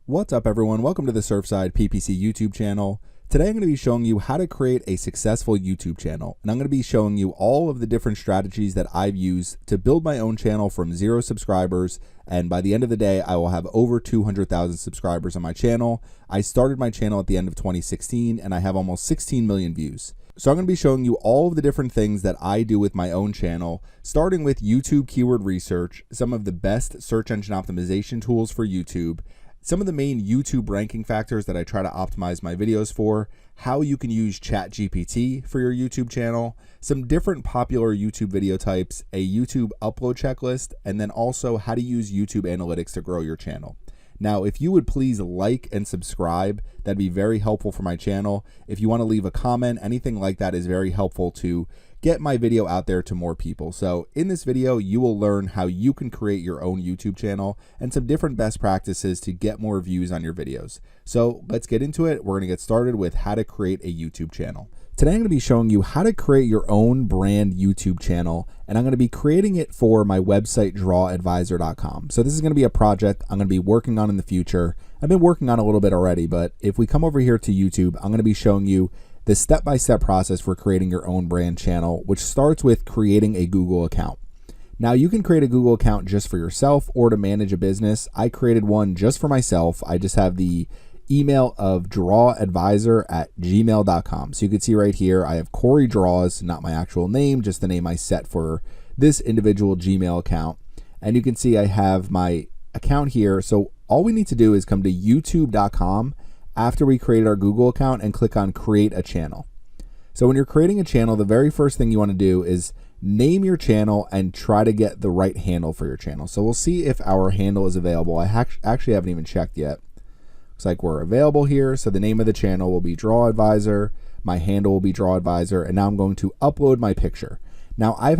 What's up everyone, welcome to the Surfside PPC YouTube channel. Today I'm going to be showing you how to create a successful YouTube channel, and I'm going to be showing you all of the different strategies that I've used to build my own channel from 0 subscribers, and by the end of the day I will have over 200,000 subscribers on my channel. I started my channel at the end of 2016 and I have almost 16 million views. So I'm going to be showing you all of the different things that I do with my own channel, starting with YouTube keyword research, some of the best search engine optimization tools for YouTube, some of the main YouTube ranking factors that I try to optimize my videos for, how you can use ChatGPT for your YouTube channel, some different popular YouTube video types, a YouTube upload checklist, and then also how to use YouTube analytics to grow your channel. Now, if you would please like and subscribe, that'd be very helpful for my channel. If you want to leave a comment, anything like that is very helpful to get my video out there to more people. So in this video, you will learn how you can create your own YouTube channel and some different best practices to get more views on your videos. So let's get into it. We're going to get started with how to create a YouTube channel. Today I'm going to be showing you how to create your own brand YouTube channel, and I'm going to be creating it for my website drawadvisor.com. So this is going to be a project I'm going to be working on in the future. I've been working on a little bit already, but if we come over here to YouTube, I'm going to be showing you the step-by-step process for creating your own brand channel, which starts with creating a Google account. Now you can create a Google account just for yourself or to manage a business. I created one just for myself. I just have the email of drawadvisor@gmail.com. So you can see right here, I have Corey Draws, not my actual name, just the name I set for this individual Gmail account. And you can see I have my account here. So all we need to do is come to youtube.com after we created our Google account and click on create a channel. So when you're creating a channel, the very first thing you want to do is name your channel and try to get the right handle for your channel. So we'll see if our handle is available. I actually haven't even checked yet. Looks like we're available here. So the name of the channel will be Draw Advisor. My handle will be Draw Advisor. And now I'm going to upload my picture. Now I've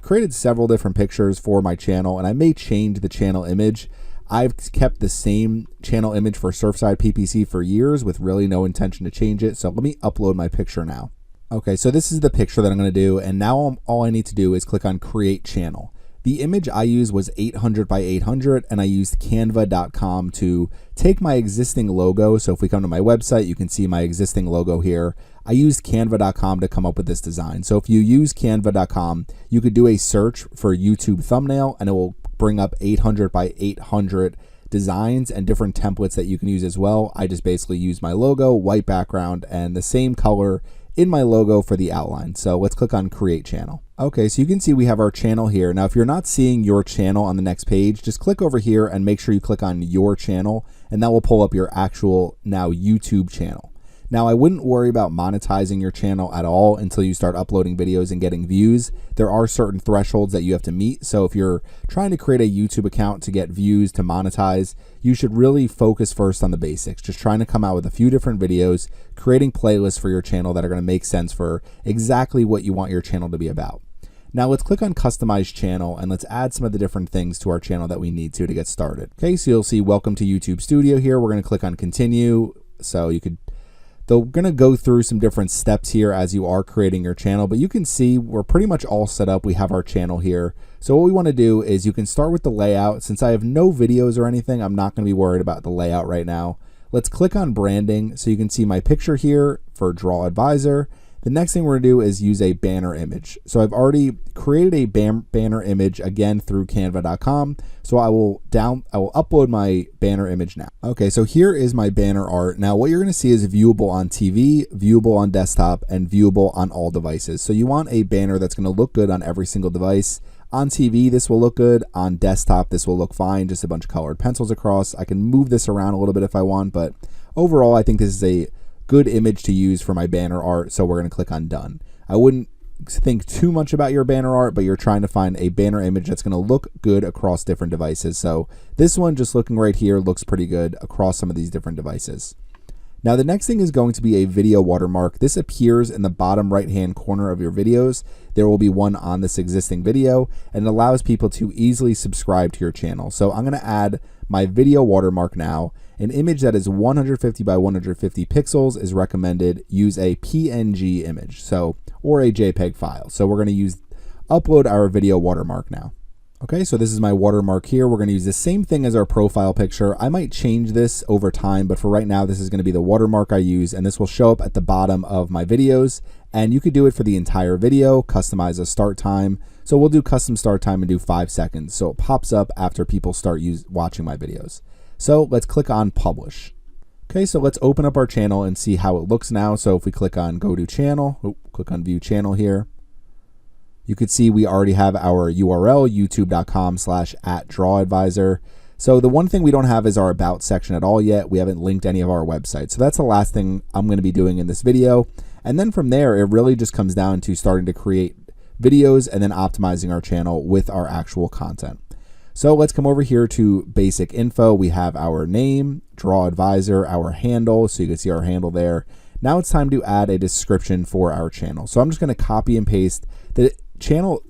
created several different pictures for my channel, and I may change the channel image. I've kept the same channel image for Surfside PPC for years with really no intention to change it. So let me upload my picture now. Okay, so this is the picture that I'm going to do. And now all I need to do is click on create channel. The image I used was 800 by 800, and I used canva.com to take my existing logo. So if we come to my website, you can see my existing logo here. I used canva.com to come up with this design. So if you use canva.com, you could do a search for YouTube thumbnail and it will bring up 800 by 800 designs and different templates that you can use as well. I just basically use my logo, white background, and the same color in my logo for the outline. So let's click on create channel. Okay, so you can see we have our channel here. Now, if you're not seeing your channel on the next page, just click over here and make sure you click on your channel, and that will pull up your actual now YouTube channel. Now, I wouldn't worry about monetizing your channel at all until you start uploading videos and getting views. There are certain thresholds that you have to meet. So if you're trying to create a YouTube account to get views to monetize, you should really focus first on the basics. Just trying to come out with a few different videos, creating playlists for your channel that are going to make sense for exactly what you want your channel to be about. Now let's click on customize channel and let's add some of the different things to our channel that we need to get started. Okay, so you'll see welcome to YouTube Studio here. We're going to click on continue. So they're going to go through some different steps here as you are creating your channel, but you can see we're pretty much all set up. We have our channel here. So what we want to do is you can start with the layout. Since I have no videos or anything, I'm not going to be worried about the layout right now. Let's click on branding. So you can see my picture here for Draw Advisor. The next thing we're going to do is use a banner image. So I've already created a banner image again through canva.com. So I will upload my banner image now. Okay, so here is my banner art. Now what you're going to see is viewable on TV, viewable on desktop, and viewable on all devices. So you want a banner that's going to look good on every single device. On TV, this will look good. On desktop, this will look fine. Just a bunch of colored pencils across. I can move this around a little bit if I want, but overall, I think this is a good image to use for my banner art. So we're going to click on done. I wouldn't think too much about your banner art, but you're trying to find a banner image that's going to look good across different devices. So this one, just looking right here, looks pretty good across some of these different devices. Now the next thing is going to be a video watermark. This appears in the bottom right hand corner of your videos. There will be one on this existing video, and it allows people to easily subscribe to your channel. So I'm going to add my video watermark now. An image that is 150 by 150 pixels is recommended. Use a PNG image, or a JPEG file. So we're going to upload our video watermark now. Okay, so this is my watermark here. We're going to use the same thing as our profile picture. I might change this over time, but for right now, this is going to be the watermark I use, and this will show up at the bottom of my videos. And you could do it for the entire video, customize a start time. So we'll do custom start time and do 5 seconds. So it pops up after people start watching my videos. So let's click on publish. Okay, so let's open up our channel and see how it looks now. So if we click on go to channel, click on view channel here, you could see we already have our URL, youtube.com/@drawadvisor. So the one thing we don't have is our about section at all yet. We haven't linked any of our websites. So that's the last thing I'm going to be doing in this video. And then from there, it really just comes down to starting to create videos and then optimizing our channel with our actual content. So let's come over here to basic info. We have our name, Draw Advisor, our handle. So you can see our handle there. Now it's time to add a description for our channel. So I'm just going to copy and paste the channel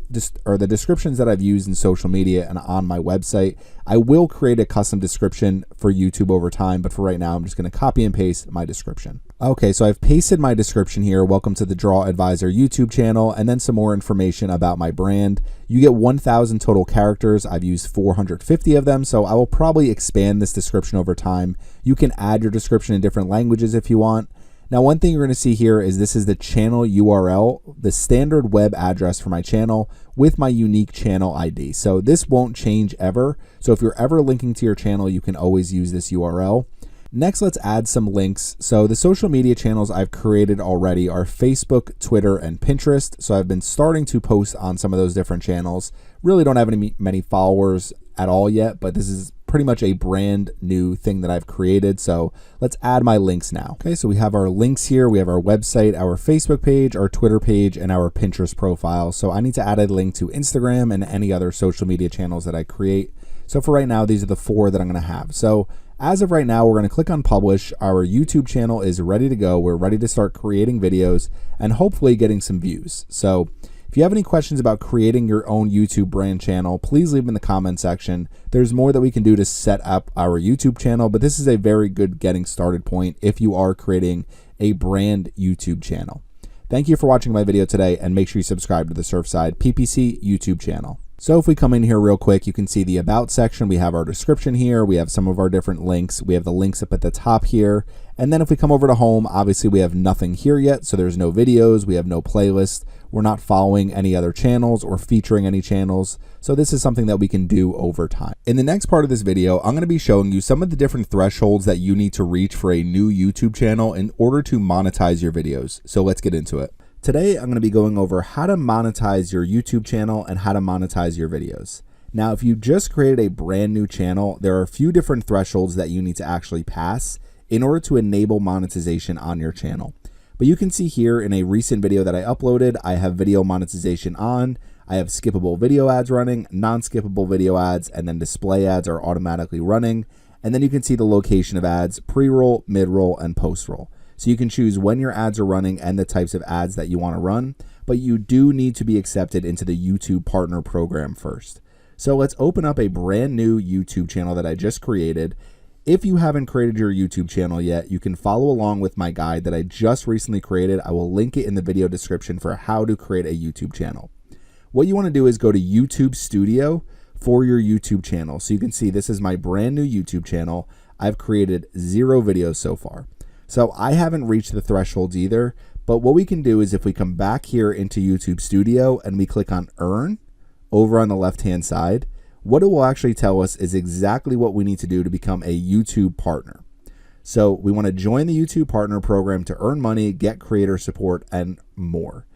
or the descriptions that I've used in social media and on my website. I will create a custom description for YouTube over time, but for right now, I'm just going to copy and paste my description. Okay, so I've pasted my description here. Welcome to the Draw Advisor YouTube channel, and then some more information about my brand. You get 1,000 total characters. I've used 450 of them, so I will probably expand this description over time. You can add your description in different languages if you want. Now, one thing you're going to see here is this is the channel URL, the standard web address for my channel with my unique channel ID. So this won't change ever. So if you're ever linking to your channel, you can always use this URL. Next, let's add some links. So the social media channels I've created already are Facebook, Twitter, and Pinterest. So I've been starting to post on some of those different channels. Really don't have many followers at all yet, but this is pretty much a brand new thing that I've created. So let's add my links now. Okay, so we have our links here. We have our website, our Facebook page, our Twitter page, and our Pinterest profile. So I need to add a link to Instagram and any other social media channels that I create. So for right now, these are the 4 that I'm going to have. So as of right now, we're going to click on publish. Our YouTube channel is ready to go. We're ready to start creating videos and hopefully getting some views. So if you have any questions about creating your own YouTube brand channel, please leave them in the comment section. There's more that we can do to set up our YouTube channel, but this is a very good getting started point if you are creating a brand YouTube channel. Thank you for watching my video today, and make sure you subscribe to the Surfside PPC YouTube channel. So if we come in here real quick, you can see the about section. We have our description here. We have some of our different links. We have the links up at the top here. And then if we come over to home, obviously we have nothing here yet. So there's no videos. We have no playlist. We're not following any other channels or featuring any channels. So this is something that we can do over time. In the next part of this video, I'm going to be showing you some of the different thresholds that you need to reach for a new YouTube channel in order to monetize your videos. So let's get into it. Today, I'm going to be going over how to monetize your YouTube channel and how to monetize your videos. Now, if you just created a brand new channel, there are a few different thresholds that you need to actually pass in order to enable monetization on your channel. But you can see here in a recent video that I uploaded, I have video monetization on, I have skippable video ads running, non-skippable video ads, and then display ads are automatically running. And then you can see the location of ads, pre-roll, mid-roll, and post-roll. So you can choose when your ads are running and the types of ads that you want to run, but you do need to be accepted into the YouTube Partner Program first. So let's open up a brand new YouTube channel that I just created. If you haven't created your YouTube channel yet, you can follow along with my guide that I just recently created. I will link it in the video description for how to create a YouTube channel. What you want to do is go to YouTube Studio for your YouTube channel. So you can see this is my brand new YouTube channel. I've created 0 videos so far. So I haven't reached the thresholds either, but what we can do is if we come back here into YouTube Studio and we click on Earn over on the left-hand side, what it will actually tell us is exactly what we need to do to become a YouTube partner. So we want to join the YouTube Partner Program to earn money, get creator support, and more.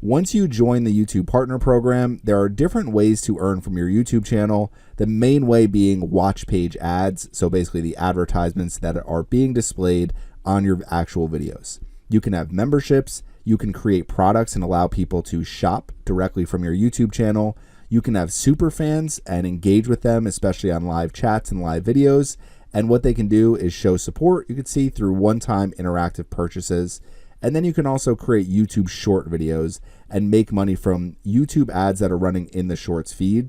Once you join the YouTube Partner Program, there are different ways to earn from your YouTube channel. The main way being watch page ads, so basically the advertisements that are being displayed on your actual videos. You can have memberships, you can create products and allow people to shop directly from your YouTube channel. You can have super fans and engage with them, especially on live chats and live videos. And what they can do is show support, you can see, through one-time interactive purchases. And then you can also create YouTube short videos and make money from YouTube ads that are running in the shorts feed.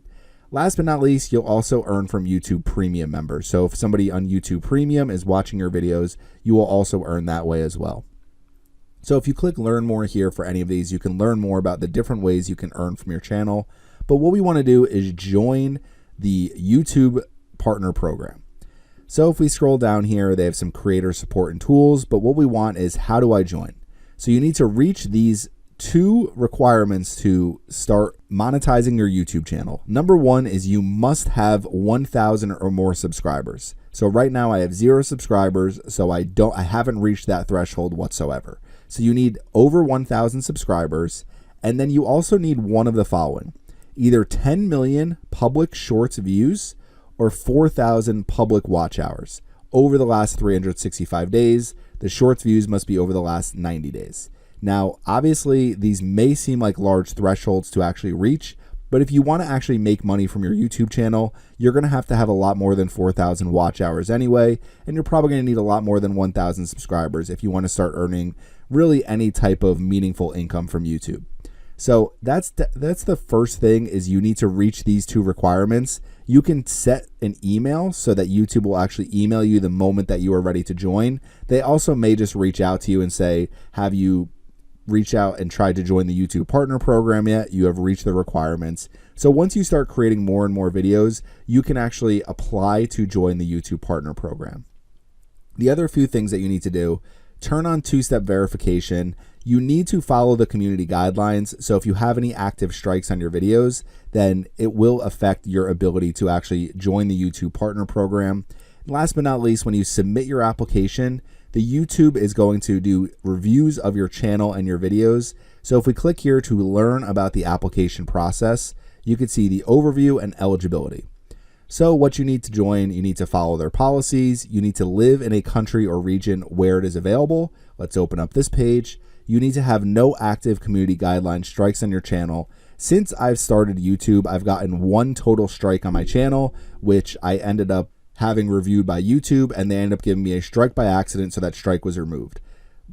Last but not least, you'll also earn from YouTube Premium members. So if somebody on YouTube Premium is watching your videos, you will also earn that way as well. So if you click learn more here for any of these, you can learn more about the different ways you can earn from your channel. But what we want to do is join the YouTube Partner Program. So if we scroll down here, they have some creator support and tools, but what we want is how do I join? So you need to reach these 2 requirements to start monetizing your YouTube channel. Number 1 is you must have 1,000 or more subscribers. So right now I have 0 subscribers, so I haven't reached that threshold whatsoever. So you need over 1,000 subscribers, and then you also need one of the following: either 10 million public shorts views or 4,000 public watch hours over the last 365 days. The shorts views must be over the last 90 days. Now, obviously, these may seem like large thresholds to actually reach, but if you want to actually make money from your YouTube channel, you're going to have a lot more than 4,000 watch hours anyway, and you're probably going to need a lot more than 1,000 subscribers if you want to start earning really any type of meaningful income from YouTube. So that's the first thing, is you need to reach these 2 requirements. You can set an email so that YouTube will actually email you the moment that you are ready to join. They also may just reach out to you and say, have you reached out and tried to join the YouTube Partner Program yet? You have reached the requirements. So once you start creating more and more videos, you can actually apply to join the YouTube Partner Program. The other few things that you need to do: turn on 2-step verification. You need to follow the community guidelines. So if you have any active strikes on your videos, then it will affect your ability to actually join the YouTube Partner Program. And last but not least, when you submit your application, the YouTube is going to do reviews of your channel and your videos. So if we click here to learn about the application process, you can see the overview and eligibility. So what you need to join: you need to follow their policies. You need to live in a country or region where it is available. Let's open up this page. You need to have no active community guideline strikes on your channel. Since I've started YouTube, I've gotten 1 total strike on my channel, which I ended up having reviewed by YouTube, and they ended up giving me a strike by accident, so that strike was removed.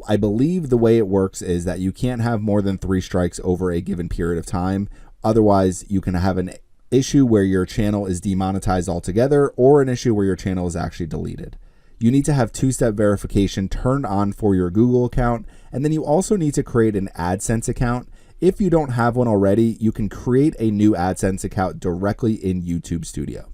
I believe the way it works is that you can't have more than 3 strikes over a given period of time. Otherwise, you can have an issue where your channel is demonetized altogether, or an issue where your channel is actually deleted. You need to have 2-step verification turned on for your Google account, and then you also need to create an AdSense account. If you don't have one already, you can create a new AdSense account directly in YouTube Studio.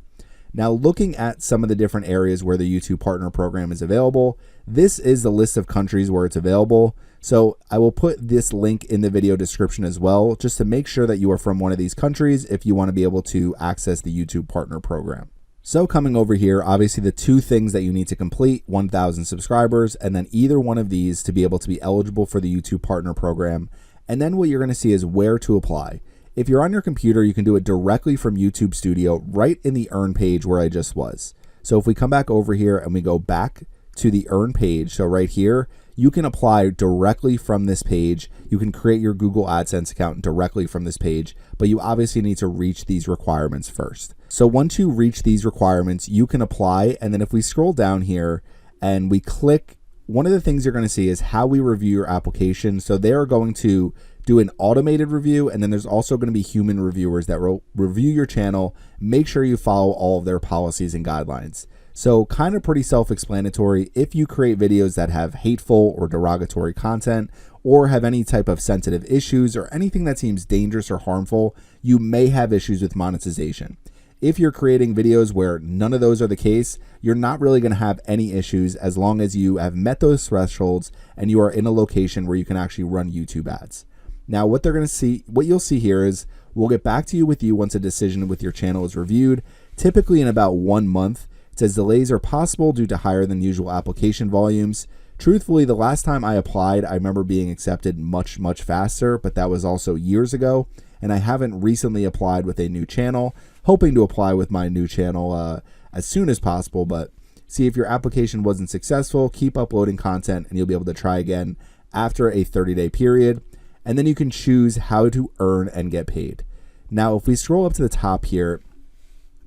Now, looking at some of the different areas where the YouTube Partner Program is available, this is the list of countries where it's available. So I will put this link in the video description as well, just to make sure that you are from one of these countries if you want to be able to access the YouTube Partner Program. So coming over here, obviously the 2 things that you need to complete: 1,000 subscribers, and then either one of these to be able to be eligible for the YouTube Partner Program. And then what you're going to see is where to apply. If you're on your computer, you can do it directly from YouTube Studio right in the Earn page where I just was. So if we come back over here and we go back to the Earn page, so right here, you can apply directly from this page. You can create your Google AdSense account directly from this page, but you obviously need to reach these requirements first. So once you reach these requirements, you can apply. And then if we scroll down here and we click, one of the things you're going to see is how we review your application. So they are going to do an automated review, and then there's also going to be human reviewers that will review your channel, make sure you follow all of their policies and guidelines. So kind of pretty self-explanatory. If you create videos that have hateful or derogatory content, or have any type of sensitive issues, or anything that seems dangerous or harmful, you may have issues with monetization. If you're creating videos where none of those are the case, you're not really going to have any issues as long as you have met those thresholds and you are in a location where you can actually run YouTube ads. Now, what you'll see here is we'll get back to you once a decision with your channel is reviewed, typically in about 1 month. It says delays are possible due to higher than usual application volumes. Truthfully, the last time I applied, I remember being accepted much, much faster, but that was also years ago. And I haven't recently applied with a new channel, hoping to apply with my new channel as soon as possible. But see, if your application wasn't successful, keep uploading content and you'll be able to try again after a 30-day period. And then you can choose how to earn and get paid. Now, if we scroll up to the top here,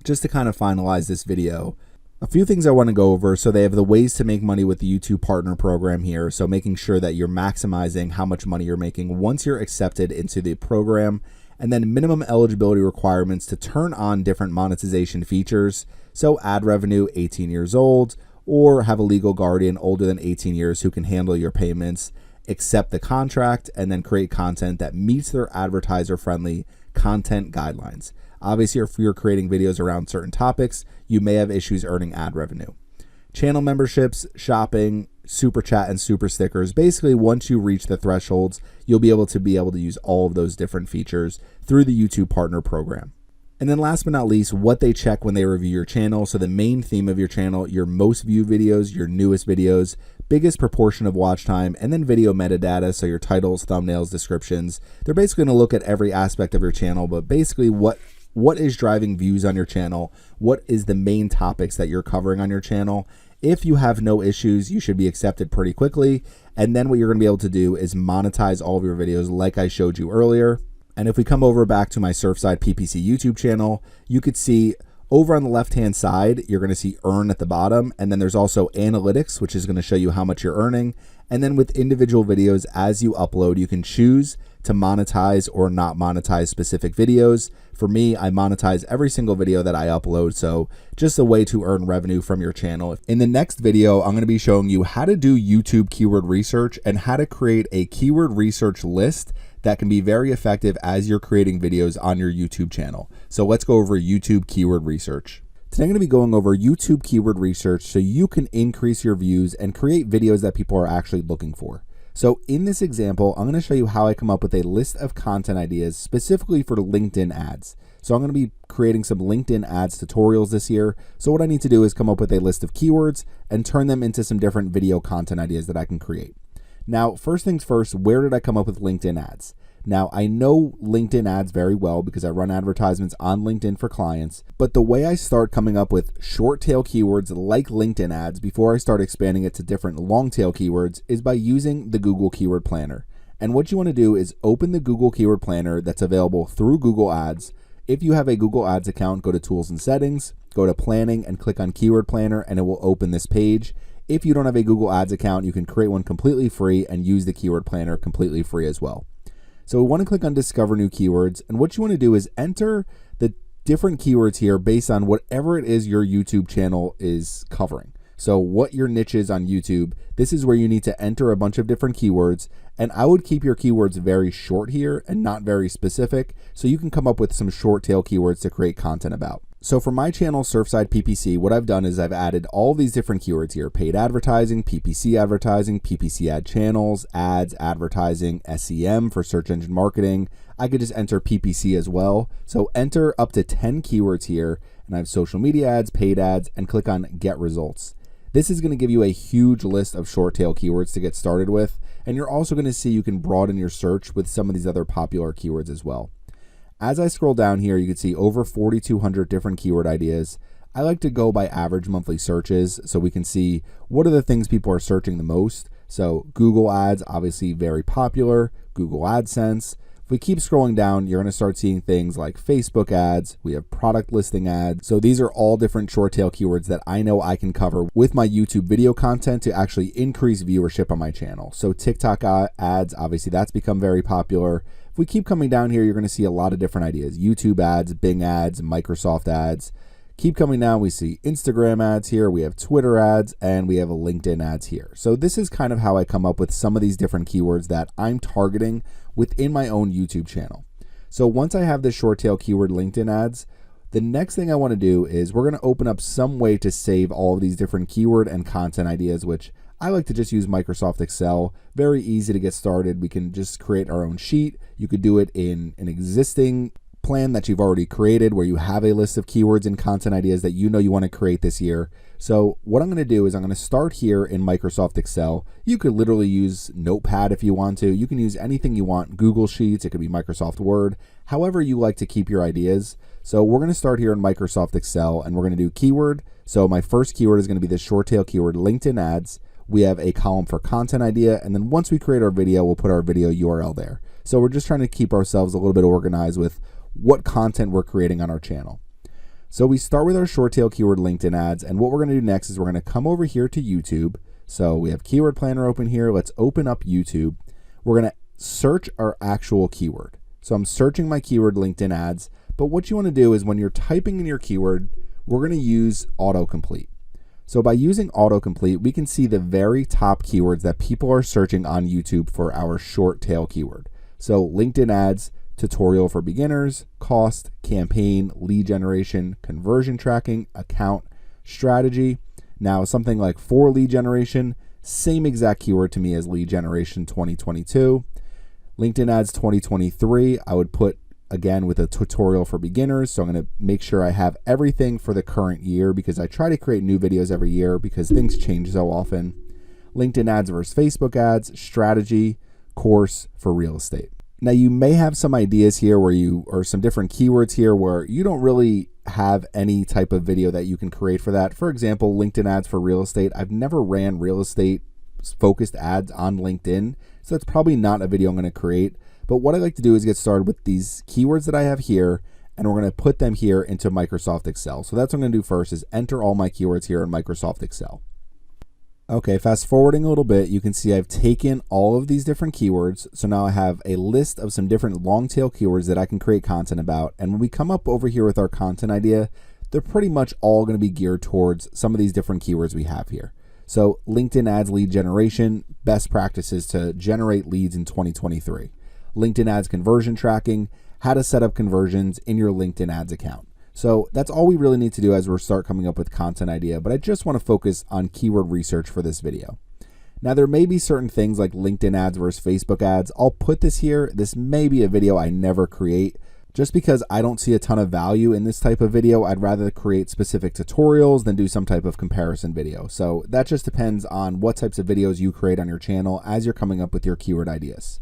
just to kind of finalize this video, a few things I want to go over. So they have the ways to make money with the YouTube Partner Program here. So making sure that you're maximizing how much money you're making once you're accepted into the program. And then minimum eligibility requirements to turn on different monetization features. So ad revenue, 18 years old, or have a legal guardian older than 18 years who can handle your payments, accept the contract, and then create content that meets their advertiser-friendly content guidelines. Obviously, if you're creating videos around certain topics, you may have issues earning ad revenue. Channel memberships, shopping, super chat, and super stickers. Basically, once you reach the thresholds, you'll be able to use all of those different features through the YouTube Partner Program. And then last but not least, what they check when they review your channel. So the main theme of your channel, your most viewed videos, your newest videos, biggest proportion of watch time, and then video metadata. So your titles, thumbnails, descriptions. They're basically going to look at every aspect of your channel, but basically what is driving views on your channel? What is the main topics that you're covering on your channel? If you have no issues, you should be accepted pretty quickly. And then what you're going to be able to do is monetize all of your videos like I showed you earlier. And if we come over back to my Surfside PPC YouTube channel, you could see over on the left-hand side, you're going to see earn at the bottom. And then there's also analytics, which is going to show you how much you're earning. And then with individual videos, as you upload, you can choose to monetize or not monetize specific videos. For me, I monetize every single video that I upload. So just a way to earn revenue from your channel. In the next video, I'm going to be showing you how to do YouTube keyword research and how to create a keyword research list that can be very effective as you're creating videos on your YouTube channel. So let's go over YouTube keyword research. Today I'm going to be going over YouTube keyword research so you can increase your views and create videos that people are actually looking for. So in this example, I'm going to show you how I come up with a list of content ideas specifically for LinkedIn ads. So I'm going to be creating some LinkedIn ads tutorials this year. So what I need to do is come up with a list of keywords and turn them into some different video content ideas that I can create. Now, first things first, where did I come up with LinkedIn ads? Now, I know LinkedIn ads very well because I run advertisements on LinkedIn for clients, but the way I start coming up with short tail keywords like LinkedIn ads before I start expanding it to different long tail keywords is by using the Google Keyword Planner. And what you want to do is open the Google Keyword Planner that's available through Google Ads. If you have a Google Ads account, go to Tools and Settings, go to Planning and click on Keyword Planner and it will open this page. If you don't have a Google Ads account, you can create one completely free and use the Keyword Planner completely free as well. So we want to click on Discover New Keywords, and what you want to do is enter the different keywords here based on whatever it is your YouTube channel is covering. So what your niche is on YouTube, this is where you need to enter a bunch of different keywords, and I would keep your keywords very short here and not very specific, so you can come up with some short tail keywords to create content about. So for my channel, Surfside PPC, what I've done is I've added all these different keywords here: paid advertising, PPC ad channels, ads, advertising, SEM for search engine marketing. I could just enter PPC as well. So enter up to 10 keywords here, and I have social media ads, paid ads, and click on Get Results. This is going to give you a huge list of short tail keywords to get started with, and you're also going to see you can broaden your search with some of these other popular keywords as well. As I scroll down here, you can see over 4,200 different keyword ideas. I like to go by average monthly searches so we can see what are the things people are searching the most. So Google Ads, obviously very popular, Google AdSense. If we keep scrolling down, you're going to start seeing things like Facebook ads. We have product listing ads. So these are all different short tail keywords that I know I can cover with my YouTube video content to actually increase viewership on my channel. So TikTok ads, obviously that's become very popular. If we keep coming down here, you're going to see a lot of different ideas: YouTube ads, Bing ads, Microsoft ads. Keep coming down, we see Instagram ads here, we have Twitter ads, and we have a LinkedIn ads here. So this is kind of how I come up with some of these different keywords that I'm targeting within my own YouTube channel. So once I have this short tail keyword LinkedIn ads, the next thing I want to do is we're going to open up some way to save all of these different keyword and content ideas, which I like to just use Microsoft Excel. Very easy to get started. We can just create our own sheet. You could do it in an existing plan that you've already created where you have a list of keywords and content ideas that you know you want to create this year. So what I'm going to do is I'm going to start here in Microsoft Excel. You could literally use Notepad if you want to. You can use anything you want. Google Sheets, it could be Microsoft Word, however you like to keep your ideas. So we're going to start here in Microsoft Excel and we're going to do keyword. So my first keyword is going to be this short tail keyword LinkedIn ads. We have a column for content idea, and then once we create our video, we'll put our video URL there. So we're just trying to keep ourselves a little bit organized with what content we're creating on our channel. So we start with our short tail keyword LinkedIn ads, and what we're going to do next is we're going to come over here to YouTube. So we have Keyword Planner open here. Let's open up YouTube. We're going to search our actual keyword. So I'm searching my keyword LinkedIn ads, but what you want to do is when you're typing in your keyword, we're going to use autocomplete. So by using autocomplete, we can see the very top keywords that people are searching on YouTube for our short tail keyword. So LinkedIn ads, tutorial for beginners, cost, campaign, lead generation, conversion tracking, account, strategy. Now something like for lead generation, same exact keyword to me as lead generation 2022. LinkedIn ads 2023, I would put again with a tutorial for beginners. So I'm going to make sure I have everything for the current year because I try to create new videos every year because things change so often. LinkedIn ads versus Facebook ads, strategy, course for real estate. Now you may have some ideas here or some different keywords here where you don't really have any type of video that you can create for that. For example, LinkedIn ads for real estate. I've never ran real estate focused ads on LinkedIn, so that's probably not a video I'm going to create. But what I like to do is get started with these keywords that I have here, and we're going to put them here into Microsoft Excel. So that's what I'm going to do first is enter all my keywords here in Microsoft Excel. Okay, fast forwarding a little bit, you can see I've taken all of these different keywords. So now I have a list of some different long tail keywords that I can create content about. And when we come up over here with our content idea, they're pretty much all going to be geared towards some of these different keywords we have here. So LinkedIn ads lead generation, best practices to generate leads in 2023. LinkedIn ads conversion tracking, how to set up conversions in your LinkedIn ads account. So that's all we really need to do as we start coming up with content idea, but I just want to focus on keyword research for this video. Now there may be certain things like LinkedIn ads versus Facebook ads. I'll put this here. This may be a video I never create just because I don't see a ton of value in this type of video. I'd rather create specific tutorials than do some type of comparison video. So that just depends on what types of videos you create on your channel as you're coming up with your keyword ideas.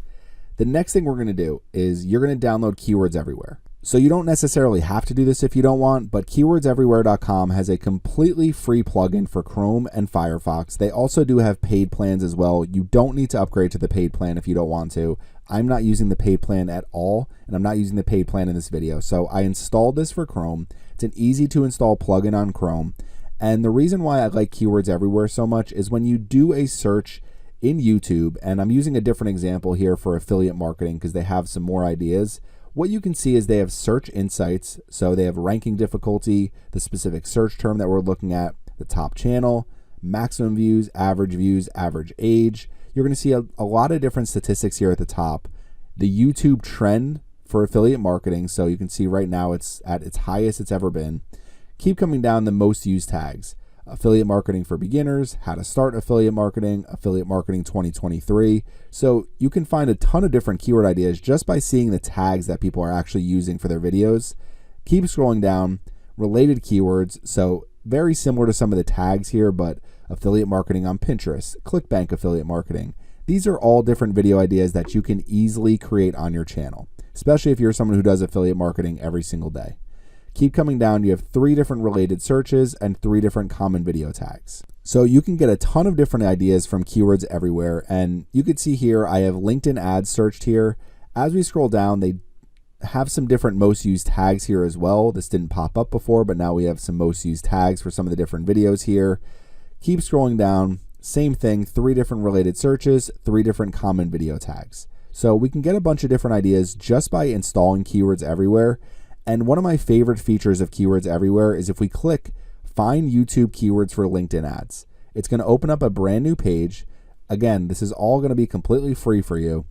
The next thing we're going to do is you're going to download Keywords Everywhere. So you don't necessarily have to do this if you don't want, but keywordseverywhere.com has a completely free plugin for Chrome and Firefox. They also do have paid plans as well. You don't need to upgrade to the paid plan if you don't want to. I'm not using the paid plan at all, and I'm not using the paid plan in this video. So I installed this for Chrome. It's an easy to install plugin on Chrome. And the reason why I like Keywords Everywhere so much is when you do a search in YouTube, and I'm using a different example here for affiliate marketing because they have some more ideas. What you can see is they have search insights. So they have ranking difficulty, the specific search term that we're looking at, the top channel, maximum views, average age. You're going to see a lot of different statistics here at the top. The YouTube trend for affiliate marketing. So you can see right now it's at its highest it's ever been. Keep coming down the most used tags. Affiliate marketing for beginners, how to start affiliate marketing 2023. So you can find a ton of different keyword ideas just by seeing the tags that people are actually using for their videos. Keep scrolling down, related keywords. So very similar to some of the tags here, but affiliate marketing on Pinterest, ClickBank affiliate marketing. These are all different video ideas that you can easily create on your channel, especially if you're someone who does affiliate marketing every single day. Keep coming down, you have 3 different related searches and 3 different common video tags. So you can get a ton of different ideas from Keywords Everywhere. And you can see here, I have LinkedIn ads searched here. As we scroll down, they have some different most used tags here as well. This didn't pop up before, but now we have some most used tags for some of the different videos here. Keep scrolling down, same thing, 3 different related searches, 3 different common video tags. So we can get a bunch of different ideas just by installing Keywords Everywhere. And one of my favorite features of Keywords Everywhere is if we click Find YouTube Keywords for LinkedIn Ads, it's going to open up a brand new page. Again, this is all going to be completely free for you.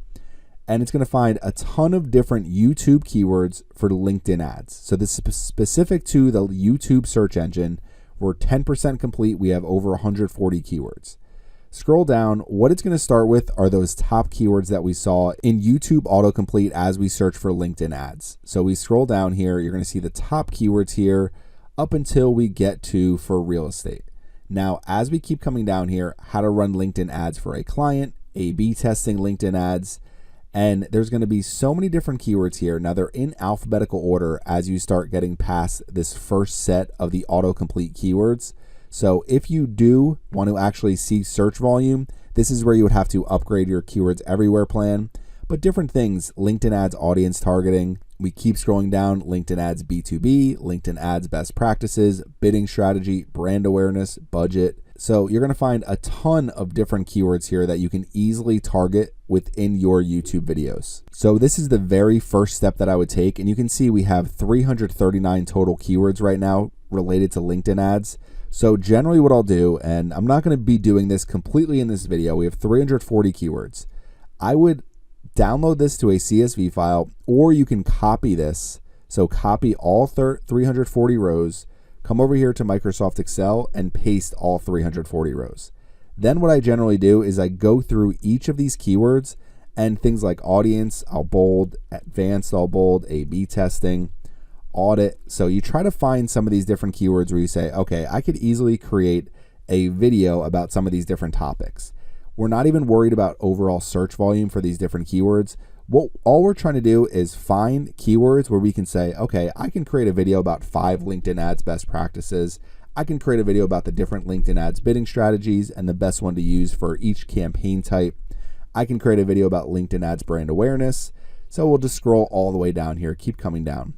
And it's going to find a ton of different YouTube keywords for LinkedIn ads. So this is specific to the YouTube search engine. We're 10% complete. We have over 140 keywords. Scroll down. What it's going to start with are those top keywords that we saw in YouTube autocomplete as we search for LinkedIn ads. So we scroll down here, you're going to see the top keywords here up until we get to for real estate. Now, as we keep coming down here, how to run LinkedIn ads for a client, A/B testing LinkedIn ads, and there's going to be so many different keywords here. Now they're in alphabetical order as you start getting past this first set of the autocomplete keywords. So if you do want to actually see search volume, this is where you would have to upgrade your Keywords Everywhere plan. But different things, LinkedIn ads audience targeting. We keep scrolling down, LinkedIn ads B2B, LinkedIn ads best practices, bidding strategy, brand awareness, budget. So you're going to find a ton of different keywords here that you can easily target within your YouTube videos. So this is the very first step that I would take. And you can see we have 339 total keywords right now related to LinkedIn ads. So generally what I'll do, and I'm not going to be doing this completely in this video, we have 340 keywords. I would download this to a CSV file, or you can copy this. So copy all 340 rows, come over here to Microsoft Excel and paste all 340 rows. Then what I generally do is I go through each of these keywords, and things like audience, I'll bold, advanced, I'll bold, A/B testing, audit. So you try to find some of these different keywords where you say, okay, I could easily create a video about some of these different topics. We're not even worried about overall search volume for these different keywords. All we're trying to do is find keywords where we can say, okay, I can create a video about 5 LinkedIn ads best practices. I can create a video about the different LinkedIn ads bidding strategies and the best one to use for each campaign type. I can create a video about LinkedIn ads brand awareness. So we'll just scroll all the way down here, keep coming down.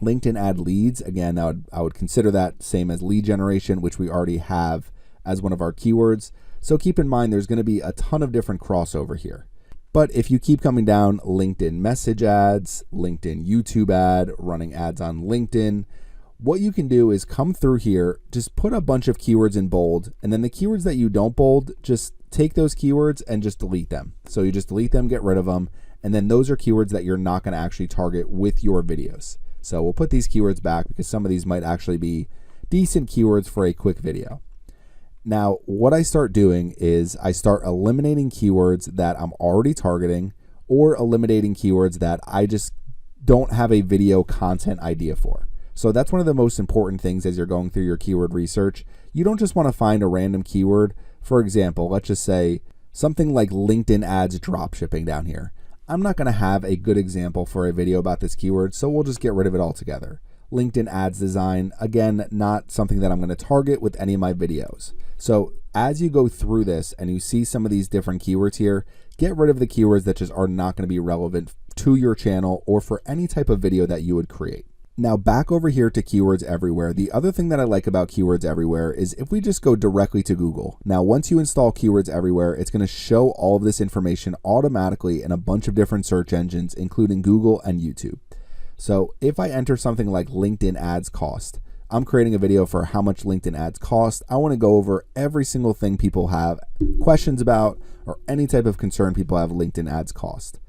LinkedIn ad leads, again, I would consider that same as lead generation, which we already have as one of our keywords. So keep in mind, there's going to be a ton of different crossover here. But if you keep coming down, LinkedIn message ads, LinkedIn YouTube ad, running ads on LinkedIn, what you can do is come through here, just put a bunch of keywords in bold, and then the keywords that you don't bold, just take those keywords and just delete them. So you just delete them, get rid of them, and then those are keywords that you're not going to actually target with your videos. So we'll put these keywords back because some of these might actually be decent keywords for a quick video. Now, what I start doing is I start eliminating keywords that I'm already targeting, or eliminating keywords that I just don't have a video content idea for. So that's one of the most important things as you're going through your keyword research. You don't just want to find a random keyword. For example, let's just say something like LinkedIn ads dropshipping down here. I'm not going to have a good example for a video about this keyword, so we'll just get rid of it altogether. LinkedIn ads design, again, not something that I'm going to target with any of my videos. So as you go through this and you see some of these different keywords here, get rid of the keywords that just are not going to be relevant to your channel or for any type of video that you would create. Now back over here to Keywords Everywhere. The other thing that I like about Keywords Everywhere is if we just go directly to Google. Now once you install Keywords Everywhere, it's going to show all of this information automatically in a bunch of different search engines, including Google and YouTube. So if I enter something like LinkedIn ads cost, I'm creating a video for how much LinkedIn ads cost. I want to go over every single thing people have questions about or any type of concern people have LinkedIn ads cost.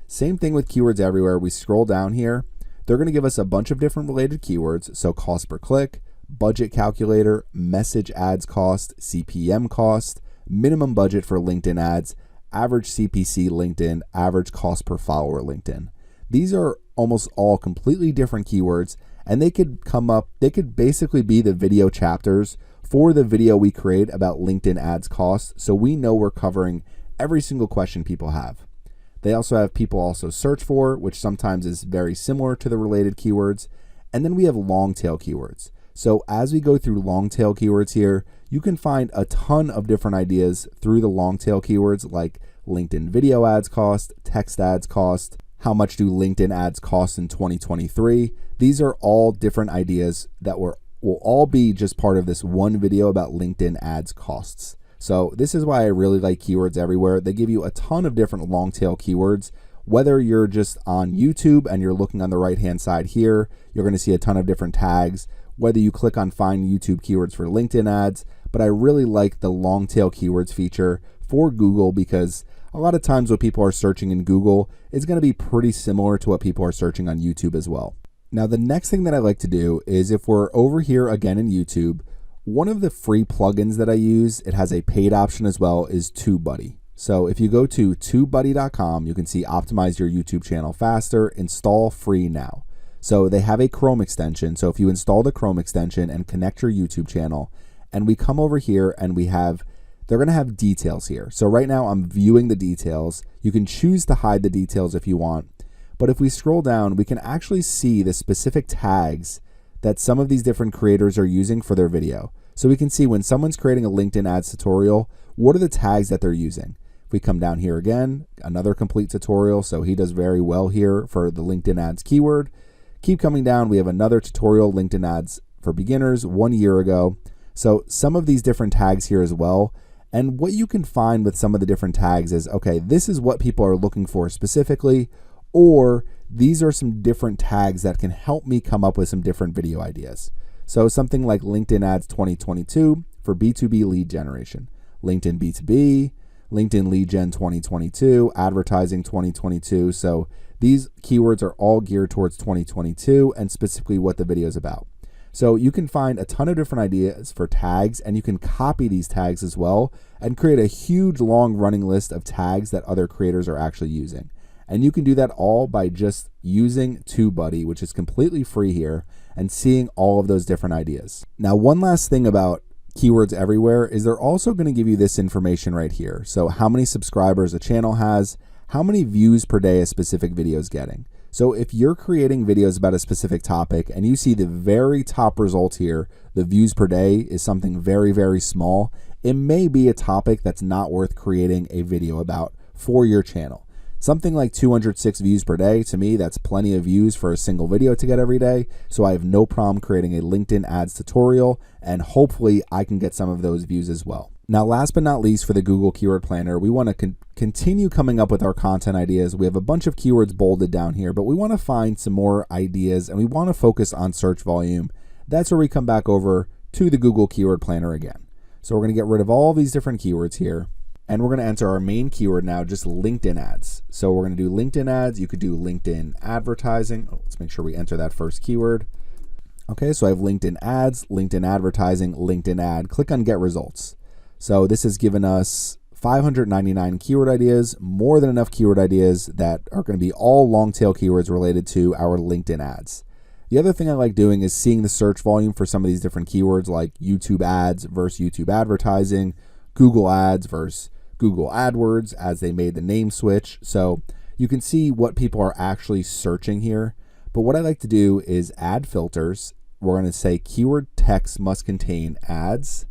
Same thing with Keywords Everywhere. We scroll down here. They're going to give us a bunch of different related keywords. So cost per click, budget calculator, message ads cost, CPM cost, minimum budget for LinkedIn ads, average CPC LinkedIn, average cost per follower LinkedIn. These are almost all completely different keywords, and they could basically be the video chapters for the video we create about LinkedIn ads cost. So we know we're covering every single question people have. They also have people also search for, which sometimes is very similar to the related keywords. And then we have long tail keywords. So as we go through long tail keywords here, you can find a ton of different ideas through the long tail keywords like LinkedIn video ads cost, text ads cost, how much do LinkedIn ads cost in 2023. These are all different ideas that will all be just part of this one video about LinkedIn ads costs. So this is why I really like Keywords Everywhere. They give you a ton of different long tail keywords. Whether you're just on YouTube and you're looking on the right hand side here, you're going to see a ton of different tags. Whether you click on find YouTube keywords for LinkedIn ads, but I really like the long tail keywords feature for Google because a lot of times what people are searching in Google is going to be pretty similar to what people are searching on YouTube as well. Now the next thing that I like to do is if we're over here again in YouTube, one of the free plugins that I use, it has a paid option as well, is TubeBuddy. So if you go to tubebuddy.com, you can see optimize your YouTube channel faster, install free now. So they have a Chrome extension. So if you install the Chrome extension and connect your YouTube channel, and we come over here and they're going to have details here. So right now I'm viewing the details. You can choose to hide the details if you want. But if we scroll down, we can actually see the specific tags that some of these different creators are using for their video. So we can see when someone's creating a LinkedIn ads tutorial, what are the tags that they're using? If we come down here again, another complete tutorial. So he does very well here for the LinkedIn ads keyword. Keep coming down, we have another tutorial, LinkedIn ads for beginners 1 year ago. So some of these different tags here as well. And what you can find with some of the different tags is, okay, this is what people are looking for specifically, or these are some different tags that can help me come up with some different video ideas. So something like LinkedIn ads 2022 for B2B lead generation, LinkedIn B2B, LinkedIn lead gen 2022, advertising 2022. So these keywords are all geared towards 2022 and specifically what the video is about. So you can find a ton of different ideas for tags, and you can copy these tags as well and create a huge long running list of tags that other creators are actually using. And you can do that all by just using TubeBuddy, which is completely free here, and seeing all of those different ideas. Now, one last thing about Keywords Everywhere is they're also going to give you this information right here. So how many subscribers a channel has, how many views per day a specific video is getting. So if you're creating videos about a specific topic and you see the very top result here, the views per day is something very, very small, it may be a topic that's not worth creating a video about for your channel. Something like 206 views per day, to me, that's plenty of views for a single video to get every day. So I have no problem creating a LinkedIn ads tutorial, and hopefully I can get some of those views as well. Now, last but not least, for the Google Keyword Planner, we want to continue coming up with our content ideas. We have a bunch of keywords bolded down here, but we want to find some more ideas, and we want to focus on search volume. That's where we come back over to the Google Keyword Planner again. So we're going to get rid of all these different keywords here. And we're going to enter our main keyword now, just LinkedIn ads. So we're going to do LinkedIn ads. You could do LinkedIn advertising. Let's make sure we enter that first keyword. Okay, so I have LinkedIn ads, LinkedIn advertising, LinkedIn ad. Click on get results. So this has given us 599 keyword ideas, more than enough keyword ideas that are going to be all long tail keywords related to our LinkedIn ads. The other thing I like doing is seeing the search volume for some of these different keywords like YouTube ads versus YouTube advertising, Google ads versus Google AdWords as they made the name switch. So you can see what people are actually searching here. But what I like to do is add filters. We're going to say keyword text must contain ads,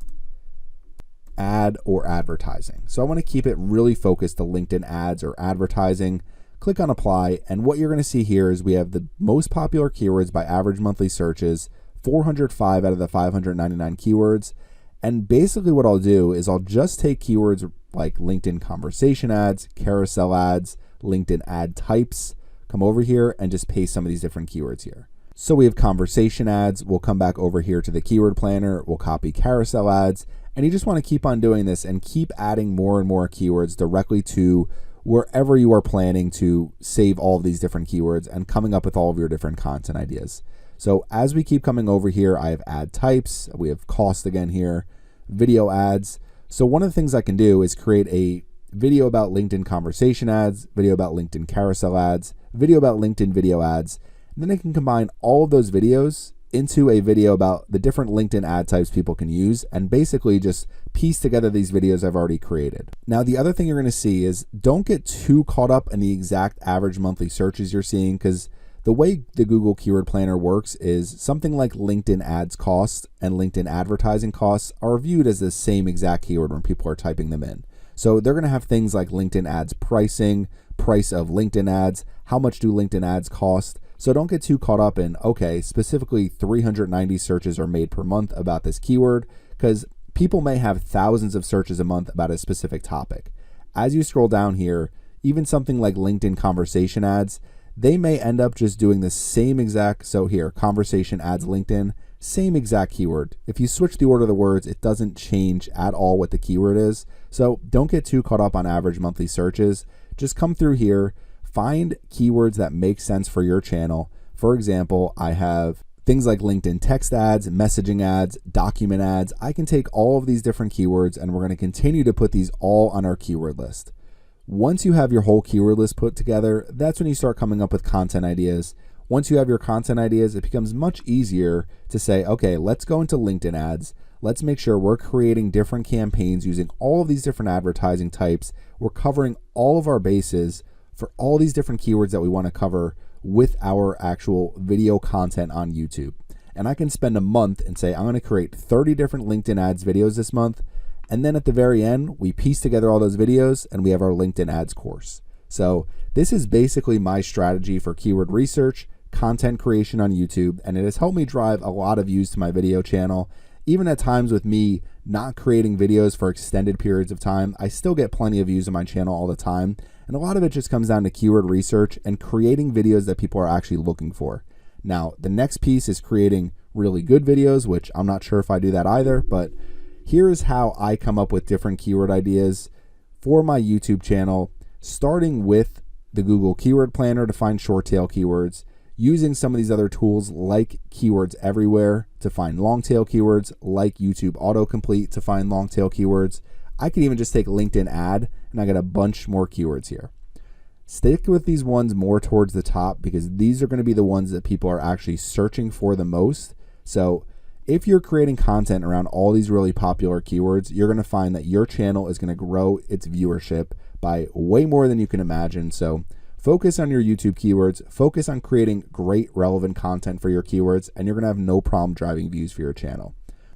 ad, or advertising. So I want to keep it really focused to LinkedIn ads or advertising. Click on apply. And what you're going to see here is we have the most popular keywords by average monthly searches, 405 out of the 599 keywords. And basically what I'll do is I'll just take keywords like LinkedIn conversation ads, carousel ads, LinkedIn ad types, come over here and just paste some of these different keywords here. So we have conversation ads. We'll come back over here to the keyword planner. We'll copy carousel ads. And you just want to keep on doing this and keep adding more and more keywords directly to wherever you are planning to save all of these different keywords and coming up with all of your different content ideas. So as we keep coming over here, I have ad types. We have cost again here, video ads. So one of the things I can do is create a video about LinkedIn conversation ads, video about LinkedIn carousel ads, video about LinkedIn video ads. And then I can combine all of those videos into a video about the different LinkedIn ad types people can use and basically just piece together these videos I've already created. Now, the other thing you're going to see is don't get too caught up in the exact average monthly searches you're seeing, because the way the Google Keyword Planner works is something like LinkedIn ads costs and LinkedIn advertising costs are viewed as the same exact keyword when people are typing them in. So they're going to have things like LinkedIn ads pricing, price of LinkedIn ads, how much do LinkedIn ads cost. So don't get too caught up in, okay, specifically 390 searches are made per month about this keyword, because people may have thousands of searches a month about a specific topic. As you scroll down here, even something like LinkedIn conversation ads, they may end up just doing the same exact, so here, conversation ads LinkedIn, same exact keyword. If you switch the order of the words, it doesn't change at all what the keyword is. So don't get too caught up on average monthly searches. Just come through here, find keywords that make sense for your channel. For example, I have things like LinkedIn text ads, messaging ads, document ads. I can take all of these different keywords and we're going to continue to put these all on our keyword list. Once you have your whole keyword list put together, that's when you start coming up with content ideas. Once you have your content ideas, it becomes much easier to say, okay, let's go into LinkedIn ads. Let's make sure we're creating different campaigns using all of these different advertising types. We're covering all of our bases for all these different keywords that we want to cover with our actual video content on YouTube. And I can spend a month and say, I'm going to create 30 different LinkedIn ads videos this month. And then at the very end, we piece together all those videos and we have our LinkedIn ads course. So this is basically my strategy for keyword research, content creation on YouTube, and it has helped me drive a lot of views to my video channel. Even at times with me not creating videos for extended periods of time, I still get plenty of views on my channel all the time. And a lot of it just comes down to keyword research and creating videos that people are actually looking for. Now, the next piece is creating really good videos, which I'm not sure if I do that either, but here is how I come up with different keyword ideas for my YouTube channel, starting with the Google Keyword Planner to find short tail keywords, using some of these other tools like Keywords Everywhere to find long tail keywords, like YouTube Autocomplete to find long tail keywords. I can even just take LinkedIn ad and I got a bunch more keywords here. Stick with these ones more towards the top because these are going to be the ones that people are actually searching for the most. So if you're creating content around all these really popular keywords, you're going to find that your channel is going to grow its viewership by way more than you can imagine. So focus on your YouTube keywords, focus on creating great relevant content for your keywords, and you're going to have no problem driving views for your channel.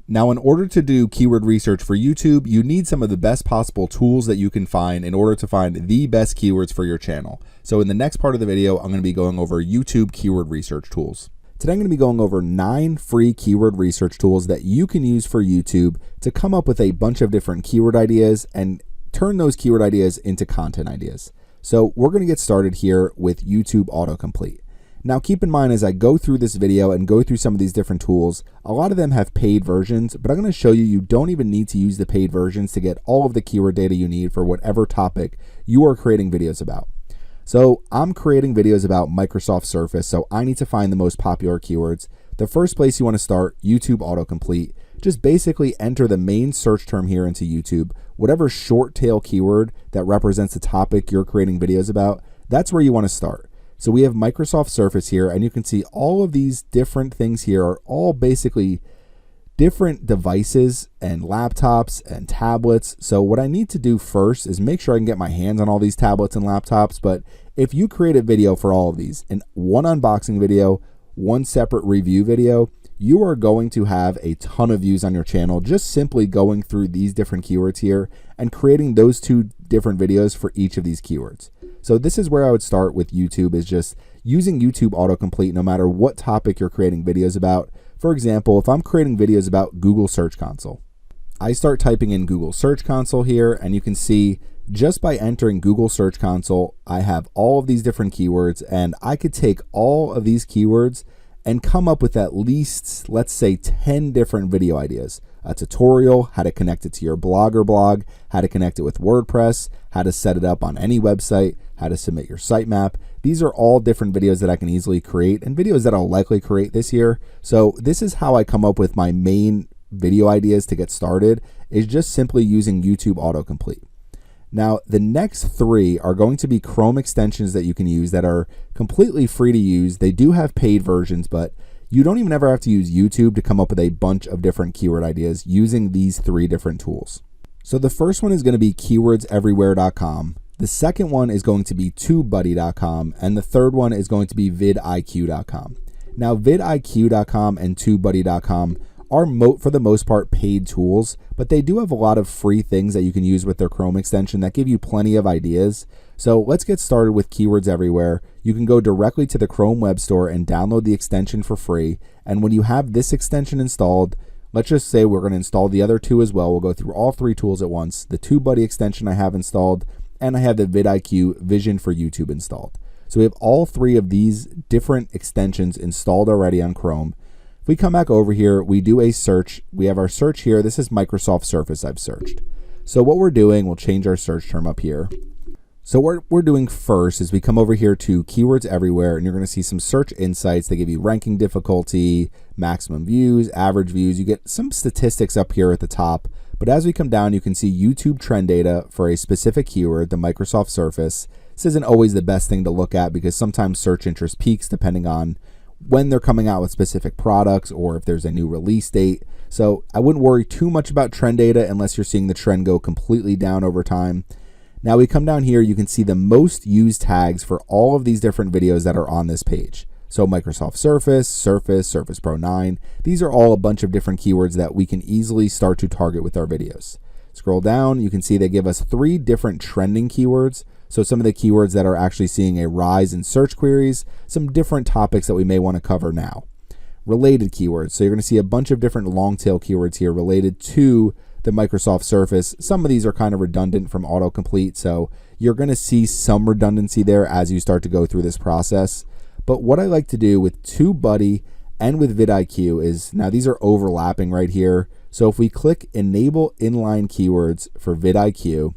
Now, in order to do keyword research for YouTube, you need some of the best possible tools that you can find in order to find the best keywords for your channel. So in the next part of the video, I'm going to be going over YouTube keyword research tools. Today, I'm going to be going over 9 free keyword research tools that you can use for YouTube to come up with a bunch of different keyword ideas and turn those keyword ideas into content ideas. So we're going to get started here with YouTube Autocomplete. Now keep in mind as I go through this video and go through some of these different tools, a lot of them have paid versions, but I'm going to show you don't even need to use the paid versions to get all of the keyword data you need for whatever topic you are creating videos about. So I'm creating videos about Microsoft Surface, so I need to find the most popular keywords. The first place you want to start, YouTube Autocomplete. Just basically enter the main search term here into YouTube. Whatever short tail keyword that represents the topic you're creating videos about, that's where you want to start. So we have Microsoft Surface here, and you can see all of these different things here are all basically different devices and laptops and tablets. So what I need to do first is make sure I can get my hands on all these tablets and laptops. But if you create a video for all of these, in one unboxing video, one separate review video, you are going to have a ton of views on your channel just simply going through these different keywords here and creating those 2 different videos for each of these keywords. So this is where I would start with YouTube, is just using YouTube Autocomplete no matter what topic you're creating videos about. For example, if I'm creating videos about Google Search Console, I start typing in Google Search Console here, and you can see just by entering Google Search Console, I have all of these different keywords, and I could take all of these keywords and come up with at least, let's say, 10 different video ideas. A tutorial, how to connect it to your blog or blog, how to connect it with WordPress, how to set it up on any website, how to submit your sitemap. These are all different videos that I can easily create and videos that I'll likely create this year. So this is how I come up with my main video ideas to get started, is just simply using YouTube Autocomplete. Now, the next 3 are going to be Chrome extensions that you can use that are completely free to use. They do have paid versions, but you don't even ever have to use YouTube to come up with a bunch of different keyword ideas using these 3 different tools. So the first one is going to be keywordseverywhere.com. The second one is going to be TubeBuddy.com, and the third one is going to be vidIQ.com. Now, vidIQ.com and TubeBuddy.com are for the most part paid tools, but they do have a lot of free things that you can use with their Chrome extension that give you plenty of ideas. So let's get started with Keywords Everywhere. You can go directly to the Chrome Web Store and download the extension for free. And when you have this extension installed, let's just say we're going to install the other 2 as well. We'll go through all 3 tools at once. The TubeBuddy extension I have installed, and I have the vidIQ Vision for YouTube installed. So we have all 3 of these different extensions installed already on Chrome. If we come back over here, we do a search. We have our search here. This is Microsoft Surface I've searched. So what we're doing, we'll change our search term up here. So what we're doing first is we come over here to Keywords Everywhere, and you're going to see some search insights. They give you ranking difficulty, maximum views, average views. You get some statistics up here at the top. But as we come down, you can see YouTube trend data for a specific keyword, the Microsoft Surface. This isn't always the best thing to look at because sometimes search interest peaks depending on when they're coming out with specific products or if there's a new release date. So I wouldn't worry too much about trend data unless you're seeing the trend go completely down over time. Now we come down here, you can see the most used tags for all of these different videos that are on this page. So Microsoft Surface, Surface Pro 9, these are all a bunch of different keywords that we can easily start to target with our videos. Scroll down, you can see they give us 3 different trending keywords. So some of the keywords that are actually seeing a rise in search queries, some different topics that we may want to cover now. Related keywords, so you're going to see a bunch of different long tail keywords here related to the Microsoft Surface. Some of these are kind of redundant from autocomplete, so you're going to see some redundancy there as you start to go through this process. But what I like to do with TubeBuddy and with vidIQ is, now these are overlapping right here. So if we click Enable Inline Keywords for vidIQ,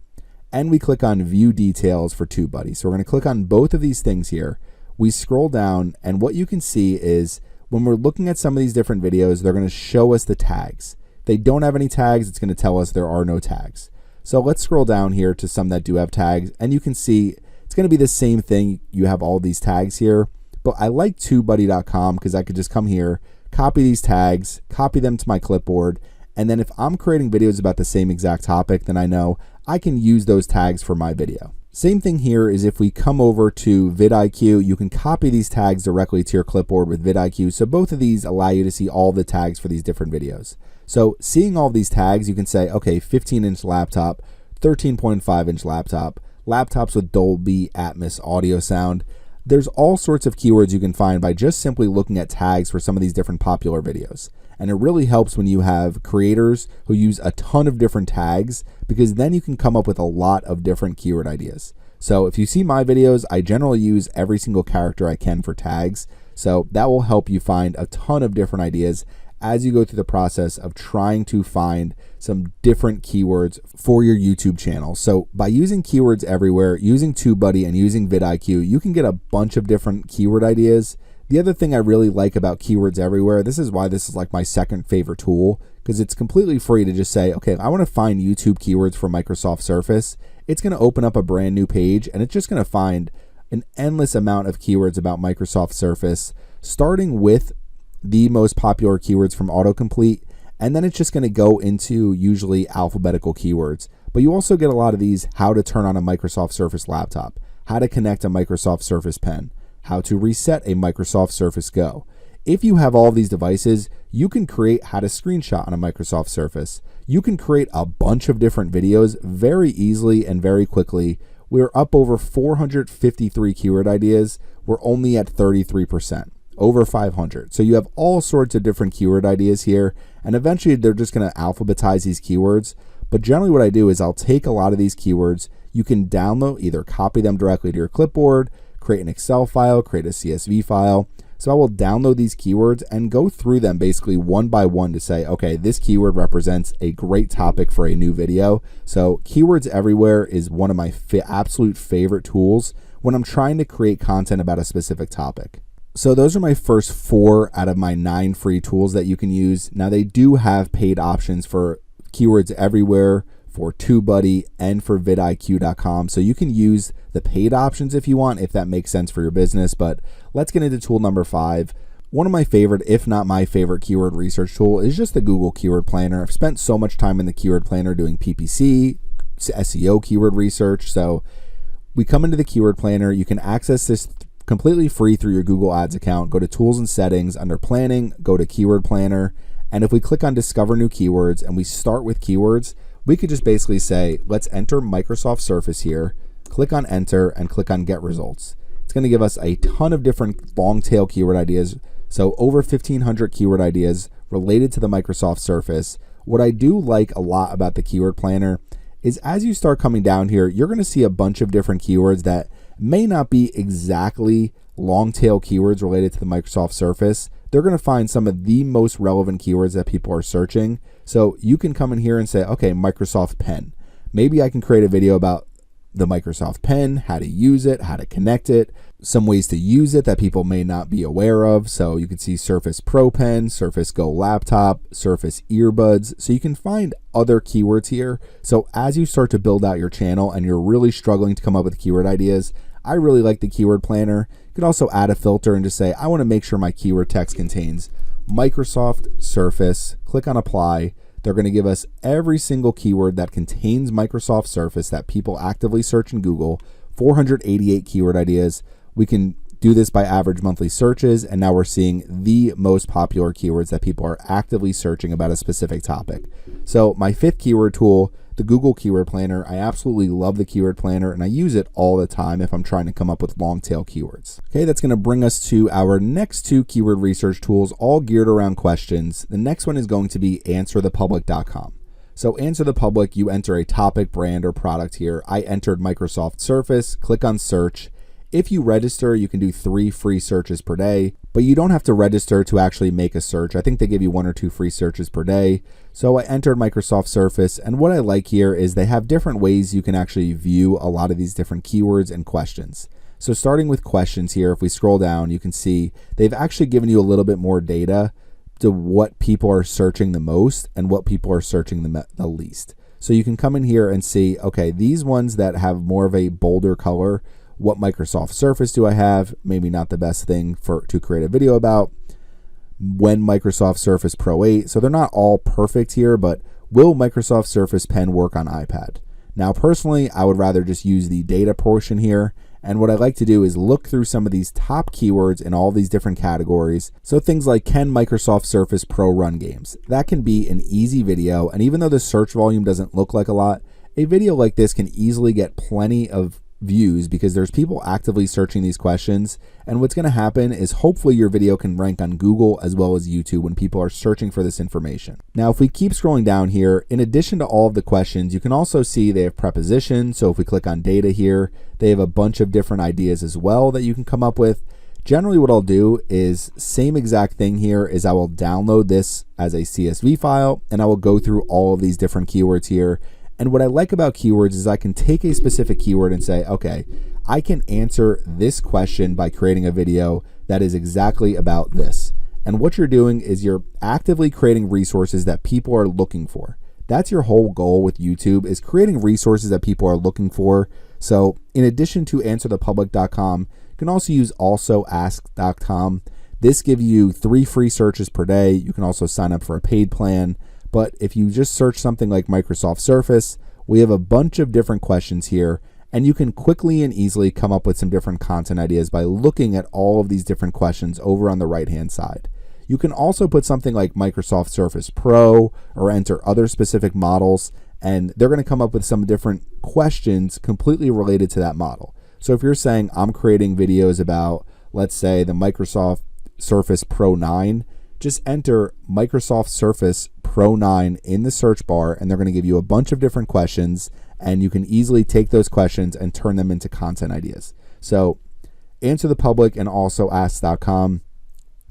and we click on view details for TubeBuddy. So we're going to click on both of these things here. We scroll down, and what you can see is when we're looking at some of these different videos, they're going to show us the tags. If they don't have any tags, it's going to tell us there are no tags. So let's scroll down here to some that do have tags, and you can see it's going to be the same thing. You have all these tags here, but I like TubeBuddy.com because I could just come here, copy these tags, copy them to my clipboard, and then if I'm creating videos about the same exact topic, then I know I can use those tags for my video. Same thing here is if we come over to vidIQ, you can copy these tags directly to your clipboard with vidIQ. So both of these allow you to see all the tags for these different videos. So seeing all these tags, you can say, okay, 15-inch laptop, 13.5-inch laptop, laptops with Dolby Atmos audio sound. There's all sorts of keywords you can find by just simply looking at tags for some of these different popular videos. And it really helps when you have creators who use a ton of different tags, because then you can come up with a lot of different keyword ideas. So if you see my videos, I generally use every single character I can for tags. So that will help you find a ton of different ideas as you go through the process of trying to find some different keywords for your YouTube channel. So by using keywords everywhere, using TubeBuddy and using vidIQ, you can get a bunch of different keyword ideas. The other thing I really like about keywords everywhere, this is why this is like my second favorite tool, because it's completely free to just say, okay, I want to find YouTube keywords for Microsoft Surface. It's going to open up a brand new page, and it's just going to find an endless amount of keywords about Microsoft Surface, starting with the most popular keywords from autocomplete, and then it's just going to go into usually alphabetical keywords. But you also get a lot of these: how to turn on a Microsoft Surface laptop, how to connect a Microsoft Surface Pen, how to reset a Microsoft Surface Go. If you have all of these devices, you can create how to screenshot on a Microsoft Surface. You can create a bunch of different videos very easily and very quickly. We're up over 453 keyword ideas. We're only at 33%. Over 500. So you have all sorts of different keyword ideas here, and eventually they're just going to alphabetize these keywords. But generally what I do is I'll take a lot of these keywords. You can download, either copy them directly to your clipboard, create an Excel file, create a CSV file. So I will download these keywords and go through them basically one by one to say, okay, this keyword represents a great topic for a new video. So Keywords Everywhere is one of my absolute favorite tools when I'm trying to create content about a specific topic. So those are my first 4 out of my 9 free tools that you can use. Now they do have paid options for Keywords Everywhere, for TubeBuddy, and for vidIQ.com. So you can use the paid options if you want, if that makes sense for your business. But let's get into tool number 5. One of my favorite, if not my favorite, keyword research tool is just the Google Keyword Planner. I've spent so much time in the Keyword Planner doing PPC, SEO keyword research. So we come into the Keyword Planner. You can access this completely free through your Google Ads account. Go to Tools and Settings, under Planning, go to Keyword Planner. And if we click on Discover New Keywords and we start with keywords, we could just basically say, let's enter Microsoft Surface here, click on Enter, and click on Get Results. It's going to give us a ton of different long tail keyword ideas. So over 1,500 keyword ideas related to the Microsoft Surface. What I do like a lot about the Keyword Planner is as you start coming down here, you're going to see a bunch of different keywords that may not be exactly long tail keywords related to the Microsoft Surface. They're going to find some of the most relevant keywords that people are searching. So you can come in here and say, okay, Microsoft Pen. Maybe I can create a video about the Microsoft Pen, how to use it, how to connect it, some ways to use it that people may not be aware of. So you can see Surface Pro Pen, Surface Go Laptop, Surface Earbuds. So you can find other keywords here. So as you start to build out your channel and you're really struggling to come up with keyword ideas, I really like the Keyword Planner. You can also add a filter and just say, I want to make sure my keyword text contains Microsoft Surface. Click on Apply. They're going to give us every single keyword that contains Microsoft Surface that people actively search in Google. 488 keyword ideas. We can do this by average monthly searches, and now we're seeing the most popular keywords that people are actively searching about a specific topic. So my 5th keyword tool, the Google Keyword Planner. I absolutely love the Keyword Planner, and I use it all the time if I'm trying to come up with long tail keywords. Okay, that's going to bring us to our next 2 keyword research tools, all geared around questions. The next one is going to be answerthepublic.com. So Answer the Public, you enter a topic, brand, or product here. I entered Microsoft Surface, click on search. If you register, you can do 3 free searches per day, but you don't have to register to actually make a search. I think they give you 1 or 2 free searches per day. So I entered Microsoft Surface, and what I like here is they have different ways you can actually view a lot of these different keywords and questions. So starting with questions here, if we scroll down, you can see they've actually given you a little bit more data to what people are searching the most and what people are searching the least. So you can come in here and see, okay, these ones that have more of a bolder color, what Microsoft Surface do I have? Maybe not the best thing to create a video about. When Microsoft Surface Pro 8. So they're not all perfect here, but will Microsoft Surface Pen work on iPad? Now, personally, I would rather just use the data portion here. And what I like to do is look through some of these top keywords in all these different categories. So things like, can Microsoft Surface Pro run games? That can be an easy video. And even though the search volume doesn't look like a lot, a video like this can easily get plenty of views because there's people actively searching these questions. And what's going to happen is hopefully your video can rank on Google as well as YouTube when people are searching for this information. Now, if we keep scrolling down here, in addition to all of the questions, you can also see they have prepositions. So if we click on data here, they have a bunch of different ideas as well that you can come up with. Generally, what I'll do is same exact thing here is I will download this as a CSV file and I will go through all of these different keywords here. And what I like about keywords is I can take a specific keyword and say, okay, I can answer this question by creating a video that is exactly about this. And what you're doing is you're actively creating resources that people are looking for. That's your whole goal with YouTube, is creating resources that people are looking for. So in addition to answerthepublic.com, you can also use alsoask.com. This gives you 3 free searches per day. You can also sign up for a paid plan. But if you just search something like Microsoft Surface, we have a bunch of different questions here, and you can quickly and easily come up with some different content ideas by looking at all of these different questions over on the right-hand side. You can also put something like Microsoft Surface Pro or enter other specific models, and they're going to come up with some different questions completely related to that model. So if you're saying I'm creating videos about, let's say, the Microsoft Surface Pro 9, just enter Microsoft Surface Pro 9 in the search bar, and they're going to give you a bunch of different questions, and you can easily take those questions and turn them into content ideas. So Answer the Public and also ask.com,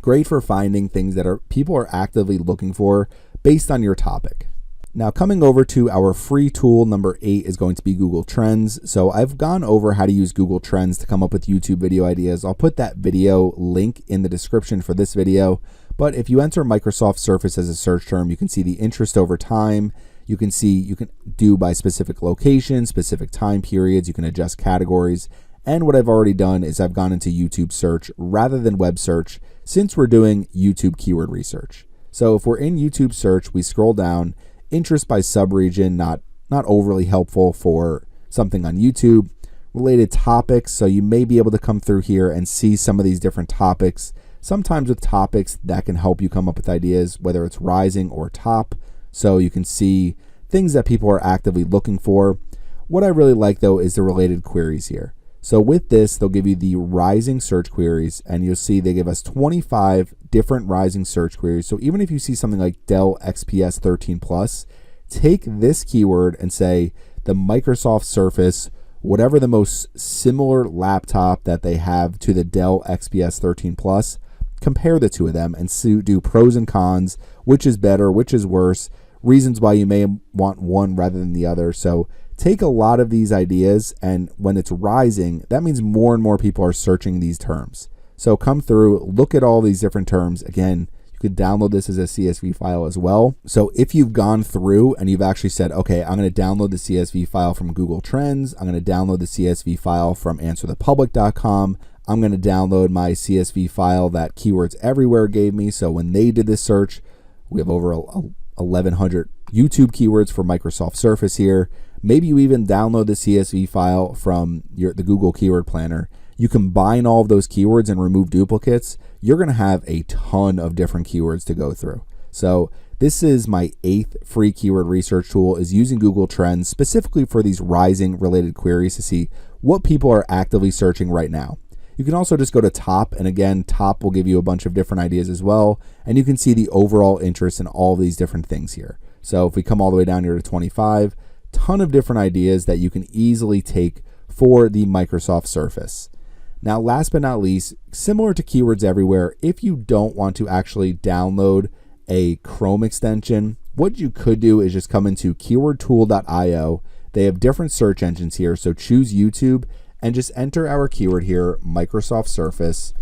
great for finding things that people are actively looking for based on your topic. Now, coming over to our free tool, number 8 is going to be Google Trends. So I've gone over how to use Google Trends to come up with YouTube video ideas. I'll put that video link in the description for this video. But if you enter Microsoft Surface as a search term, you can see the interest over time. You can see you can do by specific location, specific time periods. You can adjust categories. And what I've already done is I've gone into YouTube search rather than web search since we're doing YouTube keyword research. So if we're in YouTube search, we scroll down, interest by subregion, not overly helpful for something on YouTube. Related topics, so you may be able to come through here and see some of these different topics. Sometimes with topics that can help you come up with ideas, whether it's rising or top. So you can see things that people are actively looking for. What I really like though is the related queries here. So with this, they'll give you the rising search queries, and you'll see they give us 25 different rising search queries. So even if you see something like Dell XPS 13 Plus, take this keyword and say the Microsoft Surface, whatever the most similar laptop that they have to the Dell XPS 13 Plus, compare the two of them and do pros and cons, which is better, which is worse, reasons why you may want one rather than the other. So take a lot of these ideas, and when it's rising, that means more and more people are searching these terms. So come through, look at all these different terms. Again, you could download this as a CSV file as well. So if you've gone through and you've actually said, okay, I'm going to download the CSV file from Google Trends, I'm going to download the CSV file from answerthepublic.com, I'm going to download my CSV file that Keywords Everywhere gave me. So when they did this search, we have over 1,100 YouTube keywords for Microsoft Surface here. Maybe you even download the CSV file from the Google Keyword Planner. You combine all of those keywords and remove duplicates. You're going to have a ton of different keywords to go through. So this is my 8th free keyword research tool, is using Google Trends specifically for these rising related queries to see what people are actively searching right now. You can also just go to top, and again, top will give you a bunch of different ideas as well, and you can see the overall interest in all these different things here. So if we come all the way down here to 25, ton of different ideas that you can easily take for the Microsoft Surface. Now, last but not least, similar to Keywords Everywhere, if you don't want to actually download a Chrome extension, what you could do is just come into keywordtool.io. They have different search engines here, so choose YouTube and just enter our keyword here, Microsoft Surface.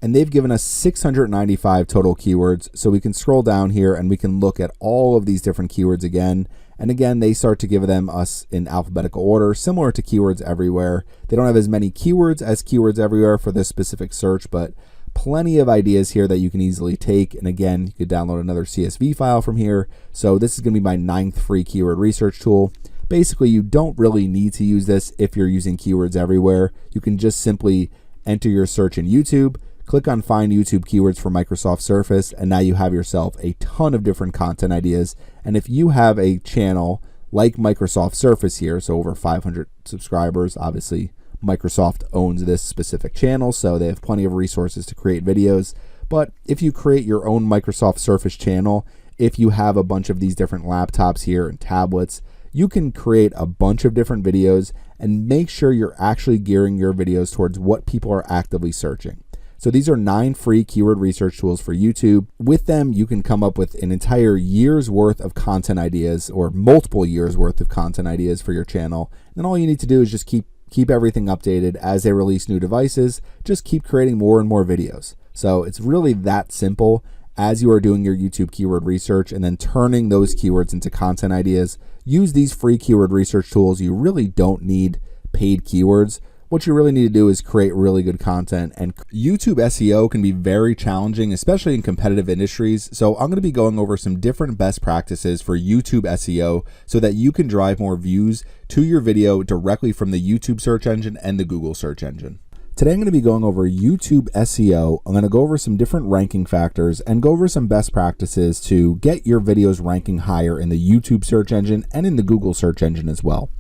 And they've given us 695 total keywords, so we can scroll down here and we can look at all of these different keywords again. And again, they start to give them us in alphabetical order, similar to Keywords Everywhere. They don't have as many keywords as Keywords Everywhere for this specific search, but plenty of ideas here that you can easily take. And again, you could download another CSV file from here. So this is going to be my 9th free keyword research tool. Basically, you don't really need to use this if you're using Keywords Everywhere. You can just simply enter your search in YouTube, click on Find YouTube Keywords for Microsoft Surface, and now you have yourself a ton of different content ideas. And if you have a channel like Microsoft Surface here, so over 500 subscribers, obviously Microsoft owns this specific channel, so they have plenty of resources to create videos. But if you create your own Microsoft Surface channel, if you have a bunch of these different laptops here and tablets, you can create a bunch of different videos and make sure you're actually gearing your videos towards what people are actively searching. So these are 9 free keyword research tools for YouTube. With them, you can come up with an entire year's worth of content ideas or multiple years worth of content ideas for your channel. And all you need to do is just keep everything updated as they release new devices. Just keep creating more and more videos. So it's really that simple as you are doing your YouTube keyword research and then turning those keywords into content ideas. Use these free keyword research tools. You really don't need paid keywords. What you really need to do is create really good content, and YouTube SEO can be very challenging, especially in competitive industries. So I'm going to be going over some different best practices for YouTube SEO so that you can drive more views to your video directly from the YouTube search engine and the Google search engine. Today I'm going to be going over YouTube SEO. I'm going to go over some different ranking factors and go over some best practices to get your videos ranking higher in the YouTube search engine and in the Google search engine as well.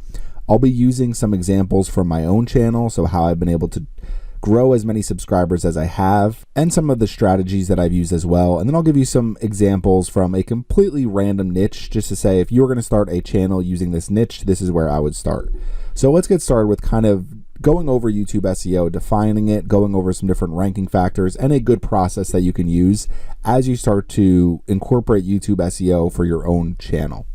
I'll be using some examples from my own channel, so how I've been able to grow as many subscribers as I have, and some of the strategies that I've used as well. And then I'll give you some examples from a completely random niche, just to say if you were going to start a channel using this niche, this is where I would start. So let's get started with kind of going over YouTube SEO, defining it, going over some different ranking factors, and a good process that you can use as you start to incorporate YouTube SEO for your own channel.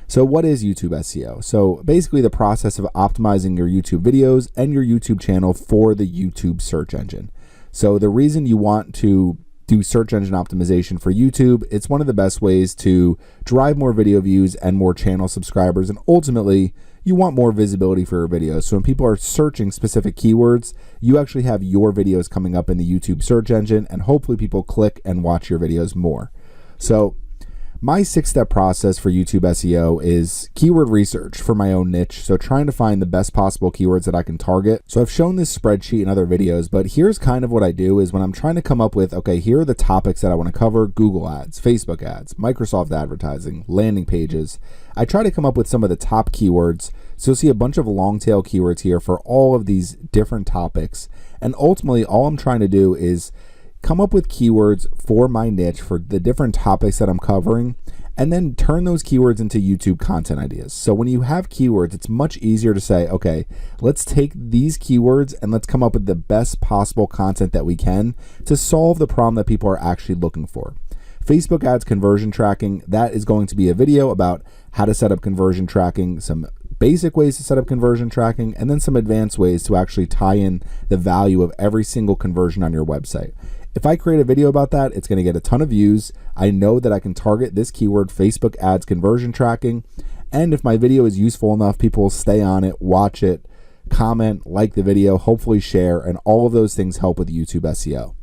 So what is YouTube SEO? So basically the process of optimizing your YouTube videos and your YouTube channel for the YouTube search engine. So the reason you want to do search engine optimization for YouTube, it's one of the best ways to drive more video views and more channel subscribers, and ultimately you want more visibility for your videos. So when people are searching specific keywords, you actually have your videos coming up in the YouTube search engine, and hopefully people click and watch your videos more. So my 6-step process for YouTube SEO is keyword research for my own niche. So trying to find the best possible keywords that I can target. So I've shown this spreadsheet in other videos, but here's kind of what I do is when I'm trying to come up with, okay, here are the topics that I want to cover: Google ads, Facebook ads, Microsoft advertising, landing pages. I try to come up with some of the top keywords. So you'll see a bunch of long tail keywords here for all of these different topics. And ultimately, all I'm trying to do is come up with keywords for my niche for the different topics that I'm covering, and then turn those keywords into YouTube content ideas. So when you have keywords, it's much easier to say, okay, let's take these keywords and let's come up with the best possible content that we can to solve the problem that people are actually looking for. Facebook ads conversion tracking, that is going to be a video about how to set up conversion tracking, some basic ways to set up conversion tracking, and then some advanced ways to actually tie in the value of every single conversion on your website. If I create a video about that, it's going to get a ton of views. I know that I can target this keyword, Facebook ads conversion tracking. And if my video is useful enough, people will stay on it, watch it, comment, like the video, hopefully share, and all of those things help with YouTube SEO.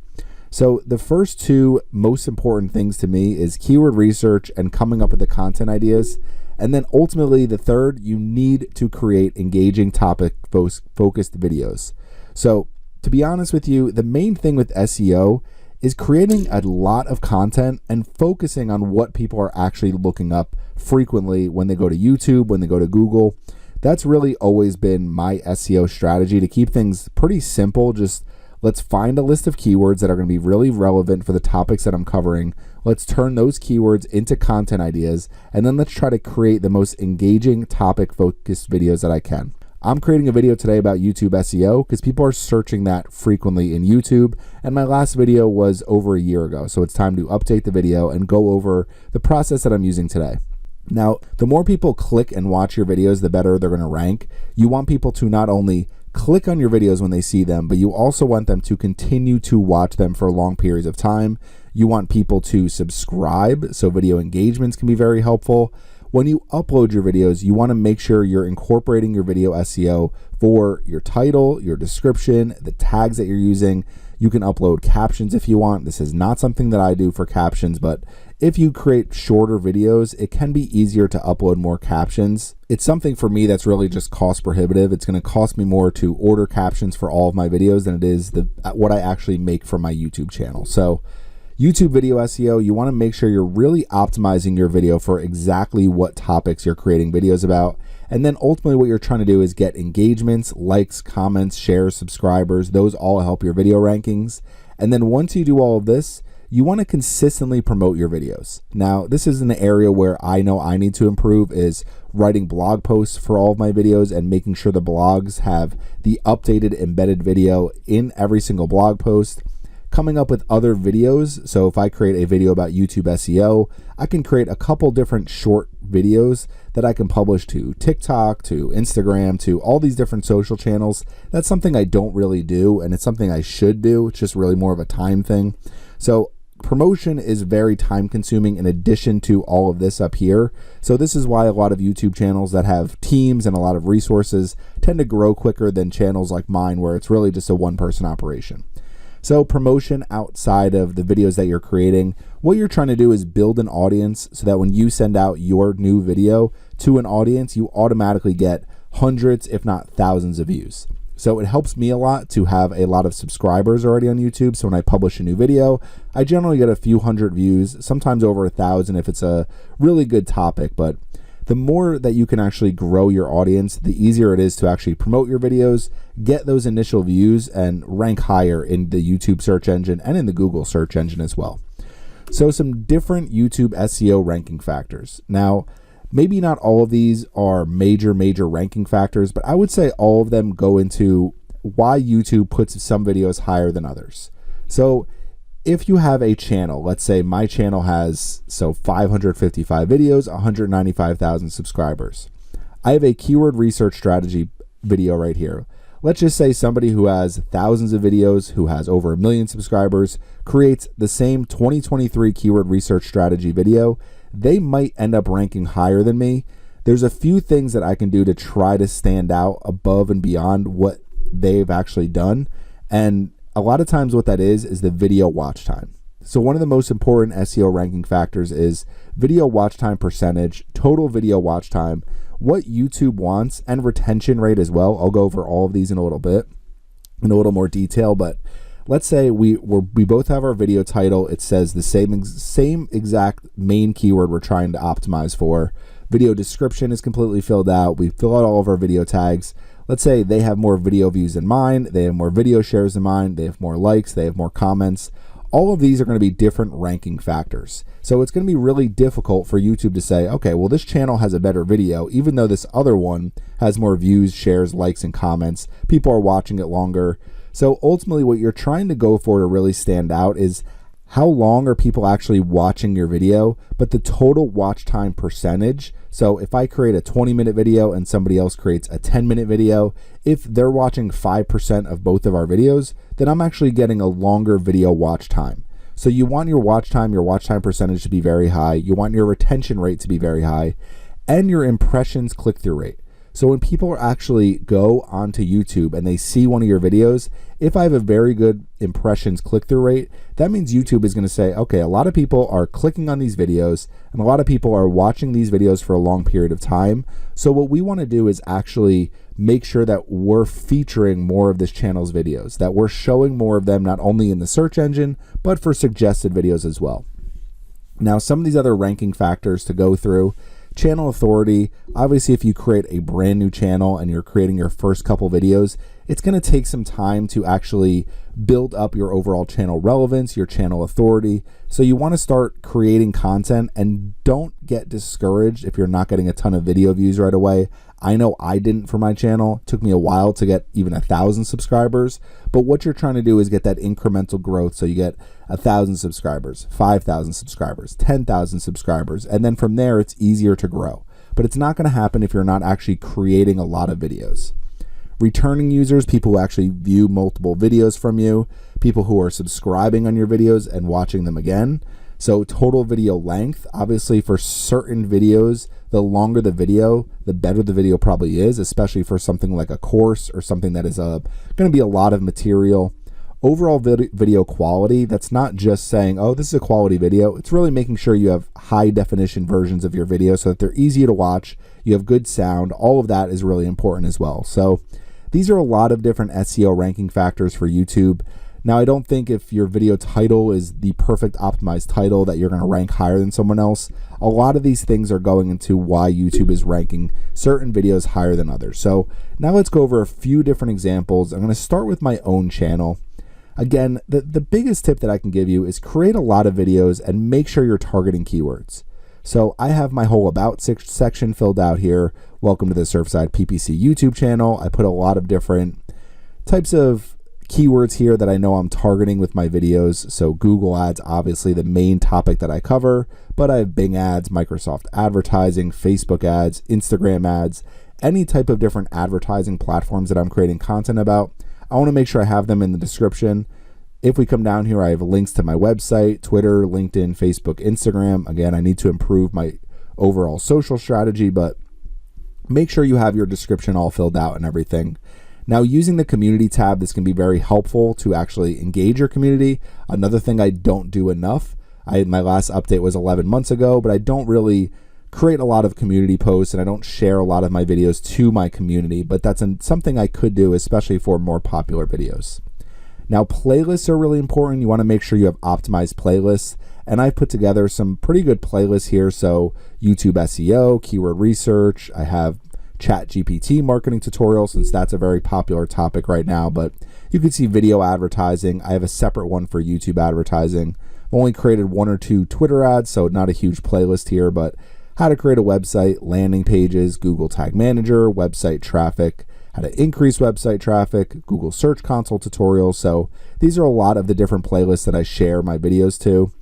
So the first 2 most important things to me is keyword research and coming up with the content ideas. And then ultimately the third, you need to create engaging topic focused videos. So to be honest with you, the main thing with SEO is creating a lot of content and focusing on what people are actually looking up frequently when they go to YouTube, when they go to Google. That's really always been my SEO strategy, to keep things pretty simple. Just let's find a list of keywords that are going to be really relevant for the topics that I'm covering. Let's turn those keywords into content ideas, and then let's try to create the most engaging topic focused videos that I can. I'm creating a video today about YouTube SEO because people are searching that frequently in YouTube, and my last video was over a year ago, so it's time to update the video and go over the process that I'm using today. Now, the more people click and watch your videos, the better they're going to rank. You want people to not only click on your videos when they see them, but you also want them to continue to watch them for long periods of time. You want people to subscribe, so video engagements can be very helpful. When you upload your videos, you want to make sure you're incorporating your video SEO for your title, your description, the tags that you're using. You can upload captions if you want. This is not something that I do for captions, but if you create shorter videos, it can be easier to upload more captions. It's something for me that's really just cost prohibitive. It's going to cost me more to order captions for all of my videos than it is what I actually make from my YouTube channel. So YouTube video SEO, you want to make sure you're really optimizing your video for exactly what topics you're creating videos about. And then ultimately what you're trying to do is get engagements, likes, comments, shares, subscribers. Those all help your video rankings. And then once you do all of this, you want to consistently promote your videos. Now, this is an area where I know I need to improve, is writing blog posts for all of my videos and making sure the blogs have the updated embedded video in every single blog post. Coming up with other videos. So if I create a video about YouTube SEO, I can create a couple different short videos that I can publish to TikTok, to Instagram, to all these different social channels. That's something I don't really do, and it's something I should do. It's just really more of a time thing. So promotion is very time consuming in addition to all of this up here. So this is why a lot of YouTube channels that have teams and a lot of resources tend to grow quicker than channels like mine, where it's really just a one-person operation. So promotion outside of the videos that you're creating, what you're trying to do is build an audience so that when you send out your new video to an audience, you automatically get hundreds, if not thousands of views. So it helps me a lot to have a lot of subscribers already on YouTube. So when I publish a new video, I generally get a few hundred views, sometimes over 1,000 if it's a really good topic. But the more that you can actually grow your audience, the easier it is to actually promote your videos, get those initial views, and rank higher in the YouTube search engine and in the Google search engine as well. So some different YouTube SEO ranking factors. Now, maybe not all of these are major ranking factors, but I would say all of them go into why YouTube puts some videos higher than others. So if you have a channel, let's say my channel has 555 videos, 195,000 subscribers. I have a keyword research strategy video right here. Let's just say somebody who has thousands of videos, who has over 1 million subscribers, creates the same 2023 keyword research strategy video. They might end up ranking higher than me. There's a few things that I can do to try to stand out above and beyond what they've actually done. And a lot of times what that is the video watch time. So one of the most important SEO ranking factors is video watch time percentage, total video watch time, what YouTube wants, and retention rate as well. I'll go over all of these in a little bit, in a little more detail, but let's say we both have our video title. It says the same exact main keyword we're trying to optimize for. Video description is completely filled out. We fill out all of our video tags. Let's say they have more video views than mine, they have more video shares than mine, they have more likes, they have more comments. All of these are going to be different ranking factors. So it's going to be really difficult for YouTube to say, okay, well, this channel has a better video, even though this other one has more views, shares, likes, and comments. People are watching it longer. So ultimately what you're trying to go for to really stand out is how long are people actually watching your video, but the total watch time percentage. So if I create a 20-minute video and somebody else creates a 10-minute video, if they're watching 5% of both of our videos, then I'm actually getting a longer video watch time. So you want your watch time percentage to be very high. You want your retention rate to be very high, and your impressions click-through rate. So when people actually go onto YouTube and they see one of your videos, if I have a very good impressions click-through rate, that means YouTube is going to say, okay, a lot of people are clicking on these videos and a lot of people are watching these videos for a long period of time. So what we want to do is actually make sure that we're featuring more of this channel's videos, that we're showing more of them, not only in the search engine, but for suggested videos as well. Now, some of these other ranking factors to go through. Channel authority. Obviously, if you create a brand new channel and you're creating your first couple videos, it's going to take some time to actually build up your overall channel relevance, your channel authority. So you want to start creating content and don't get discouraged if you're not getting a ton of video views right away. I know I didn't for my channel. It took me a while to get even 1,000 subscribers, but what you're trying to do is get that incremental growth. So you get 1,000 subscribers, 5,000 subscribers, 10,000 subscribers, and then from there it's easier to grow. But it's not going to happen if you're not actually creating a lot of videos. Returning users, people who actually view multiple videos from you, people who are subscribing on your videos and watching them again. So total video length, obviously for certain videos, the longer the video, the better the video probably is, especially for something like a course or something that is going to be a lot of material. Overall video quality, that's not just saying, oh, this is a quality video. It's really making sure you have high definition versions of your video so that they're easy to watch, you have good sound. All of that is really important as well. So these are a lot of different SEO ranking factors for YouTube. Now, I don't think if your video title is the perfect optimized title that you're going to rank higher than someone else. A lot of these things are going into why YouTube is ranking certain videos higher than others. So now let's go over a few different examples. I'm going to start with my own channel. Again, the biggest tip that I can give you is create a lot of videos and make sure you're targeting keywords. So I have my whole about section filled out here. Welcome to the Surfside PPC YouTube channel. I put a lot of different types of keywords here that I know I'm targeting with my videos. So Google ads, obviously the main topic that I cover, but I have Bing ads, Microsoft advertising, Facebook ads, Instagram ads, any type of different advertising platforms that I'm creating content about. I want to make sure I have them in the description. If we come down here, I have links to my website, Twitter, LinkedIn, Facebook, Instagram. Again, I need to improve my overall social strategy, but make sure you have your description all filled out and everything. Now, using the community tab, this can be very helpful to actually engage your community. Another thing I don't do enough, my last update was 11 months ago, but I don't really create a lot of community posts and I don't share a lot of my videos to my community, but that's something I could do, especially for more popular videos. Now, playlists are really important. You want to make sure you have optimized playlists, and I've put together some pretty good playlists here. So YouTube SEO, keyword research, I have ChatGPT marketing tutorial, since that's a very popular topic right now, but you can see video advertising. I have a separate one for YouTube advertising. I've only created 1 or 2 Twitter ads, so not a huge playlist here, but how to create a website, landing pages, Google Tag Manager, website traffic, how to increase website traffic, Google Search Console tutorials. So these are a lot of the different playlists that I share my videos to.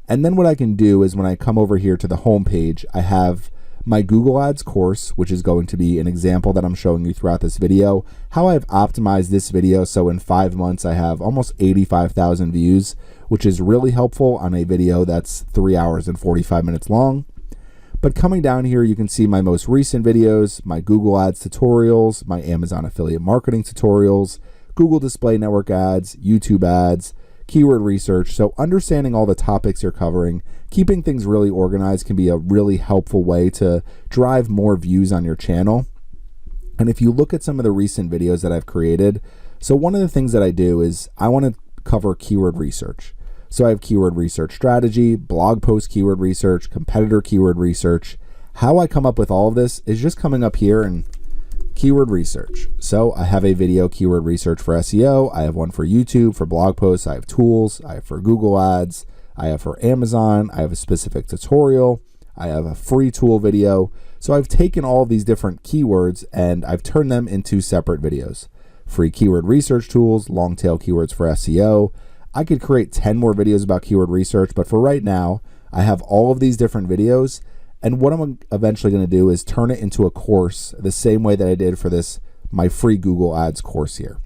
And then what I can do is when I come over here to the home page, I have my Google Ads course, which is going to be an example that I'm showing you throughout this video, how I've optimized this video. So in 5 months, I have almost 85,000 views, which is really helpful on a video that's 3 hours and 45 minutes long. But coming down here, you can see my most recent videos, my Google Ads tutorials, my Amazon affiliate marketing tutorials, Google Display Network ads, YouTube ads, keyword research. So understanding all the topics you're covering, keeping things really organized can be a really helpful way to drive more views on your channel. And if you look at some of the recent videos that I've created, so one of the things that I do is I want to cover keyword research. So I have keyword research strategy, blog post keyword research, competitor keyword research. How I come up with all of this is just coming up here and keyword research. So I have a video keyword research for SEO. I have one for YouTube for blog posts. I have tools. I have for Google ads. I have for Amazon. I have a specific tutorial. I have a free tool video. So I've taken all of these different keywords and I've turned them into separate videos. Free keyword research tools, long tail keywords for SEO. I could create 10 more videos about keyword research, but for right now, I have all of these different videos. And what I'm eventually going to do is turn it into a course the same way that I did for my free Google Ads course here.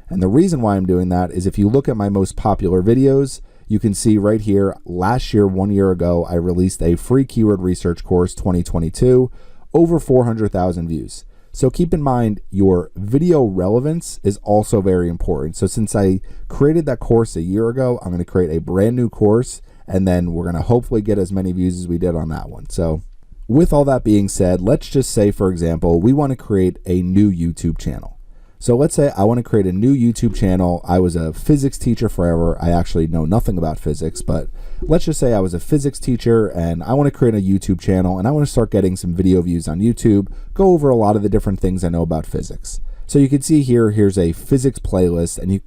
And the reason why I'm doing that is if you look at my most popular videos, you can see right here, last year, 1 year ago, I released a free keyword research course 2022, over 400,000 views. So keep in mind your video relevance is also very important. So since I created that course a year ago, I'm going to create a brand new course and then we're going to hopefully get as many views as we did on that one. So with all that being said, let's just say, for example, we want to create a new YouTube channel. So let's say I want to create a new YouTube channel. I was a physics teacher forever. I actually know nothing about physics, but let's just say I was a physics teacher and I want to create a YouTube channel and I want to start getting some video views on YouTube, go over a lot of the different things I know about physics. So you can see here, here's a physics playlist. And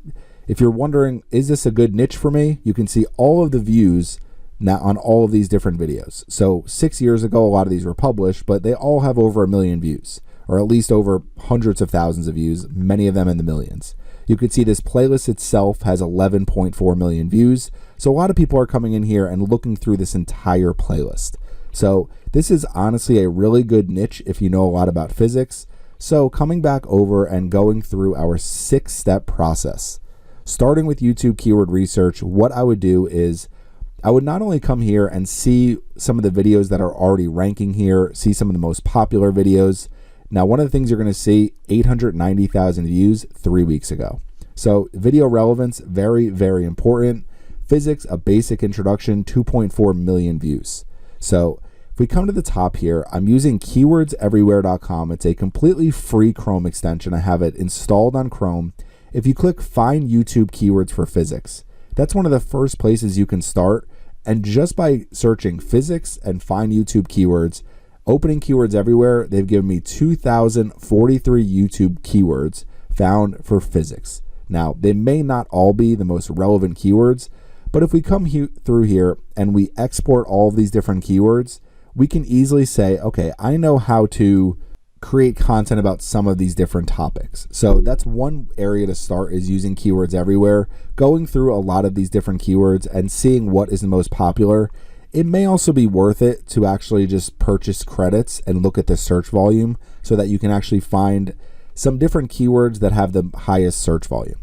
if you're wondering, is this a good niche for me? You can see all of the views now on all of these different videos. So 6 years ago, a lot of these were published, but they all have over 1 million views. or at least over hundreds of thousands of views, many of them in the millions. You can see this playlist itself has 11.4 million views. So a lot of people are coming in here and looking through this entire playlist. So this is honestly a really good niche if you know a lot about physics. So coming back over and going through our 6-step process, starting with YouTube keyword research, what I would do is I would not only come here and see some of the videos that are already ranking here, see some of the most popular videos. Now, one of the things you're going to see, 890,000 views 3 weeks ago. So video relevance, very, very important. Physics, a basic introduction, 2.4 million views. So if we come to the top here, I'm using keywordseverywhere.com. It's a completely free Chrome extension. I have it installed on Chrome. If you click Find YouTube Keywords for Physics, that's one of the first places you can start. And just by searching physics and Find YouTube Keywords, opening Keywords Everywhere, they've given me 2,043 YouTube keywords found for physics. Now, they may not all be the most relevant keywords, but if we come through here and we export all of these different keywords, we can easily say, okay, I know how to create content about some of these different topics. So that's one area to start, is using Keywords Everywhere, going through a lot of these different keywords and seeing what is the most popular. It may also be worth it to actually just purchase credits and look at the search volume so that you can actually find some different keywords that have the highest search volume.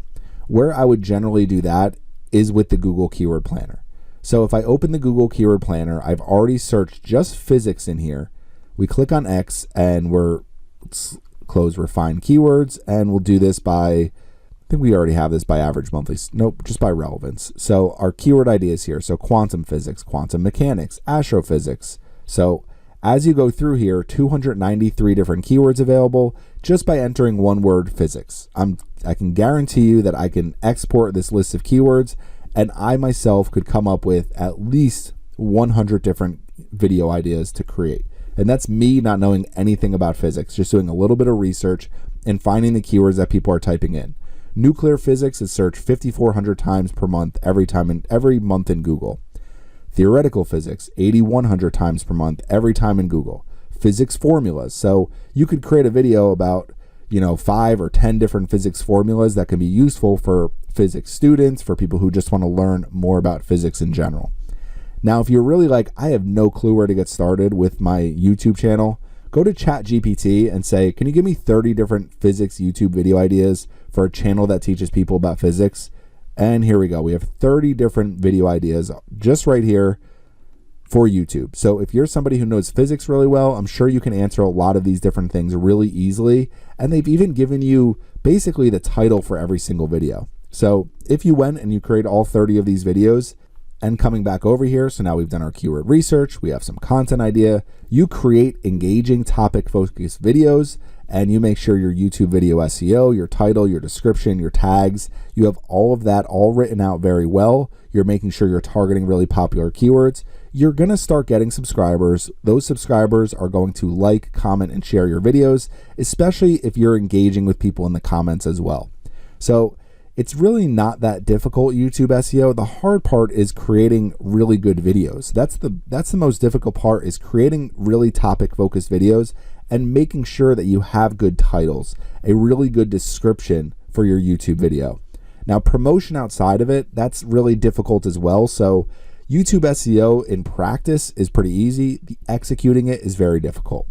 Where I would generally do that is with the Google Keyword Planner. So if I open the Google Keyword Planner, I've already searched just physics in here. We click on X and let's close Refine Keywords, and we'll do this by, I think we already have this by average monthly, nope, just by relevance. So our keyword ideas here, so quantum physics, quantum mechanics, astrophysics. So as you go through here, 293 different keywords available just by entering one word physics. I can guarantee you that I can export this list of keywords, and I myself could come up with at least 100 different video ideas to create. And that's me not knowing anything about physics, just doing a little bit of research and finding the keywords that people are typing in. Nuclear physics is searched 5,400 times per month every month in Google. Theoretical physics, 8,100 times per month every time in Google. Physics formulas. So you could create a video about 5 or 10 different physics formulas that can be useful for physics students, for people who just want to learn more about physics in general. Now, if you're really like, I have no clue where to get started with my YouTube channel, go to ChatGPT and say, can you give me 30 different physics YouTube video ideas for a channel that teaches people about physics? And here we go. We have 30 different video ideas just right here for YouTube. So if you're somebody who knows physics really well, I'm sure you can answer a lot of these different things really easily. And they've even given you basically the title for every single video. So if you went and you create all 30 of these videos, and coming back over here, so now we've done our keyword research, we have some content idea, you create engaging topic-focused videos, and you make sure your YouTube video SEO, your title, your description, your tags, you have all of that all written out very well. You're making sure you're targeting really popular keywords. You're going to start getting subscribers. Those subscribers are going to like, comment, and share your videos, especially if you're engaging with people in the comments as well. So it's really not that difficult, YouTube SEO. The hard part is creating really good videos. That's the most difficult part, is creating really topic-focused videos and making sure that you have good titles, a really good description for your YouTube video. Now, promotion outside of it, that's really difficult as well. So YouTube SEO in practice is pretty easy. The executing it is very difficult.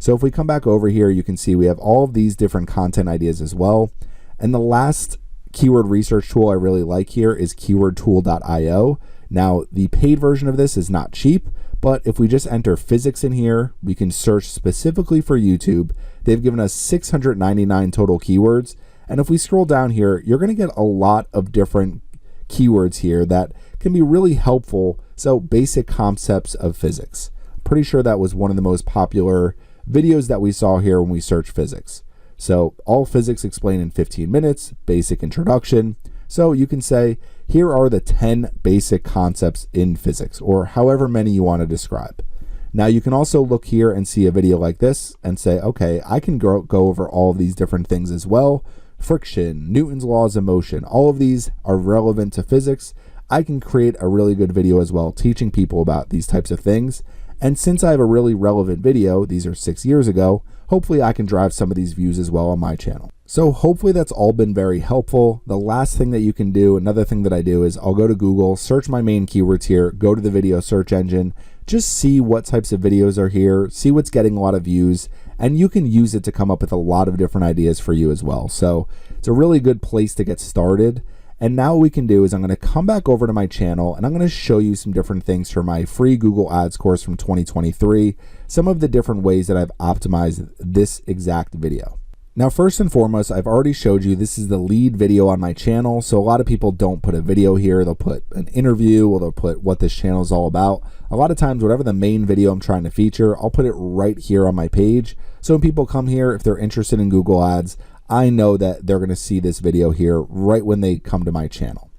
So if we come back over here, you can see we have all of these different content ideas as well. And the last keyword research tool I really like here is keywordtool.io. Now, the paid version of this is not cheap, but if we just enter physics in here, we can search specifically for YouTube. They've given us 699 total keywords. And if we scroll down here, you're going to get a lot of different keywords here that can be really helpful. So basic concepts of physics. Pretty sure that was one of the most popular videos that we saw here when we searched physics. So all physics explained in 15 minutes, basic introduction. So you can say, here are the 10 basic concepts in physics, or however many you want to describe. Now you can also look here and see a video like this and say, okay, I can go over all of these different things as well. Friction, Newton's laws of motion, all of these are relevant to physics. I can create a really good video as well, teaching people about these types of things. And since I have a really relevant video, these are 6 years ago, hopefully I can drive some of these views as well on my channel. So hopefully that's all been very helpful. The last thing that you can do, another thing that I do, is I'll go to Google, search my main keywords here, go to the video search engine, just see what types of videos are here, see what's getting a lot of views, and you can use it to come up with a lot of different ideas for you as well. So it's a really good place to get started. And now what we can do is I'm going to come back over to my channel and I'm going to show you some different things for my free Google Ads course from 2023, some of the different ways that I've optimized this exact video. Now, first and foremost, I've already showed you this is the lead video on my channel. So a lot of people don't put a video here. They'll put an interview or they'll put what this channel is all about. A lot of times, whatever the main video I'm trying to feature, I'll put it right here on my page. So when people come here, if they're interested in Google Ads, I know that they're going to see this video here right when they come to my channel.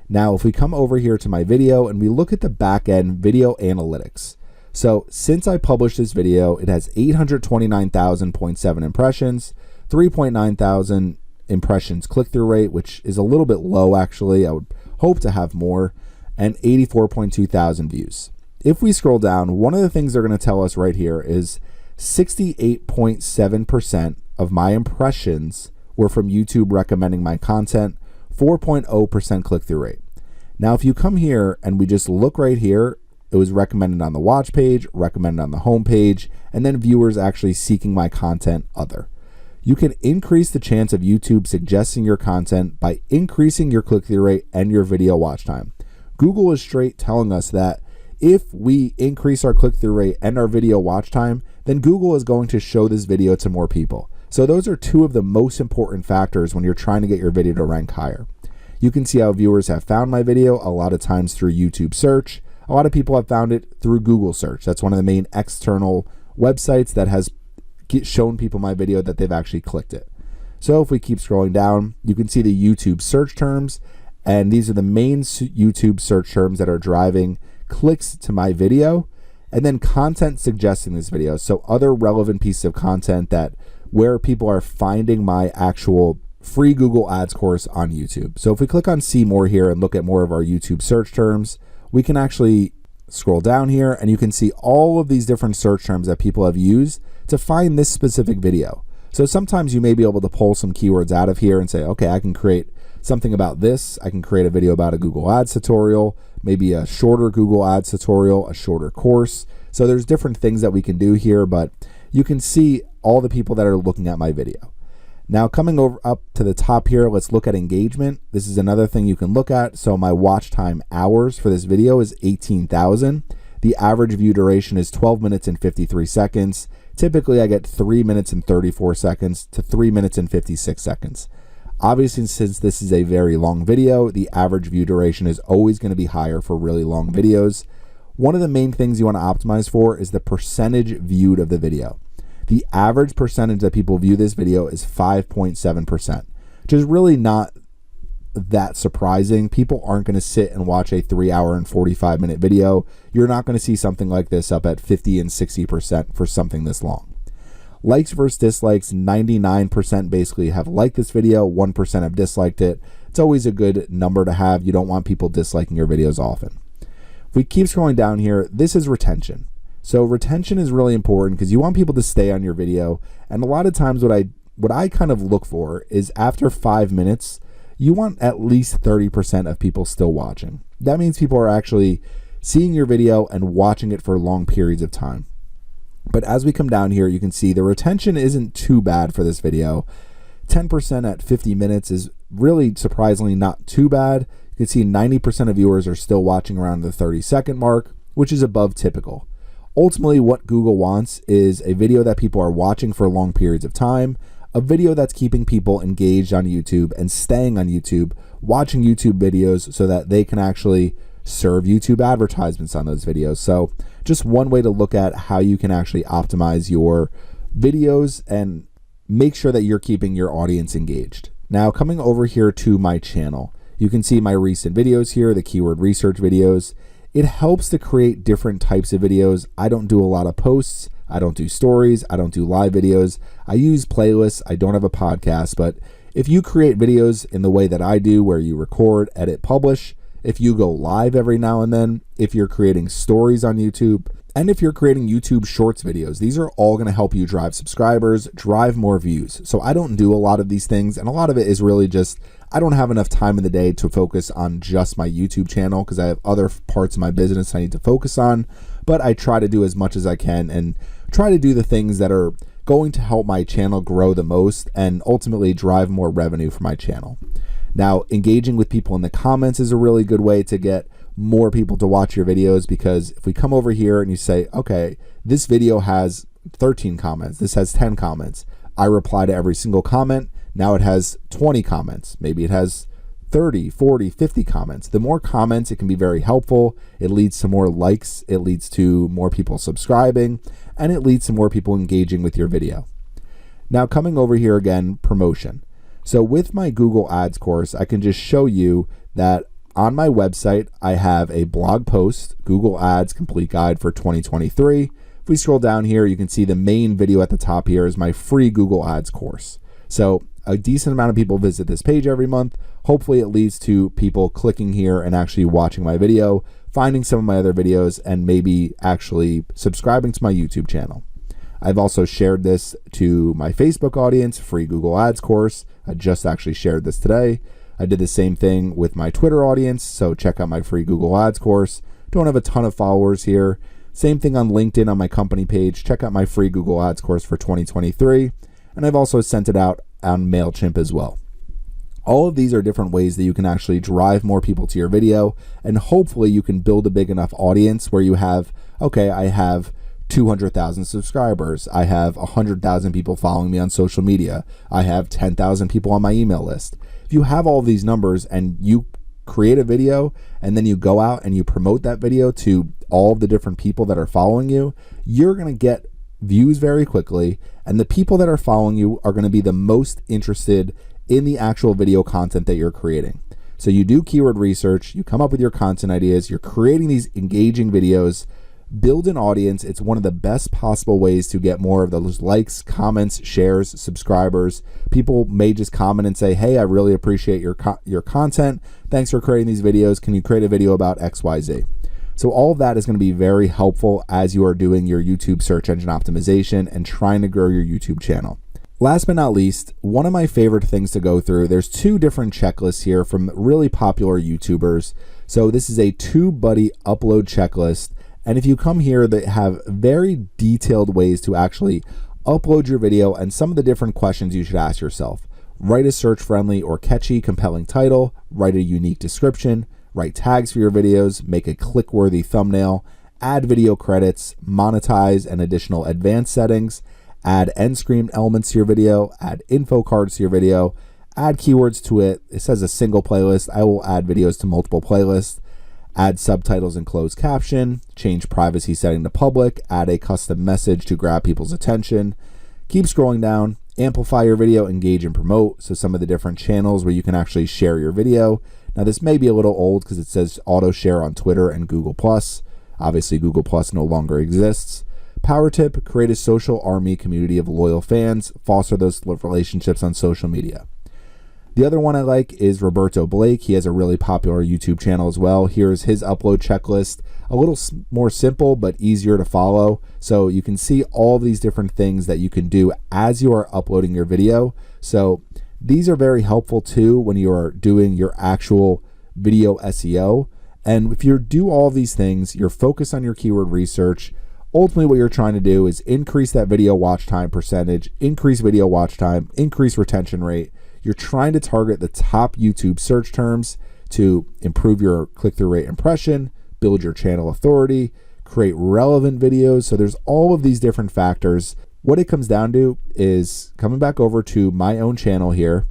Now, if we come over here to my video and we look at the back end video analytics. So since I published this video, it has 829,000.7 impressions, 3.9 thousand impressions click-through rate, which is a little bit low actually. I would hope to have more, and 84.2 thousand views. If we scroll down, one of the things they're going to tell us right here is 68.7% of my impressions were from YouTube recommending my content, 4.0% click-through rate. Now, if you come here and we just look right here, it was recommended on the watch page, recommended on the home page, and then viewers actually seeking my content other. You can increase the chance of YouTube suggesting your content by increasing your click-through rate and your video watch time. Google is straight telling us that if we increase our click-through rate and our video watch time, then Google is going to show this video to more people. So those are two of the most important factors when you're trying to get your video to rank higher. You can see how viewers have found my video a lot of times through YouTube search. A lot of people have found it through Google search. That's one of the main external websites that has shown people my video that they've actually clicked it. So if we keep scrolling down, you can see the YouTube search terms, and these are the main YouTube search terms that are driving clicks to my video, and then content suggesting this video. So other relevant pieces of content that where people are finding my actual free Google Ads course on YouTube. So if we click on see more here and look at more of our YouTube search terms, we can actually scroll down here and you can see all of these different search terms that people have used to find this specific video. So sometimes you may be able to pull some keywords out of here and say, okay, I can create something about this. I can create a video about a Google Ads tutorial, maybe a shorter Google Ads tutorial, a shorter course. So there's different things that we can do here, but you can see all the people that are looking at my video. Now coming over up to the top here, let's look at engagement. This is another thing you can look at. So my watch time hours for this video is 18,000. The average view duration is 12 minutes and 53 seconds. Typically I get 3 minutes and 34 seconds to 3 minutes and 56 seconds. Obviously, since this is a very long video, the average view duration is always going to be higher for really long videos. One of the main things you want to optimize for is the percentage viewed of the video. The average percentage that people view this video is 5.7%, which is really not that surprising. People aren't going to sit and watch a 3-hour and 45-minute video. You're not going to see something like this up at 50 and 60% for something this long. Likes versus dislikes, 99% basically have liked this video, 1% have disliked it. It's always a good number to have. You don't want people disliking your videos often. If we keep scrolling down here, this is retention. So retention is really important because you want people to stay on your video. And a lot of times what I kind of look for is after 5 minutes, you want at least 30% of people still watching. That means people are actually seeing your video and watching it for long periods of time. But as we come down here, you can see the retention isn't too bad for this video. 10% at 50 minutes is really surprisingly not too bad. You can see 90% of viewers are still watching around the 30-second mark, which is above typical. Ultimately, what Google wants is a video that people are watching for long periods of time, a video that's keeping people engaged on YouTube and staying on YouTube, watching YouTube videos so that they can actually serve YouTube advertisements on those videos. So just one way to look at how you can actually optimize your videos and make sure that you're keeping your audience engaged. Now coming over here to my channel, you can see my recent videos here, the keyword research videos. It helps to create different types of videos. I don't do a lot of posts. I don't do stories. I don't do live videos. I use playlists. I don't have a podcast, but if you create videos in the way that I do, where you record, edit, publish, if you go live every now and then, if you're creating stories on YouTube, And if you're creating YouTube Shorts videos, these are all going to help you drive subscribers, drive more views. So I don't do a lot of these things, and a lot of it is really just I don't have enough time in the day to focus on just my YouTube channel because I have other parts of my business I need to focus on, but I try to do as much as I can and try to do the things that are going to help my channel grow the most and ultimately drive more revenue for my channel. Now, engaging with people in the comments is a really good way to get more people to watch your videos, because if we come over here and you say, okay, this video has 13 comments, this has 10 comments, I reply to every single comment. Now it has 20 comments. Maybe it has 30, 40, 50 comments. The more comments, it can be very helpful. It leads to more likes. It leads to more people subscribing, and it leads to more people engaging with your video. Now coming over here again, promotion. So with my Google Ads course, I can just show you that on my website, I have a blog post, Google Ads Complete Guide for 2023. If we scroll down here, you can see the main video at the top here is my free Google Ads course. So a decent amount of people visit this page every month. Hopefully it leads to people clicking here and actually watching my video, finding some of my other videos, and maybe actually subscribing to my YouTube channel. I've also shared this to my Facebook audience, free Google Ads course. I just actually shared this today. I did the same thing with my Twitter audience, so check out my free Google Ads course. Don't have a ton of followers here. Same thing on LinkedIn on my company page. Check out my free Google Ads course for 2023. And I've also sent it out on MailChimp as well. All of these are different ways that you can actually drive more people to your video, and hopefully you can build a big enough audience where you have, okay, I have 200,000 subscribers. I have 100,000 people following me on social media. I have 10,000 people on my email list. If you have all of these numbers and you create a video and then you go out and you promote that video to all of the different people that are following you, you're going to get views very quickly, and the people that are following you are going to be the most interested in the actual video content that you're creating. So you do keyword research, you come up with your content ideas, you're creating these engaging videos, build an audience. It's one of the best possible ways to get more of those likes, comments, shares, subscribers. People may just comment and say, hey, I really appreciate your content. Thanks for creating these videos. Can you create a video about XYZ? So all of that is going to be very helpful as you are doing your YouTube search engine optimization and trying to grow your YouTube channel. Last but not least, one of my favorite things to go through, there's two different checklists here from really popular YouTubers. So this is a TubeBuddy upload checklist. And if you come here, they have very detailed ways to actually upload your video and some of the different questions you should ask yourself. Write a search-friendly or catchy, compelling title, write a unique description, write tags for your videos, make a click-worthy thumbnail, add video credits, monetize and additional advanced settings, add end screen elements to your video, add info cards to your video, add keywords to it. It says a single playlist. I will add videos to multiple playlists, add subtitles and closed caption, change privacy setting to public, add a custom message to grab people's attention. Keep scrolling down, amplify your video, engage and promote. So some of the different channels where you can actually share your video. Now this may be a little old because it says auto share on Twitter and Google+. Obviously Google+ no longer exists. Power tip, create a social army community of loyal fans, foster those relationships on social media. The other one I like is Roberto Blake. He has a really popular YouTube channel as well. Here's his upload checklist, a little more simple but easier to follow. So you can see all these different things that you can do as you are uploading your video. So these are very helpful too when you are doing your actual video SEO. And if you do all these things, you're focused on your keyword research. Ultimately, what you're trying to do is increase that video watch time percentage, increase video watch time, increase retention rate. You're trying to target the top YouTube search terms to improve your click-through rate impression, build your channel authority, create relevant videos. So there's all of these different factors. What it comes down to is coming back over to my own channel here,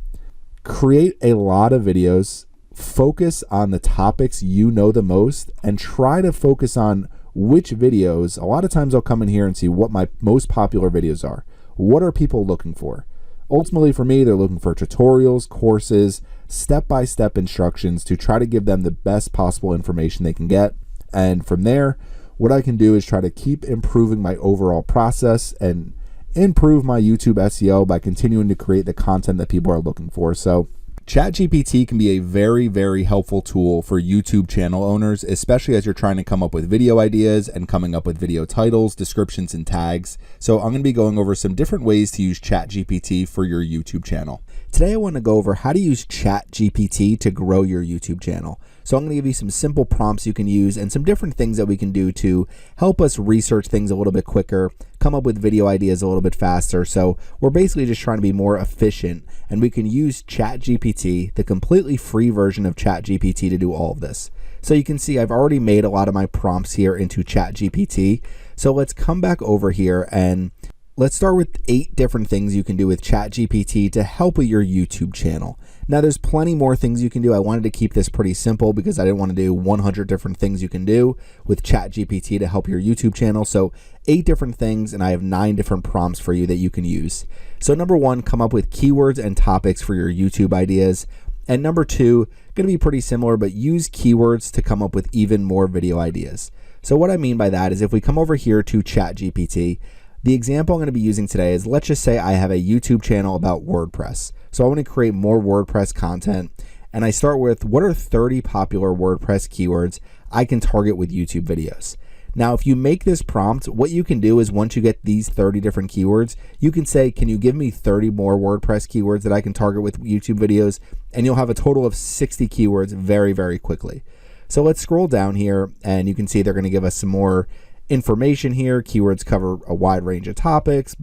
create a lot of videos, focus on the topics you know the most, and try to focus on which videos. A lot of times I'll come in here and see what my most popular videos are. What are people looking for? Ultimately for me, they're looking for tutorials, courses, step-by-step instructions to try to give them the best possible information they can get. And from there, what I can do is try to keep improving my overall process and improve my YouTube SEO by continuing to create the content that people are looking for. So ChatGPT can be a very, very helpful tool for YouTube channel owners, especially as you're trying to come up with video ideas and coming up with video titles, descriptions, and tags. So I'm going to be going over some different ways to use ChatGPT for your YouTube channel. Today I want to go over how to use ChatGPT to grow your YouTube channel. So I'm going to give you some simple prompts you can use and some different things that we can do to help us research things a little bit quicker, come up with video ideas a little bit faster. So we're basically just trying to be more efficient, and we can use ChatGPT, the completely free version of ChatGPT, to do all of this. So you can see I've already made a lot of my prompts here into ChatGPT. So let's come back over here and let's start with 8 different things you can do with ChatGPT to help with your YouTube channel. Now there's plenty more things you can do. I wanted to keep this pretty simple because I didn't want to do 100 different things you can do with ChatGPT to help your YouTube channel. So 8 different things, and I have 9 different prompts for you that you can use. So number 1, come up with keywords and topics for your YouTube ideas. And number 2, going to be pretty similar, but use keywords to come up with even more video ideas. So what I mean by that is if we come over here to ChatGPT, the example I'm going to be using today is, let's just say I have a YouTube channel about WordPress. So I want to create more WordPress content, and I start with what are 30 popular WordPress keywords I can target with YouTube videos. Now, if you make this prompt, what you can do is once you get these 30 different keywords, you can say, can you give me 30 more WordPress keywords that I can target with YouTube videos? And you'll have a total of 60 keywords very, very quickly. So let's scroll down here, and you can see they're going to give us some more information here. Keywords cover a wide range of topics.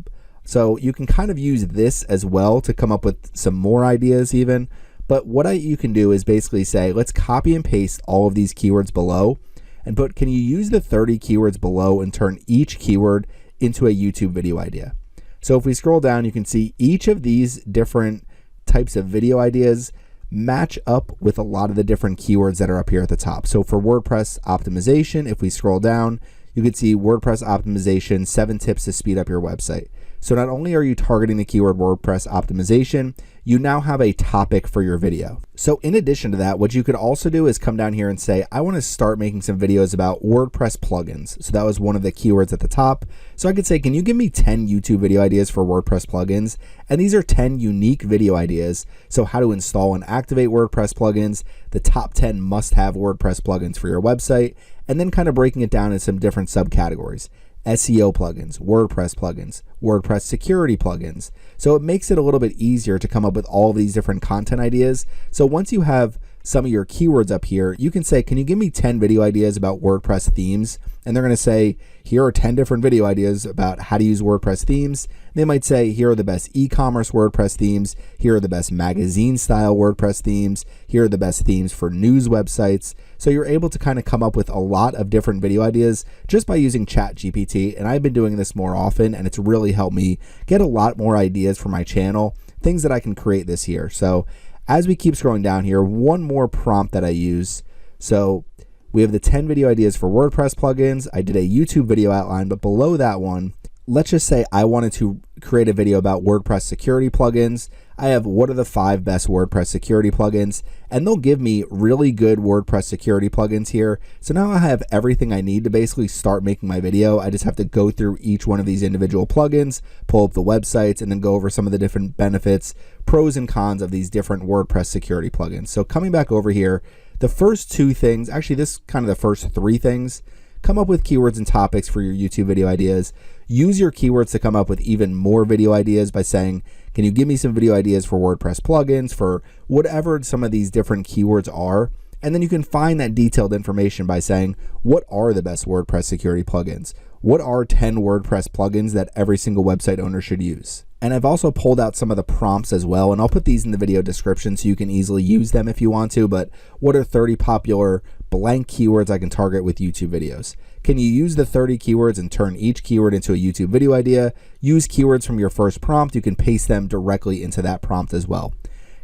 So you can kind of use this as well to come up with some more ideas even. But what you can do is basically say, let's copy and paste all of these keywords below, and put, can you use the 30 keywords below and turn each keyword into a YouTube video idea? So if we scroll down, you can see each of these different types of video ideas match up with a lot of the different keywords that are up here at the top. So for WordPress optimization, if we scroll down, you can see WordPress optimization, 7 tips to speed up your website. So not only are you targeting the keyword WordPress optimization, you now have a topic for your video. So in addition to that, what you could also do is come down here and say, I want to start making some videos about WordPress plugins. So that was one of the keywords at the top. So I could say, can you give me 10 YouTube video ideas for WordPress plugins? And these are 10 unique video ideas. So how to install and activate WordPress plugins, the top 10 must-have WordPress plugins for your website, and then kind of breaking it down in some different subcategories. SEO plugins, WordPress security plugins. So it makes it a little bit easier to come up with all of these different content ideas. So once you have some of your keywords up here, you can say, can you give me 10 video ideas about WordPress themes? And they're going to say, here are 10 different video ideas about how to use WordPress themes. They might say, here are the best e-commerce WordPress themes. Here are the best magazine style WordPress themes. Here are the best themes for news websites. So you're able to kind of come up with a lot of different video ideas just by using ChatGPT. And I've been doing this more often, and it's really helped me get a lot more ideas for my channel, things that I can create this year. So as we keep scrolling down here, one more prompt that I use. So we have the 10 video ideas for WordPress plugins. I did a YouTube video outline, but below that one, let's just say I wanted to create a video about WordPress security plugins. I have what are the 5 best WordPress security plugins, and they'll give me really good WordPress security plugins here. So now I have everything I need to basically start making my video. I just have to go through each one of these individual plugins, pull up the websites, and then go over some of the different benefits, pros and cons of these different WordPress security plugins. So coming back over here, the first 2 things, actually this kind of the first 3 things, come up with keywords and topics for your YouTube video ideas. Use your keywords to come up with even more video ideas by saying, can you give me some video ideas for WordPress plugins, for whatever some of these different keywords are? And then you can find that detailed information by saying, what are the best WordPress security plugins? What are 10 WordPress plugins that every single website owner should use? And I've also pulled out some of the prompts as well, and I'll put these in the video description so you can easily use them if you want to. But what are 30 popular blank keywords I can target with YouTube videos? Can you use the 30 keywords and turn each keyword into a YouTube video idea? Use keywords from your first prompt. You can paste them directly into that prompt as well.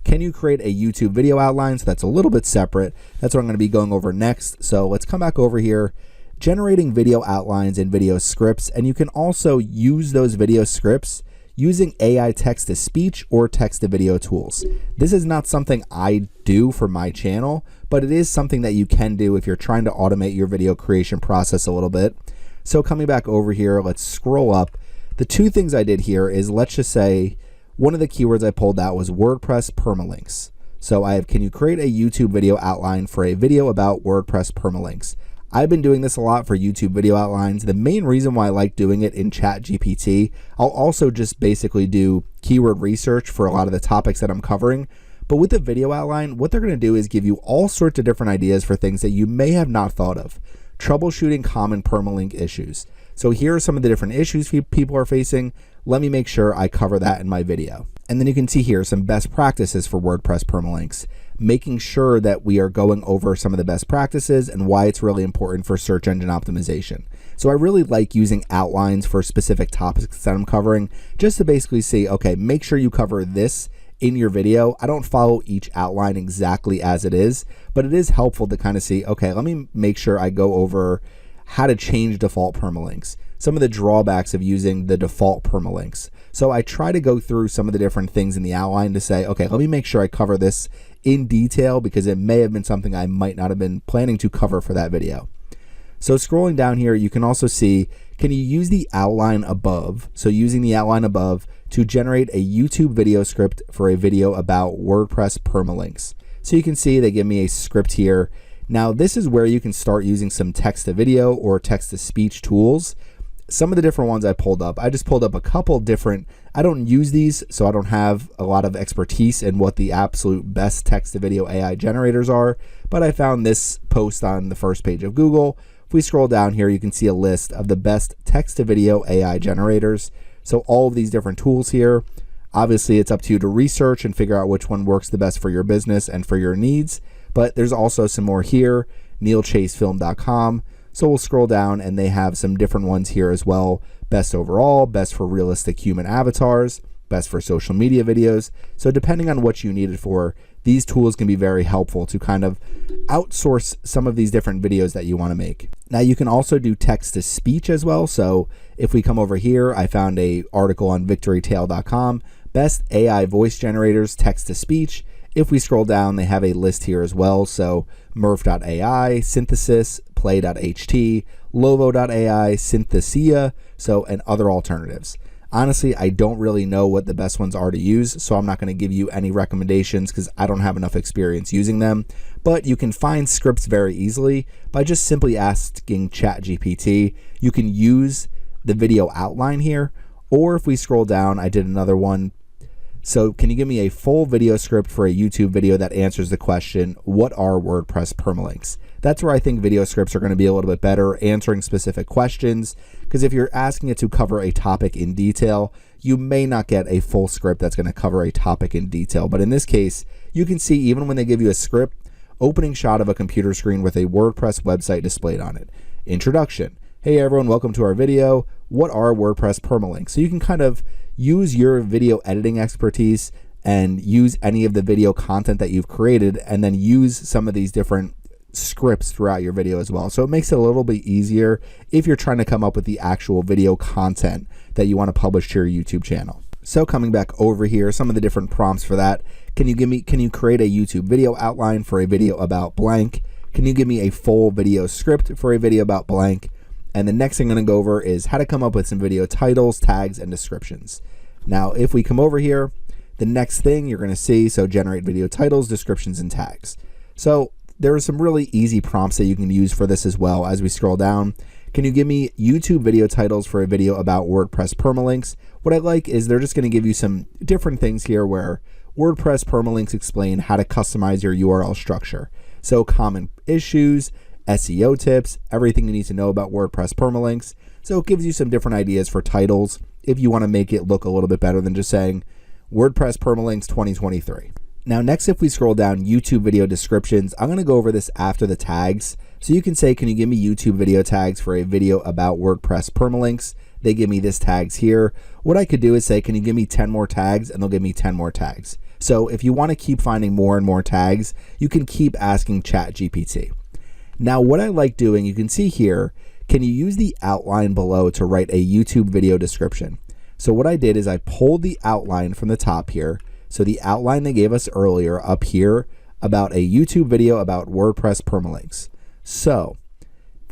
Can you create a YouTube video outline? So that's a little bit separate. That's what I'm going to be going over next. So let's come back over here. Generating video outlines and video scripts, and you can also use those video scripts using AI text-to-speech or text-to-video tools. This is not something I do for my channel, but it is something that you can do if you're trying to automate your video creation process a little bit. So coming back over here, let's scroll up. The 2 things I did here is, let's just say one of the keywords I pulled out was WordPress permalinks. So I have, can you create a YouTube video outline for a video about WordPress permalinks? I've been doing this a lot for YouTube video outlines. The main reason why I like doing it in ChatGPT, I'll also just basically do keyword research for a lot of the topics that I'm covering. But with the video outline, what they're going to do is give you all sorts of different ideas for things that you may have not thought of. Troubleshooting common permalink issues. So here are some of the different issues people are facing. Let me make sure I cover that in my video. And then you can see here some best practices for WordPress permalinks, making sure that we are going over some of the best practices and why it's really important for search engine optimization. So I really like using outlines for specific topics that I'm covering, just to basically see, okay, make sure you cover this in your video. I don't follow each outline exactly as it is, but it is helpful to kind of see, okay, let me make sure I go over how to change default permalinks, some of the drawbacks of using the default permalinks. So I try to go through some of the different things in the outline to say, okay, let me make sure I cover this in detail because it may have been something I might not have been planning to cover for that video. So scrolling down here, you can also see, can you use the outline above? So using the outline above to generate a YouTube video script for a video about WordPress permalinks. So you can see they give me a script here. Now this is where you can start using some text to video or text to speech tools. Some of the different ones I pulled up, I just pulled up a couple different, I don't use these, so I don't have a lot of expertise in what the absolute best text to video AI generators are, but I found this post on the first page of Google. If we scroll down here, you can see a list of the best text to video AI generators. So all of these different tools here, obviously it's up to you to research and figure out which one works the best for your business and for your needs, but there's also some more here, neilchasefilm.com. So we'll scroll down and they have some different ones here as well. Best overall, best for realistic human avatars, best for social media videos. So depending on what you need it for, these tools can be very helpful to kind of outsource some of these different videos that you want to make. Now you can also do text to speech as well. So if we come over here, I found an article on victorytale.com, best AI voice generators, text to speech. If we scroll down, they have a list here as well. So Murph.ai, Synthesis, Play.ht, Lovo.ai, Synthesia, so and other alternatives. Honestly, I don't really know what the best ones are to use, so I'm not going to give you any recommendations because I don't have enough experience using them. But you can find scripts very easily by just simply asking ChatGPT. You can use the video outline here, or if we scroll down, I did another one. So can you give me a full video script for a YouTube video that answers the question, what are WordPress permalinks? That's where I think video scripts are going to be a little bit better, answering specific questions, because if you're asking it to cover a topic in detail, you may not get a full script that's going to cover a topic in detail. But in this case, you can see even when they give you a script, opening shot of a computer screen with a WordPress website displayed on it. Introduction. Hey everyone, welcome to our video. What are WordPress permalinks? So you can kind of use your video editing expertise and use any of the video content that you've created and then use some of these different scripts throughout your video as well. So it makes it a little bit easier if you're trying to come up with the actual video content that you want to publish to your YouTube channel. So coming back over here, some of the different prompts for that. Can you create a YouTube video outline for a video about blank? Can you give me a full video script for a video about blank? And the next thing I'm going to go over is how to come up with some video titles, tags, and descriptions. Now, if we come over here, the next thing you're going to see, so generate video titles, descriptions, and tags. So there are some really easy prompts that you can use for this as well. As we scroll down, can you give me YouTube video titles for a video about WordPress permalinks? What I like is they're just going to give you some different things here where WordPress permalinks explain how to customize your URL structure. So common issues, SEO tips, everything you need to know about WordPress permalinks. So it gives you some different ideas for titles if you want to make it look a little bit better than just saying WordPress permalinks 2023. Now next, if we scroll down YouTube video descriptions, I'm going to go over this after the tags. So you can say, can you give me YouTube video tags for a video about WordPress permalinks? They give me this tags here. What I could do is say, can you give me 10 more tags? And they'll give me 10 more tags. So if you want to keep finding more and more tags, you can keep asking ChatGPT. Now what I like doing, you can see here, can you use the outline below to write a YouTube video description? So what I did is I pulled the outline from the top here. So the outline they gave us earlier up here about a YouTube video about WordPress permalinks. So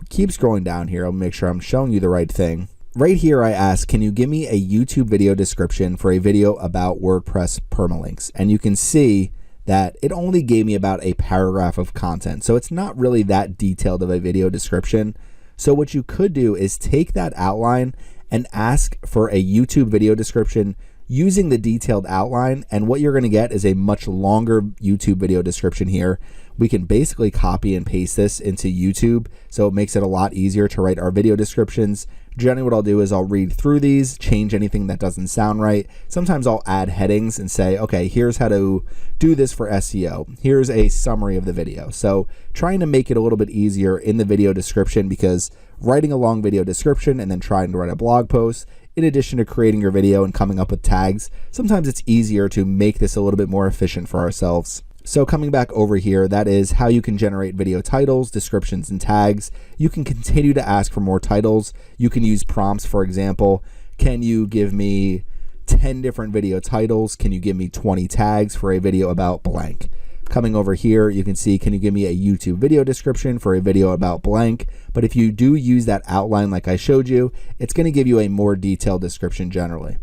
keep scrolling down here. I'll make sure I'm showing you the right thing. Right here I asked, can you give me a YouTube video description for a video about WordPress permalinks? And you can see that it only gave me about a paragraph of content. So it's not really that detailed of a video description. So what you could do is take that outline and ask for a YouTube video description using the detailed outline, and what you're going to get is a much longer YouTube video description here. We can basically copy and paste this into YouTube, so it makes it a lot easier to write our video descriptions. Generally what I'll do is I'll read through these, change anything that doesn't sound right. Sometimes I'll add headings and say, okay, here's how to do this for SEO. Here's a summary of the video. So trying to make it a little bit easier in the video description, because writing a long video description and then trying to write a blog post, in addition to creating your video and coming up with tags, sometimes it's easier to make this a little bit more efficient for ourselves. So coming back over here, that is how you can generate video titles, descriptions, and tags. You can continue to ask for more titles. You can use prompts, for example. Can you give me 10 different video titles? Can you give me 20 tags for a video about blank? Coming over here, you can see, can you give me a YouTube video description for a video about blank? But if you do use that outline like I showed you, it's going to give you a more detailed description generally.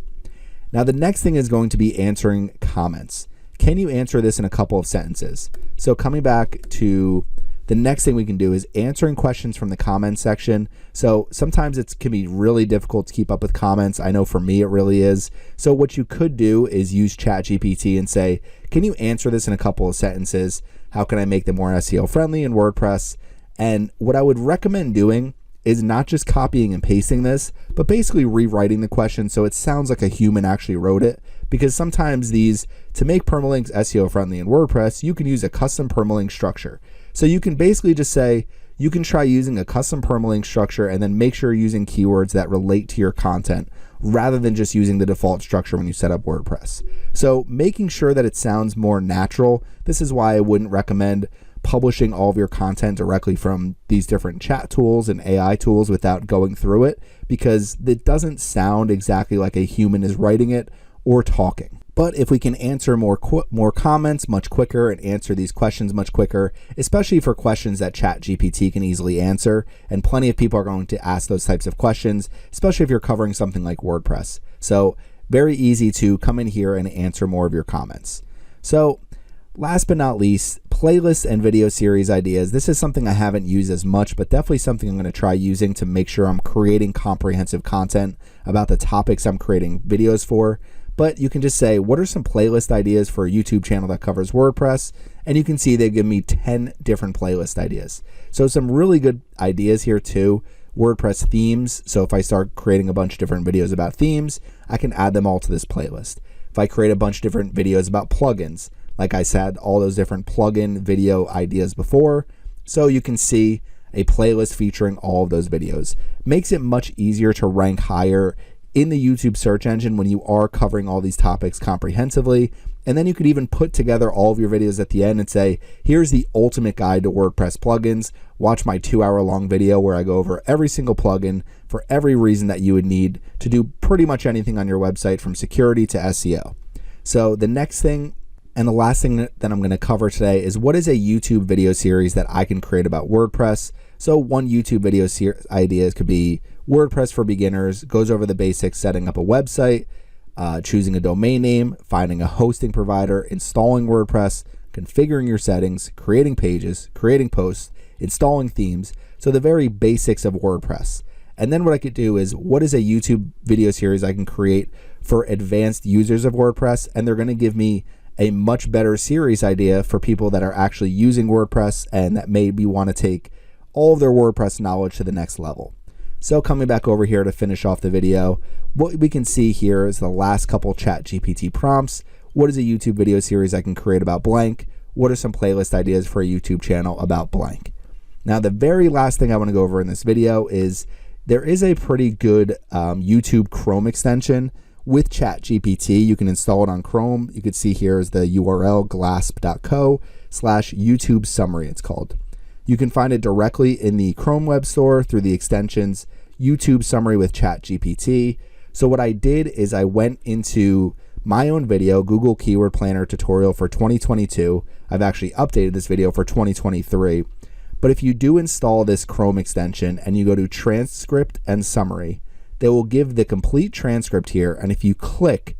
Now the next thing is going to be answering comments. Can you answer this in a couple of sentences? So coming back to the next thing we can do is answering questions from the comments section. So sometimes it can be really difficult to keep up with comments. I know for me it really is. So what you could do is use ChatGPT and say, can you answer this in a couple of sentences? How can I make them more SEO friendly in WordPress? And what I would recommend doing is not just copying and pasting this, but basically rewriting the question so it sounds like a human actually wrote it. Because sometimes to make permalinks SEO friendly in WordPress, you can use a custom permalink structure. So you can basically just say, you can try using a custom permalink structure and then make sure you're using keywords that relate to your content rather than just using the default structure when you set up WordPress. So making sure that it sounds more natural. This is why I wouldn't recommend publishing all of your content directly from these different chat tools and AI tools without going through it, because it doesn't sound exactly like a human is writing it or talking. But if we can answer more comments much quicker and answer these questions much quicker, especially for questions that ChatGPT can easily answer, and plenty of people are going to ask those types of questions, especially if you're covering something like WordPress. So very easy to come in here and answer more of your comments. So last but not least, playlists and video series ideas. This is something I haven't used as much, but definitely something I'm going to try using to make sure I'm creating comprehensive content about the topics I'm creating videos for. But you can just say, what are some playlist ideas for a YouTube channel that covers WordPress? And you can see they give me 10 different playlist ideas. So some really good ideas here too. WordPress themes. So if I start creating a bunch of different videos about themes, I can add them all to this playlist. If I create a bunch of different videos about plugins, like I said, all those different plugin video ideas before. So you can see a playlist featuring all of those videos. Makes it much easier to rank higher in the YouTube search engine when you are covering all these topics comprehensively. And then you could even put together all of your videos at the end and say, here's the ultimate guide to WordPress plugins. Watch my 2-hour-long video where I go over every single plugin for every reason that you would need to do pretty much anything on your website, from security to SEO. So the next thing and the last thing that I'm going to cover today is, what is a YouTube video series that I can create about WordPress? So one YouTube video idea could be WordPress for beginners, goes over the basics, setting up a website, choosing a domain name, finding a hosting provider, installing WordPress, configuring your settings, creating pages, creating posts, installing themes. So the very basics of WordPress. And then what I could do is, what is a YouTube video series I can create for advanced users of WordPress? And they're going to give me a much better series idea for people that are actually using WordPress and that maybe want to take all of their WordPress knowledge to the next level. So coming back over here to finish off the video, what we can see here is the last couple ChatGPT prompts. What is a YouTube video series I can create about blank? What are some playlist ideas for a YouTube channel about blank? Now, the very last thing I want to go over in this video is, there is a pretty good YouTube Chrome extension with ChatGPT. You can install it on Chrome. You can see here is the URL, glasp.co/YouTube summary it's called. You can find it directly in the Chrome Web Store through the extensions YouTube Summary with ChatGPT. So what I did is I went into my own video, Google Keyword Planner tutorial for 2022. I've actually updated this video for 2023. But if you do install this Chrome extension and you go to Transcript and Summary, they will give the complete transcript here. And if you click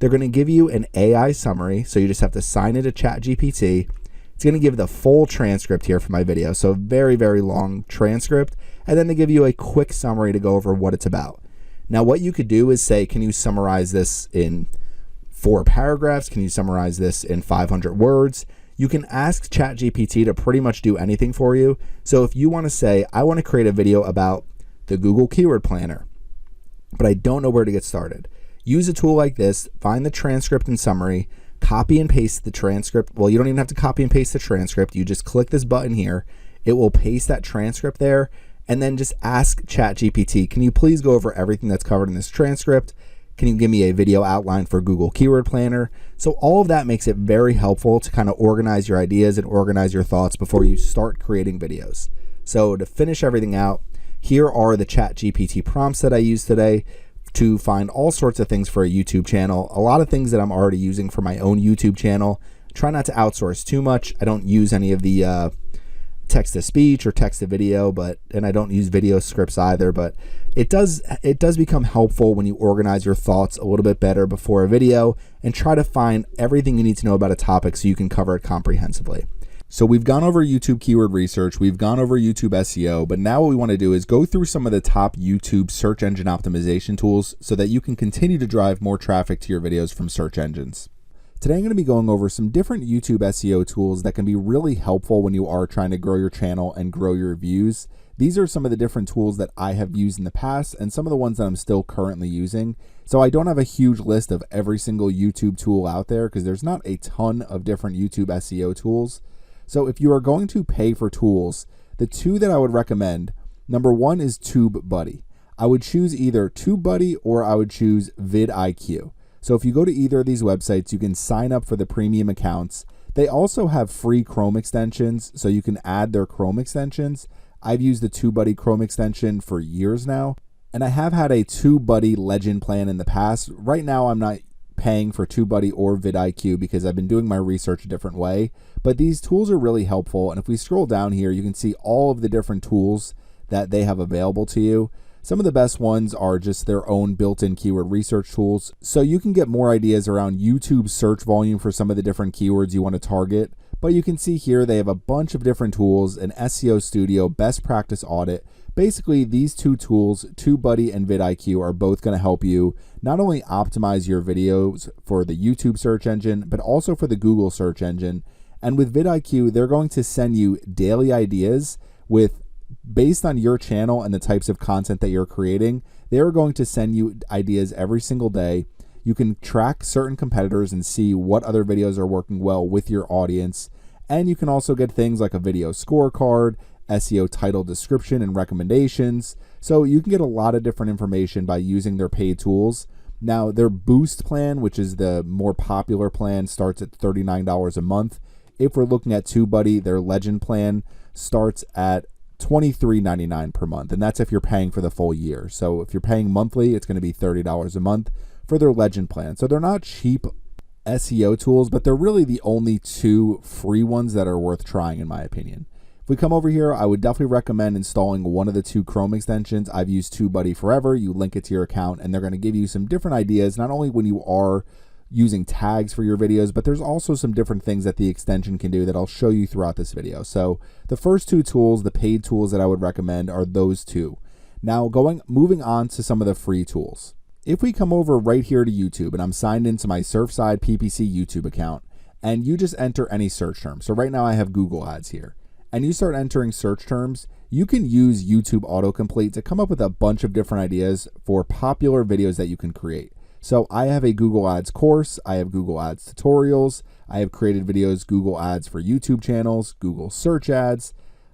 They're going to give you an AI summary, so you just have to sign it to ChatGPT. It's going to give the full transcript here for my video, so a very, very long transcript, and then they give you a quick summary to go over what it's about. Now, what you could do is say, can you summarize this in 4 paragraphs? Can you summarize this in 500 words? You can ask ChatGPT to pretty much do anything for you. So if you want to say, I want to create a video about the Google Keyword Planner, but I don't know where to get started. Use a tool like this, find the transcript and summary, copy and paste the transcript. Well, you don't even have to copy and paste the transcript. You just click this button here. It will paste that transcript there, and then just ask ChatGPT, can you please go over everything that's covered in this transcript? Can you give me a video outline for Google Keyword Planner? So all of that makes it very helpful to kind of organize your ideas and organize your thoughts before you start creating videos. So to finish everything out, here are the ChatGPT prompts that I used today to find all sorts of things for a YouTube channel. A lot of things that I'm already using for my own YouTube channel. Try not to outsource too much. I don't use any of the text-to-speech or text-to-video, and I don't use video scripts either, but it does become helpful when you organize your thoughts a little bit better before a video and try to find everything you need to know about a topic so you can cover it comprehensively. So we've gone over YouTube keyword research, we've gone over YouTube SEO, but now what we want to do is go through some of the top YouTube search engine optimization tools so that you can continue to drive more traffic to your videos from search engines. Today I'm going to be going over some different YouTube SEO tools that can be really helpful when you are trying to grow your channel and grow your views. These are some of the different tools that I have used in the past and some of the ones that I'm still currently using. So I don't have a huge list of every single YouTube tool out there because there's not a ton of different YouTube SEO tools. So if you are going to pay for tools, the 2 that I would recommend, number 1 is TubeBuddy. I would choose either TubeBuddy or I would choose vidIQ. So if you go to either of these websites, you can sign up for the premium accounts. They also have free Chrome extensions, so you can add their Chrome extensions. I've used the TubeBuddy Chrome extension for years now, and I have had a TubeBuddy Legend plan in the past. Right now, I'm not paying for TubeBuddy or vidIQ because I've been doing my research a different way, but these tools are really helpful. And if we scroll down here, you can see all of the different tools that they have available to you. Some of the best ones are just their own built-in keyword research tools, so you can get more ideas around YouTube search volume for some of the different keywords you want to target. But you can see here they have a bunch of different tools, an SEO Studio, Best Practice Audit. Basically, these 2 tools, TubeBuddy and vidIQ, are both going to help you not only optimize your videos for the YouTube search engine, but also for the Google search engine. And with vidIQ, they're going to send you daily ideas based on your channel and the types of content that you're creating. They're going to send you ideas every single day. You can track certain competitors and see what other videos are working well with your audience. And you can also get things like a video scorecard, SEO title description and recommendations. So you can get a lot of different information by using their paid tools. Now, their Boost plan, which is the more popular plan, starts at $39 a month. If we're looking at TubeBuddy, their Legend plan starts at $23.99 per month, and that's if you're paying for the full year. So if you're paying monthly, it's going to be $30 a month for their Legend plan. So they're not cheap SEO tools, but they're really the only 2 free ones that are worth trying, in my opinion. If we come over here, I would definitely recommend installing one of the 2 Chrome extensions. I've used TubeBuddy forever. You link it to your account, and they're going to give you some different ideas, not only when you are using tags for your videos, but there's also some different things that the extension can do that I'll show you throughout this video. So the first 2 tools, the paid tools that I would recommend, are those 2. Now moving on to some of the free tools. If we come over right here to YouTube, and I'm signed into my Surfside PPC YouTube account, and you just enter any search term. So right now I have Google Ads here, and you start entering search terms, you can use YouTube autocomplete to come up with a bunch of different ideas for popular videos that you can create. So I have a Google Ads course, I have Google Ads tutorials, I have created videos, Google Ads for YouTube channels, Google search ads.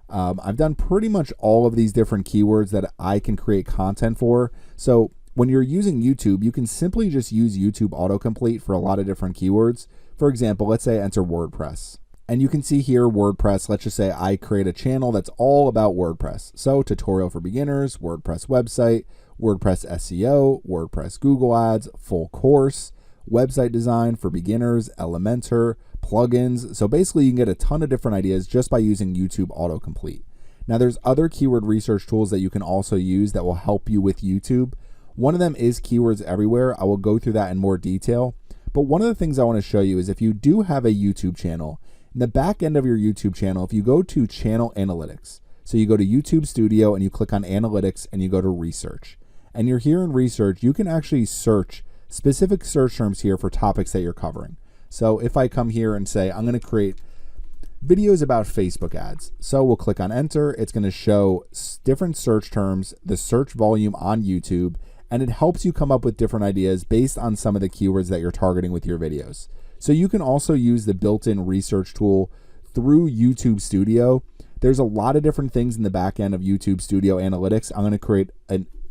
I've done pretty much all of these different keywords that I can create content for. So when you're using YouTube, you can simply just use YouTube autocomplete for a lot of different keywords. For example, let's say I enter WordPress. And you can see here WordPress, let's just say I create a channel that's all about WordPress. So tutorial for beginners, WordPress website, WordPress SEO, WordPress Google Ads, full course, website design for beginners, Elementor, plugins. So basically you can get a ton of different ideas just by using YouTube autocomplete. Now there's other keyword research tools that you can also use that will help you with YouTube. One of them is Keywords Everywhere. I will go through that in more detail. But one of the things I want to show you is if you do have a YouTube channel, in the back end of your YouTube channel, if you go to channel analytics, so you go to YouTube Studio and you click on analytics and you go to research, and you're here in research, you can actually search specific search terms here for topics that you're covering. So if I come here and say, I'm going to create videos about Facebook ads. So we'll click on enter. It's going to show different search terms, the search volume on YouTube, and it helps you come up with different ideas based on some of the keywords that you're targeting with your videos. So you can also use the built-in research tool through YouTube Studio. There's a lot of different things in the back end of YouTube Studio Analytics. I'm going to create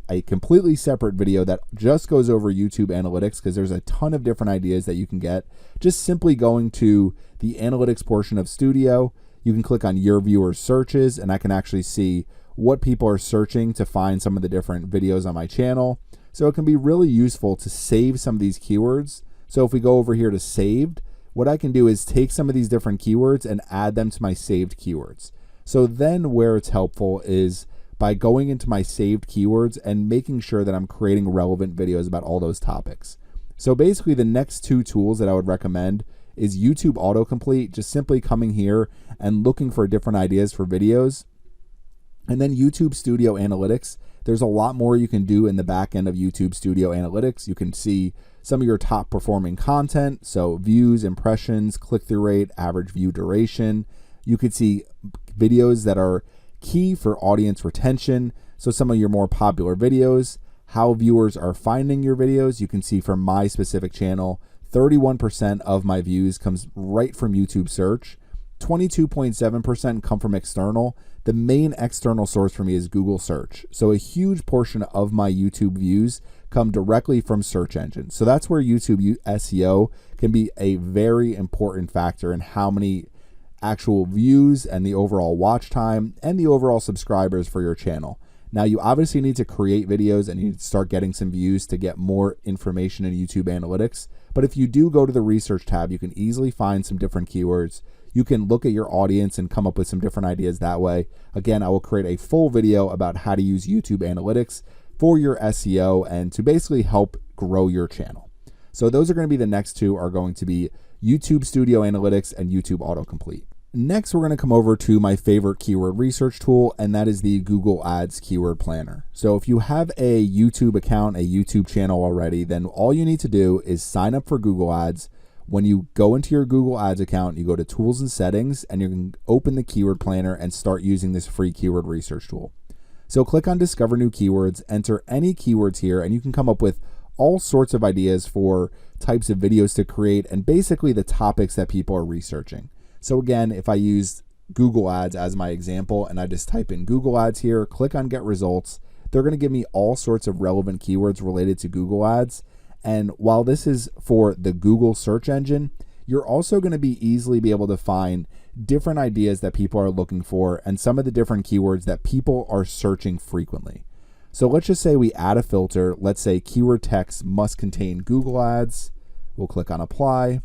a completely separate video that just goes over YouTube Analytics because there's a ton of different ideas that you can get. Just simply going to the analytics portion of Studio, you can click on your viewers searches, and I can actually see what people are searching to find some of the different videos on my channel. So it can be really useful to save some of these keywords. So if we go over here to saved, what I can do is take some of these different keywords and add them to my saved keywords. So then where it's helpful is by going into my saved keywords and making sure that I'm creating relevant videos about all those topics. So basically the next two tools that I would recommend is YouTube autocomplete, just simply coming here and looking for different ideas for videos. And then YouTube Studio Analytics, there's a lot more you can do in the back end of YouTube Studio Analytics. You can see some of your top performing content, so views, impressions, click-through rate, average view duration. You could see videos that are key for audience retention, so some of your more popular videos, how viewers are finding your videos. You can see from my specific channel, 31% of my views comes right from YouTube search, 22.7% come from external. The main external source for me is Google search. So a huge portion of my YouTube views come directly from search engines. So that's where YouTube SEO can be a very important factor in how many actual views and the overall watch time and the overall subscribers for your channel. Now you obviously need to create videos and you need to start getting some views to get more information in YouTube Analytics. But if you do go to the research tab, you can easily find some different keywords. You can look at your audience and come up with some different ideas that way. Again, I will create a full video about how to use YouTube Analytics for your SEO and to basically help grow your channel. So those are going to be the next two, are going to be YouTube Studio Analytics and YouTube Autocomplete. Next, we're going to come over to my favorite keyword research tool, and that is the Google Ads Keyword Planner. So if you have a YouTube account, a YouTube channel already, then all you need to do is sign up for Google Ads. When you go into your Google Ads account, you go to Tools and Settings, and you can open the Keyword Planner and start using this free keyword research tool. So click on Discover New Keywords, enter any keywords here, and you can come up with all sorts of ideas for types of videos to create and basically the topics that people are researching. So again, if I use Google Ads as my example and I just type in Google Ads here, click on Get Results, they're going to give me all sorts of relevant keywords related to Google Ads. And while this is for the Google search engine, you're also going to be easily be able to find different ideas that people are looking for and some of the different keywords that people are searching frequently. So let's just say we add a filter. Let's say keyword text must contain Google Ads. We'll click on Apply.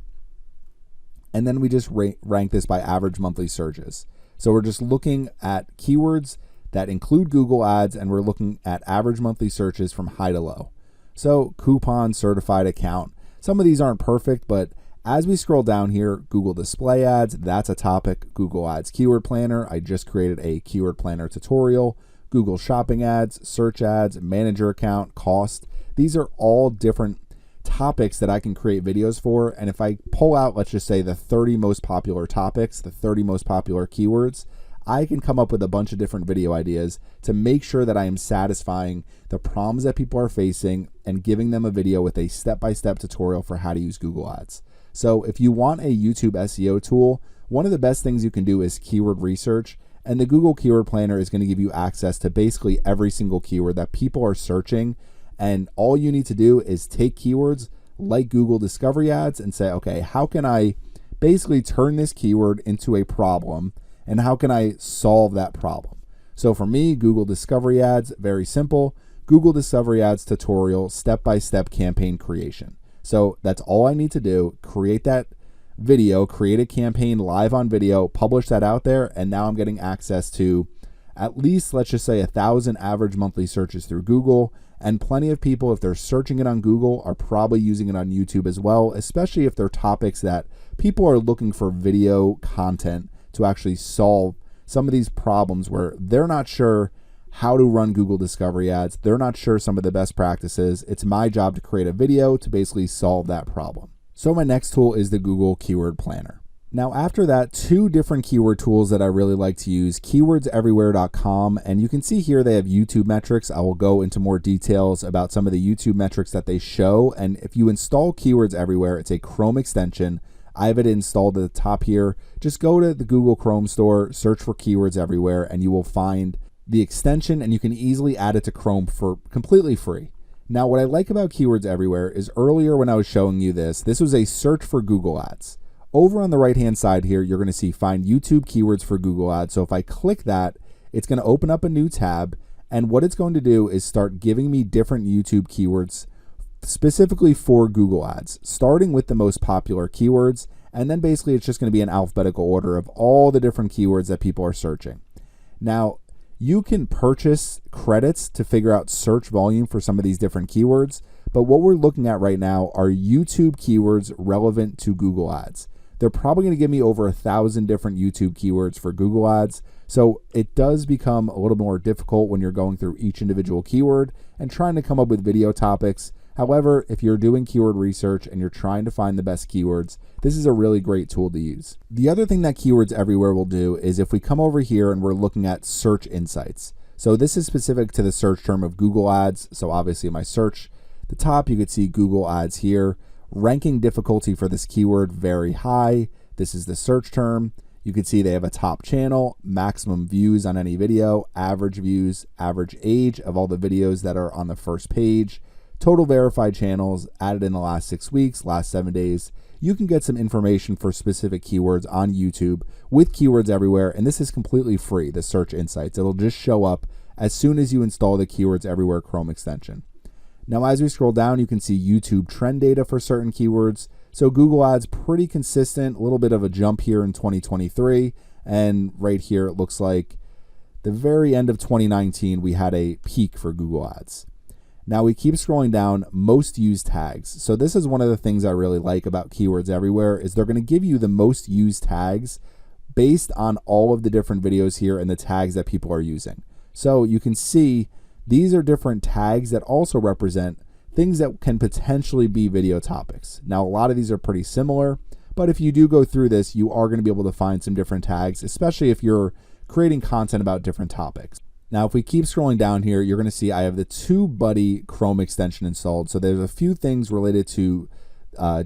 And then we just rank this by average monthly searches. So we're just looking at keywords that include Google Ads, and we're looking at average monthly searches from high to low. So coupon, certified account. Some of these aren't perfect, but as we scroll down here, Google Display Ads, that's a topic. Google Ads Keyword Planner, I just created a Keyword Planner tutorial. Google Shopping Ads, Search Ads, Manager Account, Cost. These are all different topics that I can create videos for. And if I pull out, let's just say the 30 most popular topics, the 30 most popular keywords, I can come up with a bunch of different video ideas to make sure that I am satisfying the problems that people are facing and giving them a video with a step-by-step tutorial for how to use Google Ads. So if you want a YouTube SEO tool, one of the best things you can do is keyword research, and the Google Keyword Planner is going to give you access to basically every single keyword that people are searching. And all you need to do is take keywords like Google Discovery Ads and say, okay, how can I basically turn this keyword into a problem, and how can I solve that problem? So for me, Google Discovery Ads, very simple. Google Discovery Ads tutorial, step-by-step campaign creation. So that's all I need to do, create that video, create a campaign live on video, publish that out there, and now I'm getting access to at least, let's just say, 1,000 average monthly searches through Google And plenty of people, if they're searching it on Google, are probably using it on YouTube as well, especially if they're topics that people are looking for video content to actually solve some of these problems where they're not sure how to run Google Discovery ads. They're not sure some of the best practices. It's my job to create a video to basically solve that problem. So my next tool is the Google Keyword Planner. Now after that, two different keyword tools that I really like to use, keywordseverywhere.com, and you can see here they have YouTube metrics. I will go into more details about some of the YouTube metrics that they show. And if you install Keywords Everywhere, it's a Chrome extension. I have it installed at the top here. Just go to the Google Chrome store, search for Keywords Everywhere, and you will find the extension, and you can easily add it to Chrome for completely free. Now, what I like about Keywords Everywhere is earlier when I was showing you this was a search for Google Ads. Over on the right-hand side here, you're going to see Find YouTube Keywords for Google Ads. So if I click that, it's going to open up a new tab, and what it's going to do is start giving me different YouTube keywords specifically for Google Ads, starting with the most popular keywords, and then basically it's just going to be an alphabetical order of all the different keywords that people are searching. Now, you can purchase credits to figure out search volume for some of these different keywords, but what we're looking at right now are YouTube keywords relevant to Google Ads. They're probably going to give me over 1,000 different YouTube keywords for Google Ads, so it does become a little more difficult when you're going through each individual keyword and trying to come up with video topics. However, if you're doing keyword research and you're trying to find the best keywords, this is a really great tool to use. The other thing that Keywords Everywhere will do is if we come over here and we're looking at search insights. So this is specific to the search term of Google Ads. So obviously my search, the top, you could see Google Ads here. Ranking difficulty for this keyword, very high. This is the search term. You can see they have a top channel, maximum views on any video, average views, average age of all the videos that are on the first page, total verified channels added in the last 6 weeks, last 7 days. You can get some information for specific keywords on YouTube with Keywords Everywhere, and this is completely free, the search insights. It'll just show up as soon as you install the Keywords Everywhere Chrome extension. Now, as we scroll down, you can see YouTube trend data for certain keywords. So Google Ads, pretty consistent, a little bit of a jump here in 2023. And right here, it looks like the very end of 2019, we had a peak for Google Ads. Now we keep scrolling down, most used tags. So this is one of the things I really like about Keywords Everywhere is they're going to give you the most used tags based on all of the different videos here and the tags that people are using. So you can see these are different tags that also represent things that can potentially be video topics. Now, a lot of these are pretty similar, but if you do go through this, you are going to be able to find some different tags, especially if you're creating content about different topics. Now, if we keep scrolling down here, you're going to see I have the TubeBuddy Chrome extension installed. So there's a few things related to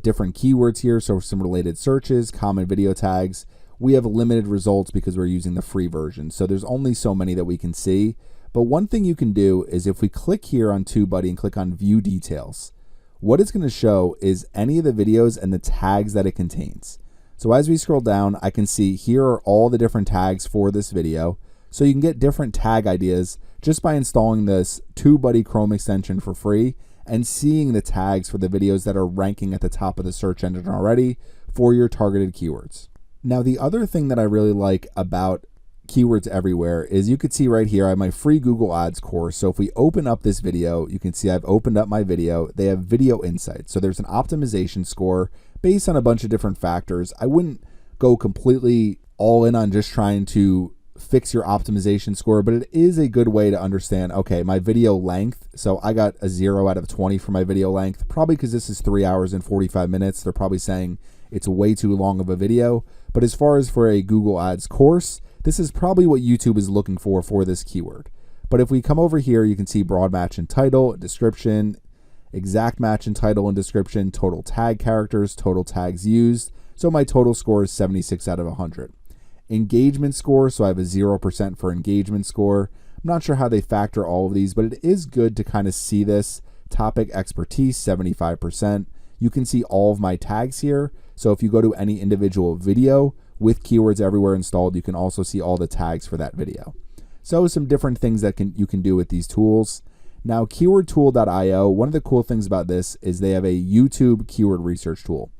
different keywords here. So some related searches, common video tags. We have limited results because we're using the free version. So there's only so many that we can see. But one thing you can do is if we click here on TubeBuddy and click on View Details, what it's going to show is any of the videos and the tags that it contains. So as we scroll down, I can see here are all the different tags for this video. So you can get different tag ideas just by installing this TubeBuddy Chrome extension for free and seeing the tags for the videos that are ranking at the top of the search engine already for your targeted keywords. Now, the other thing that I really like about Keywords Everywhere is you could see right here I have my free Google Ads course. So if we open up this video, you can see I've opened up my video. They have video insights. So there's an optimization score based on a bunch of different factors. I wouldn't go completely all in on just trying to fix your optimization score, but it is a good way to understand, okay, my video length. So I got a 0 out of 20 for my video length, probably because this is 3 hours and 45 minutes. They're probably saying it's way too long of a video. But as far as for a Google Ads course, this is probably what YouTube is looking for this keyword. But if we come over here, you can see broad match and title, description, exact match and title and description, total tag characters, total tags used. So my total score is 76 out of 100. Engagement score, so I have a 0% for engagement score. I'm not sure how they factor all of these, but it is good to kind of see this. Topic expertise, 75%. You can see all of my tags here. So if you go to any individual video with Keywords Everywhere installed, you can also see all the tags for that video. So some different things that you can do with these tools. Now, keywordtool.io, one of the cool things about this is they have a YouTube keyword research tool.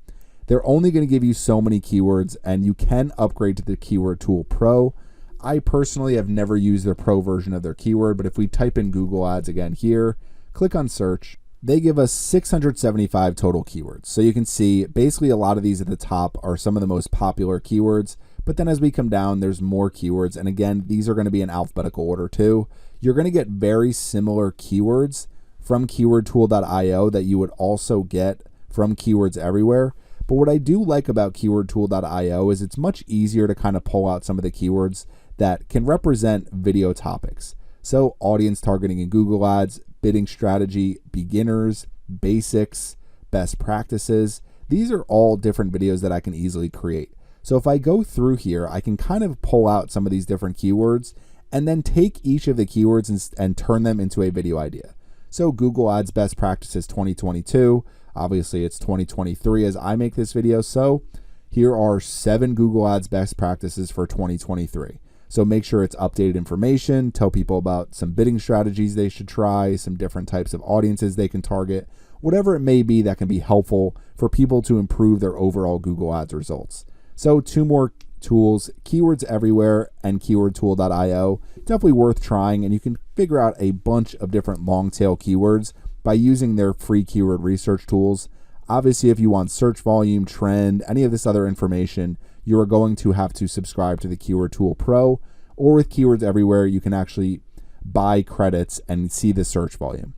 They're only going to give you so many keywords, and you can upgrade to the Keyword Tool Pro. I personally have never used their Pro version of their keyword, but if we type in Google Ads again here, click on search. They give us 675 total keywords. So you can see basically a lot of these at the top are some of the most popular keywords, but then as we come down, there's more keywords. And again, these are going to be in alphabetical order too. You're going to get very similar keywords from keywordtool.io that you would also get from Keywords Everywhere. But what I do like about keywordtool.io is it's much easier to kind of pull out some of the keywords that can represent video topics. So audience targeting in Google Ads, bidding strategy, beginners, basics, best practices. These are all different videos that I can easily create. So if I go through here, I can kind of pull out some of these different keywords and then take each of the keywords and turn them into a video idea. So Google Ads best practices 2022. Obviously it's 2023 as I make this video. So here are 7 Google Ads best practices for 2023. So make sure it's updated information, tell people about some bidding strategies they should try, some different types of audiences they can target, whatever it may be that can be helpful for people to improve their overall Google Ads results. So 2 more tools, Keywords Everywhere and keywordtool.io. Definitely worth trying, and you can figure out a bunch of different long tail keywords by using their free keyword research tools. Obviously, if you want search volume, trend, any of this other information, you are going to have to subscribe to the Keyword Tool Pro, or with Keywords Everywhere, you can actually buy credits and see the search volume.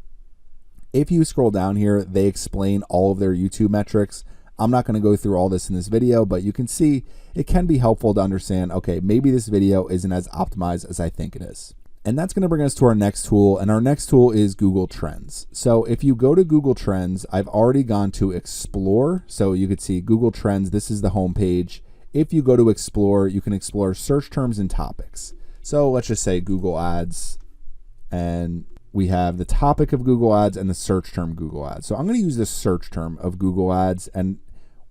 If you scroll down here, they explain all of their YouTube metrics. I'm not going to go through all this in this video, but you can see it can be helpful to understand, okay, maybe this video isn't as optimized as I think it is. And that's going to bring us to our next tool, and our next tool is Google Trends. So if you go to Google Trends, I've already gone to Explore. So you could see Google Trends, this is the home page. If you go to Explore, you can explore search terms and topics. So let's just say Google Ads, and we have the topic of Google Ads and the search term Google Ads. So I'm going to use the search term of Google Ads, and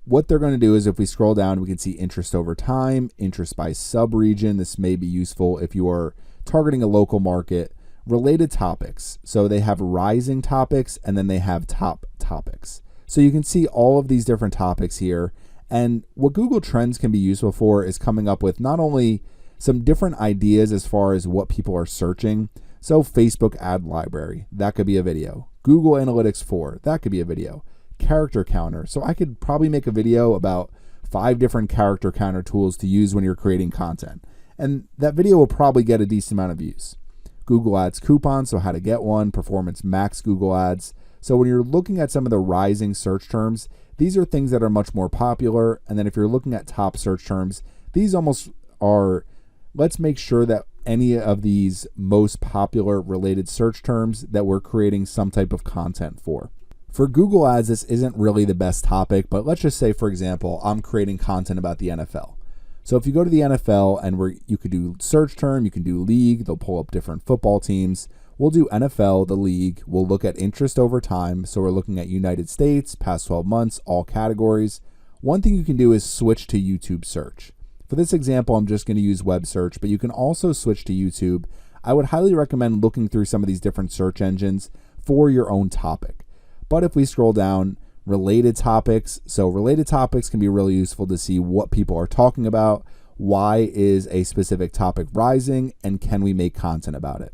what they're going to do is if we scroll down, we can see interest over time, interest by sub-region. This may be useful if you are targeting a local market. Related topics. So they have rising topics and then they have top topics. So you can see all of these different topics here. And what Google Trends can be useful for is coming up with not only some different ideas as far as what people are searching. So Facebook ad library, that could be a video. Google Analytics 4, that could be a video. Character counter. So I could probably make a video about 5 different character counter tools to use when you're creating content. And that video will probably get a decent amount of views. Google Ads coupons, so how to get one, performance max Google Ads. So when you're looking at some of the rising search terms, these are things that are much more popular. And then if you're looking at top search terms, these almost are, let's make sure that any of these most popular related search terms that we're creating some type of content for. For Google Ads, this isn't really the best topic, but let's just say, for example, I'm creating content about the NFL. So if you go to the NFL and you could do search term, you can do league, they'll pull up different football teams. We'll do NFL, the league. We'll look at interest over time. So we're looking at United States, past 12 months, all categories. One thing you can do is switch to YouTube search. For this example, I'm just going to use web search, but you can also switch to YouTube. I would highly recommend looking through some of these different search engines for your own topic. But if we scroll down, related topics. So related topics can be really useful to see what people are talking about. Why is a specific topic rising, and can we make content about it?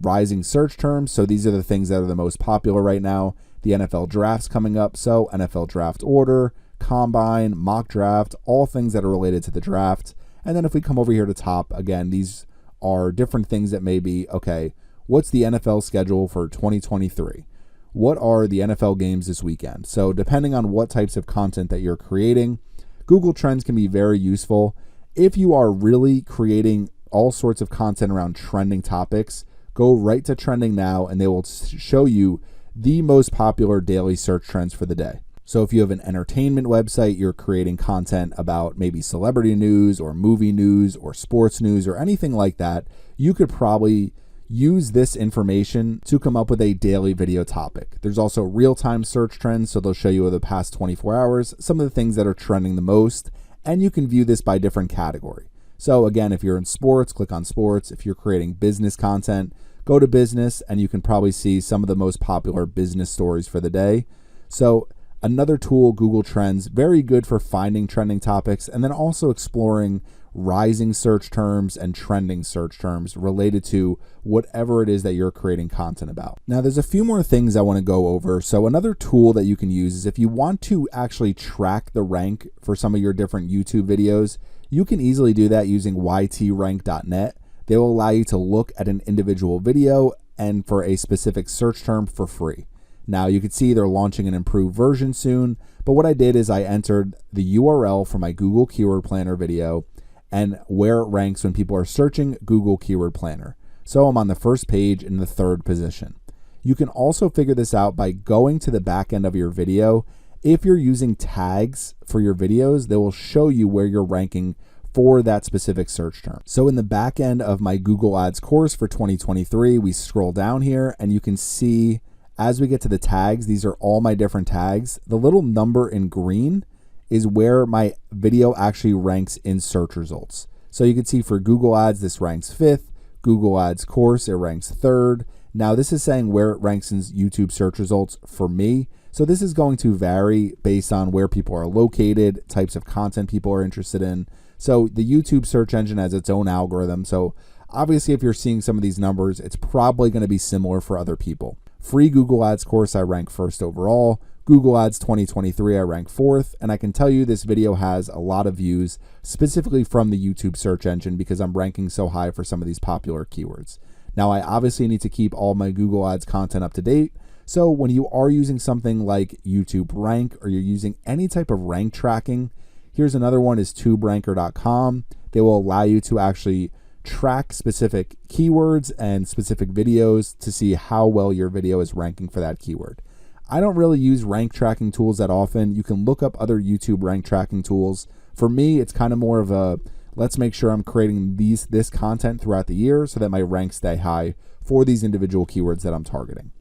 Rising search terms. So these are the things that are the most popular right now. The NFL draft's coming up. So NFL draft order, combine, mock draft, all things that are related to the draft. And then if we come over here to top, again, these are different things that may be, okay, what's the NFL schedule for 2023? What are the NFL games this weekend? So depending on what types of content that you're creating, Google Trends can be very useful. If you are really creating all sorts of content around trending topics, go right to trending now and they will show you the most popular daily search trends for the day. So if you have an entertainment website, you're creating content about maybe celebrity news or movie news or sports news or anything like that, you could probably use this information to come up with a daily video topic. There's also real-time search trends, so they'll show you over the past 24 hours some of the things that are trending the most, and you can view this by different category. So again, if you're in sports, click on sports. If you're creating business content, go to business, and you can probably see some of the most popular business stories for the day. So Another tool, Google Trends, very good for finding trending topics and then also exploring rising search terms and trending search terms related to whatever it is that you're creating content about. Now, there's a few more things I want to go over. So another tool that you can use is if you want to actually track the rank for some of your different YouTube videos, you can easily do that using ytrank.net. They will allow you to look at an individual video and for a specific search term for free. Now you can see they're launching an improved version soon, but what I did is I entered the URL for my Google Keyword Planner video and where it ranks when people are searching Google Keyword Planner. So I'm on the first page in the 3rd position. You can also figure this out by going to the back end of your video. If you're using tags for your videos, they will show you where you're ranking for that specific search term. So in the back end of my Google Ads course for 2023, we scroll down here and you can see as we get to the tags, these are all my different tags. The little number in green is where my video actually ranks in search results. So you can see for Google Ads, this ranks 5th. Google Ads course, it ranks 3rd. Now this is saying where it ranks in YouTube search results for me. So this is going to vary based on where people are located, types of content people are interested in. So the YouTube search engine has its own algorithm. So obviously if you're seeing some of these numbers, it's probably going to be similar for other people. Free Google Ads course, I rank 1st overall. Google Ads 2023, I rank 4th. And I can tell you this video has a lot of views specifically from the YouTube search engine because I'm ranking so high for some of these popular keywords. Now I obviously need to keep all my Google Ads content up to date. So when you are using something like YouTube Rank or you're using any type of rank tracking, here's another one is tuberanker.com. They will allow you to actually track specific keywords and specific videos to see how well your video is ranking for that keyword. I don't really use rank tracking tools that often. You can look up other YouTube rank tracking tools. For me, it's kind of more of a, let's make sure I'm creating this content throughout the year so that my ranks stay high for these individual keywords that I'm targeting.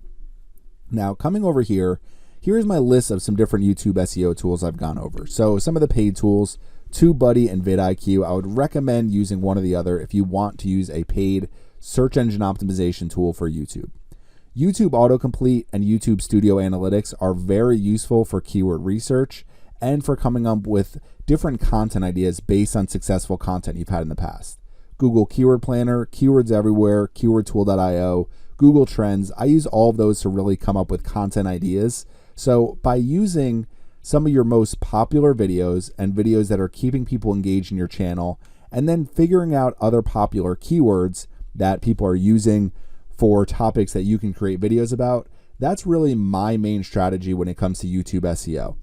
Now, coming over here, here's my list of some different YouTube SEO tools I've gone over. So some of the paid tools, TubeBuddy and vidIQ, I would recommend using one or the other if you want to use a paid search engine optimization tool for YouTube. YouTube Autocomplete and YouTube Studio Analytics are very useful for keyword research and for coming up with different content ideas based on successful content you've had in the past. Google Keyword Planner, Keywords Everywhere, KeywordTool.io, Google Trends, I use all of those to really come up with content ideas. So by using some of your most popular videos and videos that are keeping people engaged in your channel, and then figuring out other popular keywords that people are using for topics that you can create videos about, that's really my main strategy when it comes to YouTube SEO.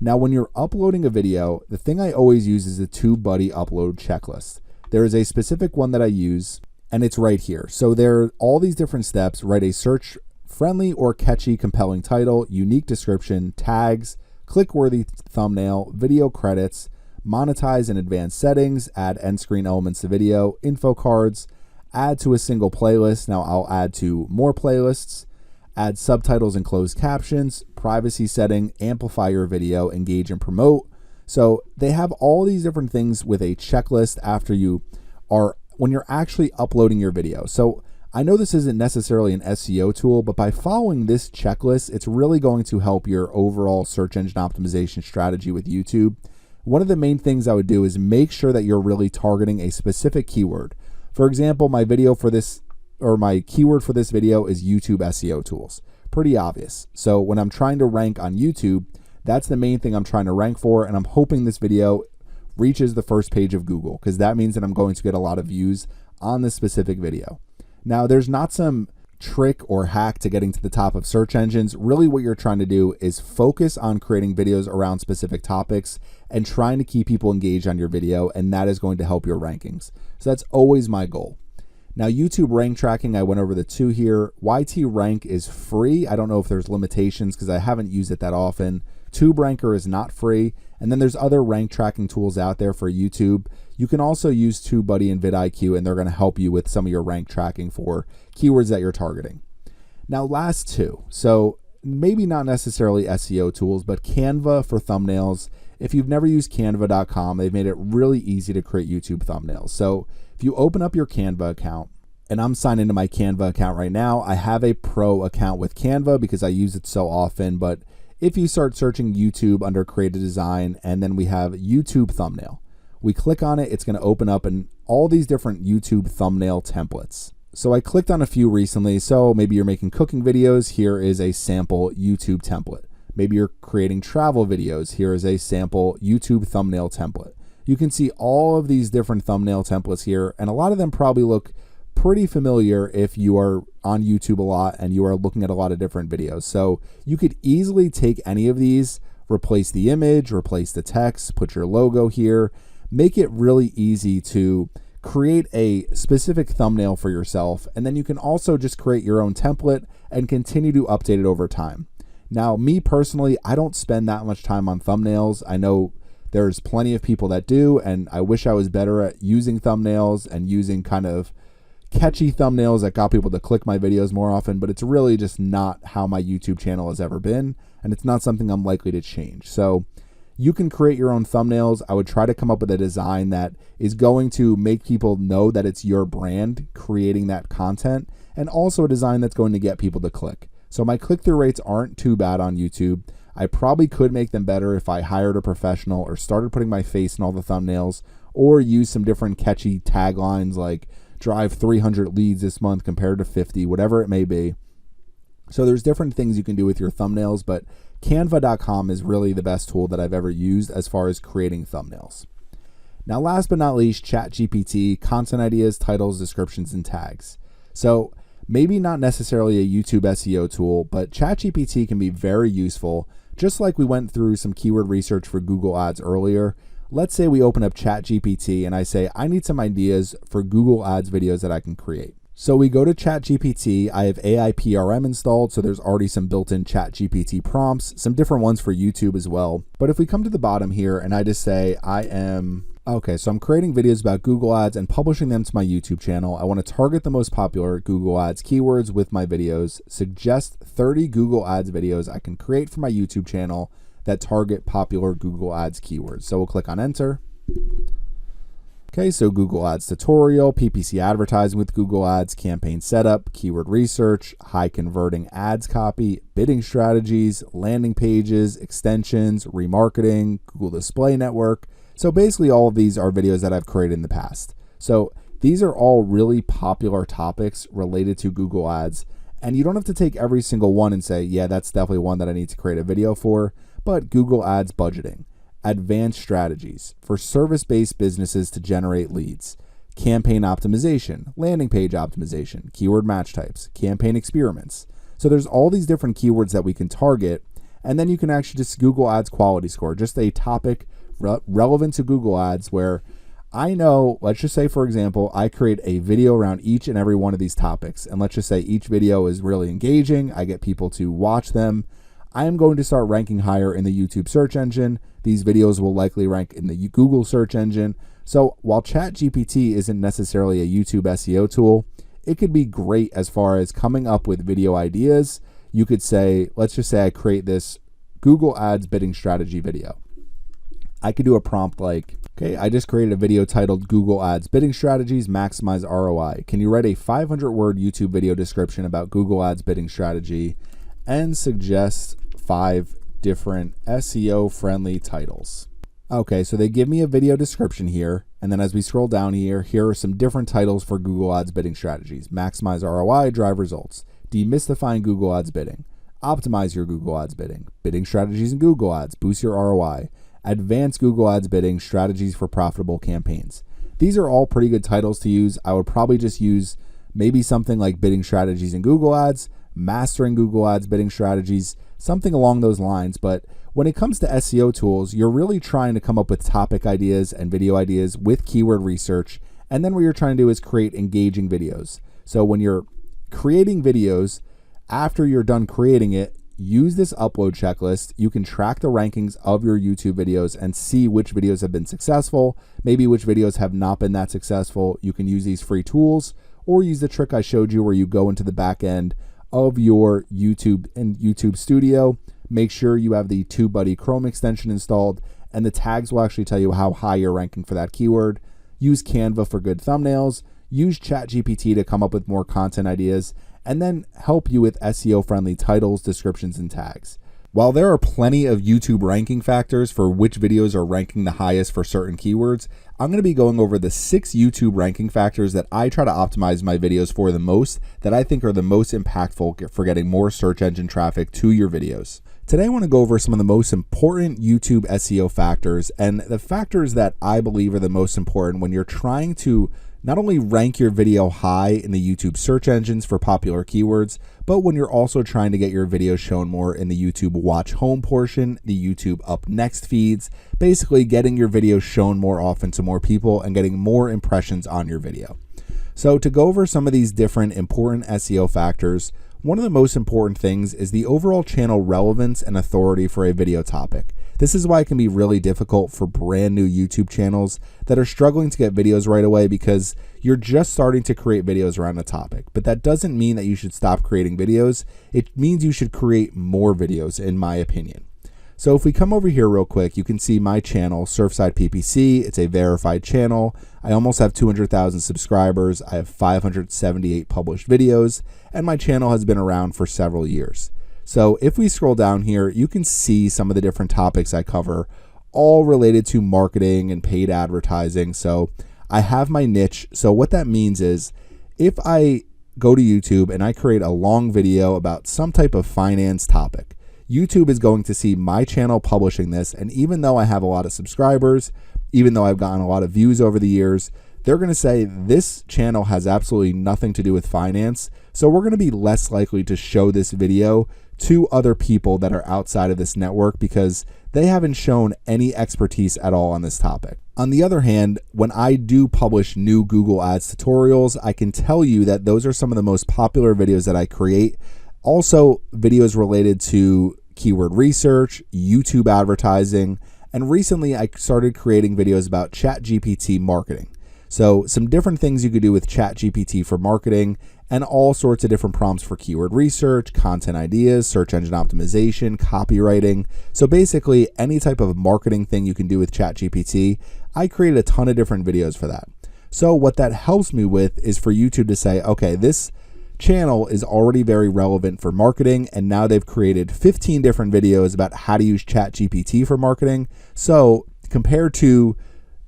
Now, when you're uploading a video, the thing I always use is the TubeBuddy upload checklist. There is a specific one that I use, and it's right here. So there are all these different steps. Write a search-friendly or catchy, compelling title, unique description, tags, click-worthy thumbnail, video credits, monetize in advanced settings, add end screen elements to video, info cards, add to a single playlist. Now I'll add to more playlists, add subtitles and closed captions, privacy setting, amplify your video, engage and promote. So they have all these different things with a checklist when you're actually uploading your video. So I know this isn't necessarily an SEO tool, but by following this checklist, it's really going to help your overall search engine optimization strategy with YouTube. One of the main things I would do is make sure that you're really targeting a specific keyword. For example, my video for this, or my keyword for this video is YouTube SEO tools. Pretty obvious. So when I'm trying to rank on YouTube, that's the main thing I'm trying to rank for, and I'm hoping this video reaches the first page of Google because that means that I'm going to get a lot of views on this specific video. Now, there's not some trick or hack to getting to the top of search engines. Really what you're trying to do is focus on creating videos around specific topics and trying to keep people engaged on your video, and that is going to help your rankings. So that's always my goal. Now, YouTube rank tracking, I went over the two here. YT Rank is free. I don't know if there's limitations because I haven't used it that often. TubeRanker is not free. And then there's other rank tracking tools out there for YouTube. You can also use TubeBuddy and vidIQ, and they're going to help you with some of your rank tracking for keywords that you're targeting. Now, last two. So maybe not necessarily SEO tools, but Canva for thumbnails. If you've never used canva.com, they've made it really easy to create YouTube thumbnails. So if you open up your Canva account, and I'm signed into my Canva account right now, I have a pro account with Canva because I use it so often, but if you start searching YouTube under create a design, and then we have YouTube thumbnail. We click on it, it's going to open up in all these different YouTube thumbnail templates. So I clicked on a few recently. So maybe you're making cooking videos. Here is a sample YouTube template. Maybe you're creating travel videos. Here is a sample YouTube thumbnail template. You can see all of these different thumbnail templates here, and a lot of them probably look pretty familiar if you are on YouTube a lot and you are looking at a lot of different videos. So you could easily take any of these, replace the image, replace the text, put your logo here, make it really easy to create a specific thumbnail for yourself. And then you can also just create your own template and continue to update it over time. Now, me personally, I don't spend that much time on thumbnails. I know there's plenty of people that do, and I wish I was better at using thumbnails and using kind of catchy thumbnails that got people to click my videos more often, but it's really just not how my YouTube channel has ever been, and it's not something I'm likely to change. So you can create your own thumbnails. I would try to come up with a design that is going to make people know that it's your brand creating that content, and also a design that's going to get people to click. So my click-through rates aren't too bad on YouTube. I probably could make them better if I hired a professional or started putting my face in all the thumbnails, or use some different catchy taglines like drive 300 leads this month compared to 50, whatever it may be. So there's different things you can do with your thumbnails, but canva.com is really the best tool that I've ever used as far as creating thumbnails. Now, last but not least, ChatGPT, content ideas, titles, descriptions, and tags. So maybe not necessarily a YouTube SEO tool, but ChatGPT can be very useful. Just like we went through some keyword research for Google Ads earlier, let's say we open up ChatGPT and I say, I need some ideas for Google Ads videos that I can create. So we go to ChatGPT. I have AI PRM installed, so there's already some built-in ChatGPT prompts, some different ones for YouTube as well. But if we come to the bottom here and I just say, so I'm creating videos about Google Ads and publishing them to my YouTube channel. I want to target the most popular Google Ads keywords with my videos. Suggest 30 Google Ads videos I can create for my YouTube channel that target popular Google Ads keywords. So we'll click on enter. Okay, so Google Ads tutorial, PPC advertising with Google Ads, campaign setup, keyword research, high converting ads copy, bidding strategies, landing pages, extensions, remarketing, Google Display Network. So basically all of these are videos that I've created in the past. So these are all really popular topics related to Google Ads. And you don't have to take every single one and say, yeah, that's definitely one that I need to create a video for. But Google Ads budgeting, advanced strategies for service-based businesses to generate leads, campaign optimization, landing page optimization, keyword match types, campaign experiments. So there's all these different keywords that we can target. And then you can actually just Google Ads quality score, just a topic relevant to Google Ads where I know, let's just say, for example, I create a video around each and every one of these topics. And let's just say each video is really engaging. I get people to watch them. I am going to start ranking higher in the YouTube search engine. These videos will likely rank in the Google search engine. So while ChatGPT isn't necessarily a YouTube SEO tool, it could be great as far as coming up with video ideas. You could say, let's just say I create this Google Ads bidding strategy video. I could do a prompt like, okay, I just created a video titled Google Ads Bidding Strategies Maximize ROI. Can you write a 500-word YouTube video description about Google Ads bidding strategy and suggest 5 different SEO-friendly titles? Okay, so they give me a video description here, and then as we scroll down here are some different titles for Google Ads bidding strategies. Maximize ROI, drive results. Demystifying Google Ads bidding. Optimize your Google Ads bidding. Bidding strategies in Google Ads. Boost your ROI. Advanced Google Ads bidding strategies for profitable campaigns. These are all pretty good titles to use. I would probably just use maybe something like bidding strategies in Google Ads, mastering Google Ads bidding strategies, something along those lines. But when it comes to SEO tools, you're really trying to come up with topic ideas and video ideas with keyword research. And then what you're trying to do is create engaging videos. So when you're creating videos, after you're done creating it, use this upload checklist. You can track the rankings of your YouTube videos and see which videos have been successful, maybe which videos have not been that successful. You can use these free tools or use the trick I showed you where you go into the back end of your YouTube and YouTube Studio. Make sure you have the TubeBuddy Chrome extension installed, and the tags will actually tell you how high you're ranking for that keyword. Use Canva for good thumbnails. Use ChatGPT to come up with more content ideas, and then help you with SEO-friendly titles, descriptions, and tags. While there are plenty of YouTube ranking factors for which videos are ranking the highest for certain keywords, I'm going to be going over the 6 YouTube ranking factors that I try to optimize my videos for the most, that I think are the most impactful for getting more search engine traffic to your videos. Today I want to go over some of the most important YouTube SEO factors, and the factors that I believe are the most important when you're trying to not only rank your video high in the YouTube search engines for popular keywords, but when you're also trying to get your videos shown more in the YouTube watch home portion, the YouTube up next feeds, basically getting your videos shown more often to more people and getting more impressions on your video. So to go over some of these different important SEO factors, one of the most important things is the overall channel relevance and authority for a video topic. This is why it can be really difficult for brand new YouTube channels that are struggling to get videos right away because you're just starting to create videos around a topic. But that doesn't mean that you should stop creating videos. It means you should create more videos, in my opinion. So if we come over here real quick, you can see my channel, Surfside PPC. It's a verified channel. I almost have 200,000 subscribers. I have 578 published videos, and my channel has been around for several years. So if we scroll down here, you can see some of the different topics I cover, all related to marketing and paid advertising. So I have my niche. So what that means is if I go to YouTube and I create a long video about some type of finance topic, YouTube is going to see my channel publishing this, and even though I have a lot of subscribers, even though I've gotten a lot of views over the years, they're going to say this channel has absolutely nothing to do with finance, so we're going to be less likely to show this video to other people that are outside of this network because they haven't shown any expertise at all on this topic. On the other hand, when I do publish new Google Ads tutorials, I can tell you that those are some of the most popular videos that I create. Also, videos related to keyword research, YouTube advertising, and recently I started creating videos about ChatGPT marketing. So some different things you could do with ChatGPT for marketing and all sorts of different prompts for keyword research, content ideas, search engine optimization, copywriting. So basically any type of marketing thing you can do with ChatGPT, I created a ton of different videos for that. So what that helps me with is for YouTube to say, okay, this channel is already very relevant for marketing, and now they've created 15 different videos about how to use ChatGPT for marketing. So compared to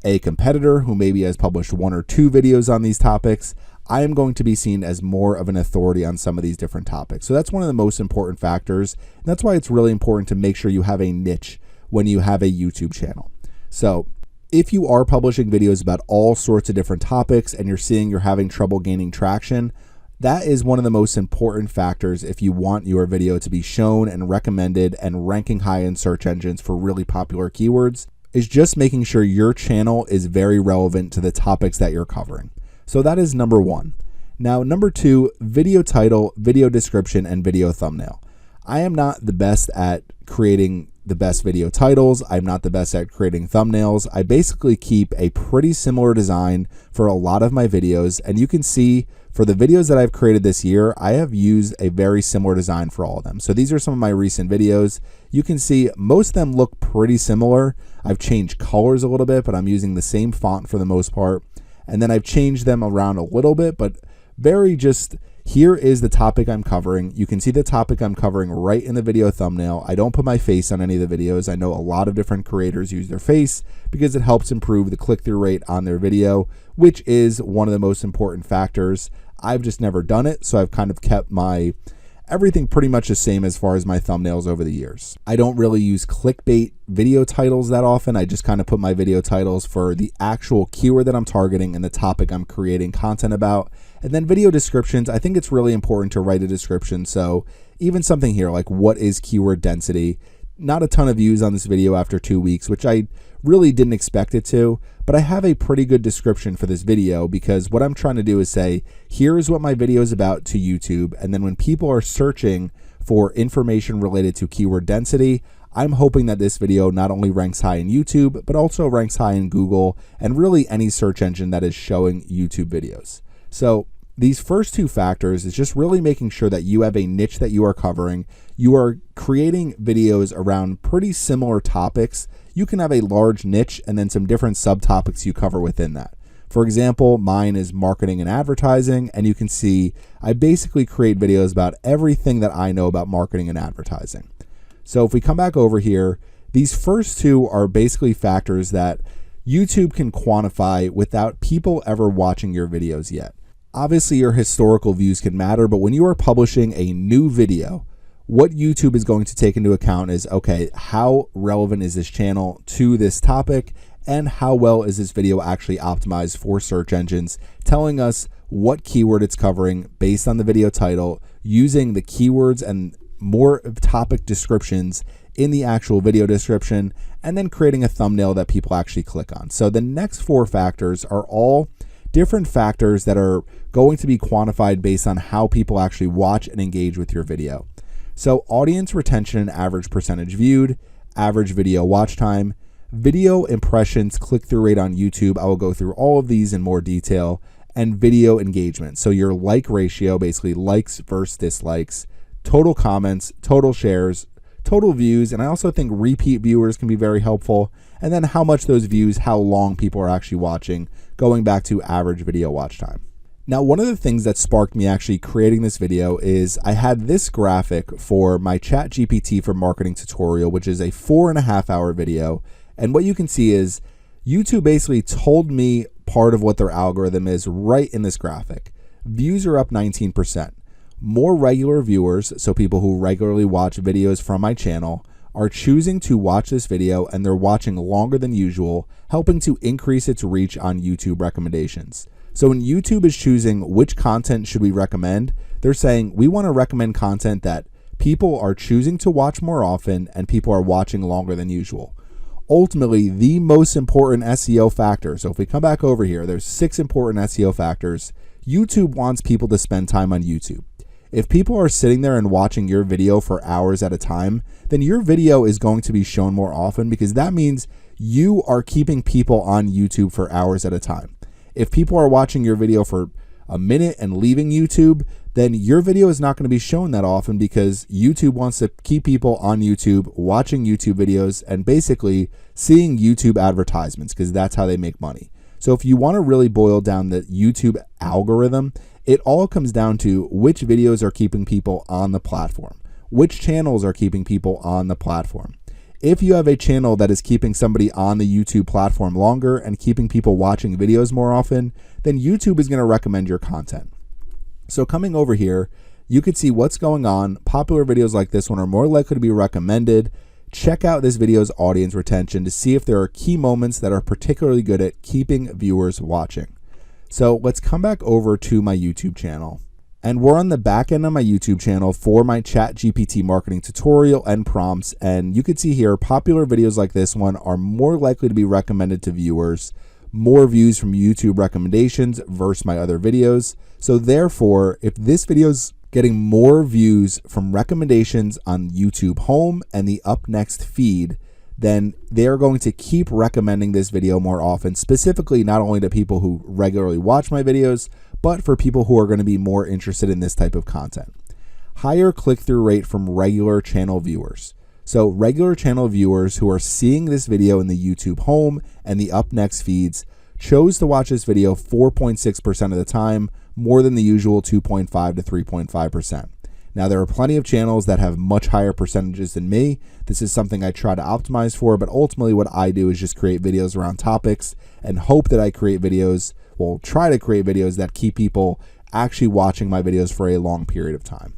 a competitor who maybe has published 1 or 2 videos on these topics, I am going to be seen as more of an authority on some of these different topics. So that's one of the most important factors. And that's why it's really important to make sure you have a niche when you have a YouTube channel. So if you are publishing videos about all sorts of different topics and you're seeing you're having trouble gaining traction, that is one of the most important factors if you want your video to be shown and recommended and ranking high in search engines for really popular keywords, is just making sure your channel is very relevant to the topics that you're covering. So that is number 1. Now, number 2, video title, video description, and video thumbnail. I am not the best at creating the best video titles. I'm not the best at creating thumbnails. I basically keep a pretty similar design for a lot of my videos, and you can see for the videos that I've created this year, I have used a very similar design for all of them. So these are some of my recent videos. You can see most of them look pretty similar. I've changed colors a little bit, but I'm using the same font for the most part. And then I've changed them around a little bit, but very just, here is the topic I'm covering. You can see the topic I'm covering right in the video thumbnail. I don't put my face on any of the videos. I know a lot of different creators use their face because it helps improve the click-through rate on their video, which is one of the most important factors. I've just never done it, so I've kind of kept my everything pretty much the same as far as my thumbnails over the years. I don't really use clickbait video titles that often. I just kind of put my video titles for the actual keyword that I'm targeting and the topic I'm creating content about. And then video descriptions, I think it's really important to write a description. So even something here like what is keyword density? Not a ton of views on this video after 2 weeks, which I really didn't expect it to, but I have a pretty good description for this video because what I'm trying to do is say, here's what my video is about to YouTube. And then when people are searching for information related to keyword density, I'm hoping that this video not only ranks high in YouTube, but also ranks high in Google and really any search engine that is showing YouTube videos. So these first 2 factors is just really making sure that you have a niche that you are covering. You are creating videos around pretty similar topics. You can have a large niche and then some different subtopics you cover within that. For example, mine is marketing and advertising, and you can see I basically create videos about everything that I know about marketing and advertising. So if we come back over here, these first two are basically factors that YouTube can quantify without people ever watching your videos yet. Obviously, your historical views can matter, but when you are publishing a new video, what YouTube is going to take into account is, okay, how relevant is this channel to this topic, and how well is this video actually optimized for search engines, telling us what keyword it's covering based on the video title, using the keywords and more topic descriptions in the actual video description, and then creating a thumbnail that people actually click on. So the next four factors are all different factors that are going to be quantified based on how people actually watch and engage with your video. So audience retention and average percentage viewed, average video watch time, video impressions, click-through rate on YouTube. I will go through all of these in more detail, and video engagement. So your like ratio, basically likes versus dislikes, total comments, total shares, total views, and I also think repeat viewers can be very helpful. And then how much those views, how long people are actually watching, going back to average video watch time. Now, one of the things that sparked me actually creating this video is I had this graphic for my ChatGPT for Marketing tutorial, which is a 4.5-hour video. And what you can see is YouTube basically told me part of what their algorithm is right in this graphic. Views are up 19%. More regular viewers, so people who regularly watch videos from my channel, are choosing to watch this video, and they're watching longer than usual, helping to increase its reach on YouTube recommendations. So when YouTube is choosing which content should we recommend, they're saying we want to recommend content that people are choosing to watch more often and people are watching longer than usual. Ultimately, the most important SEO factor. So if we come back over here, there's 6 important SEO factors. YouTube wants people to spend time on YouTube. If people are sitting there and watching your video for hours at a time, then your video is going to be shown more often, because that means you are keeping people on YouTube for hours at a time. If people are watching your video for a minute and leaving YouTube, then your video is not going to be shown that often, because YouTube wants to keep people on YouTube, watching YouTube videos, and basically seeing YouTube advertisements, because that's how they make money. So if you want to really boil down the YouTube algorithm, it all comes down to which videos are keeping people on the platform, which channels are keeping people on the platform. If you have a channel that is keeping somebody on the YouTube platform longer and keeping people watching videos more often, then YouTube is going to recommend your content. So coming over here, you can see what's going on. Popular videos like this one are more likely to be recommended. Check out this video's audience retention to see if there are key moments that are particularly good at keeping viewers watching. So let's come back over to my YouTube channel. And we're on the back end of my YouTube channel for my ChatGPT marketing tutorial and prompts. And you can see here, popular videos like this one are more likely to be recommended to viewers, more views from YouTube recommendations versus my other videos. So therefore, if this video's getting more views from recommendations on YouTube Home and the Up Next feed, then they're going to keep recommending this video more often, specifically not only to people who regularly watch my videos, but for people who are going to be more interested in this type of content. Higher click-through rate from regular channel viewers. So regular channel viewers who are seeing this video in the YouTube Home and the Up Next feeds chose to watch this video 4.6% of the time, more than the usual 2.5 to 3.5%. Now, there are plenty of channels that have much higher percentages than me. This is something I try to optimize for, but ultimately what I do is just create videos around topics and hope that I create videos, well, try to create videos that keep people actually watching my videos for a long period of time.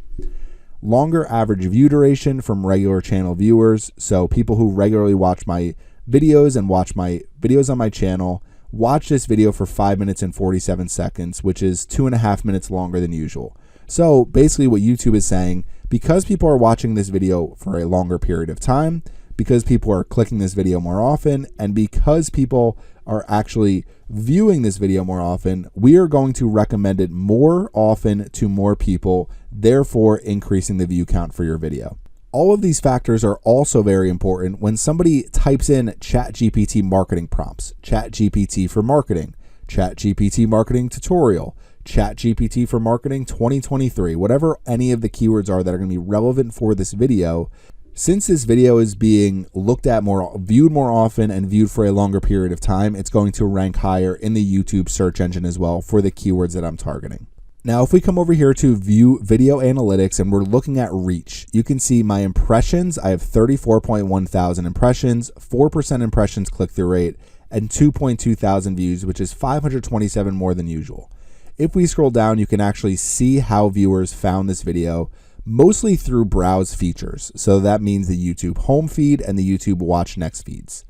Longer average view duration from regular channel viewers. So people who regularly watch my videos and watch my videos on my channel watch this video for 5 minutes and 47 seconds, which is 2.5 minutes longer than usual. So basically what YouTube is saying, because people are watching this video for a longer period of time, because people are clicking this video more often, and because people are actually viewing this video more often, we are going to recommend it more often to more people, therefore increasing the view count for your video. All of these factors are also very important when somebody types in ChatGPT marketing prompts, ChatGPT for marketing, ChatGPT marketing tutorial, ChatGPT for marketing 2023, whatever any of the keywords are that are going to be relevant for this video. Since this video is being looked at more, viewed more often, and viewed for a longer period of time, it's going to rank higher in the YouTube search engine as well for the keywords that I'm targeting. Now, if we come over here to view video analytics and we're looking at reach, you can see my impressions. I have 34.1 thousand impressions, 4% impressions click-through rate, and 2.2 thousand views, which is 527 more than usual. If we scroll down, you can actually see how viewers found this video, mostly through browse features. So that means the YouTube home feed and the YouTube watch next feeds.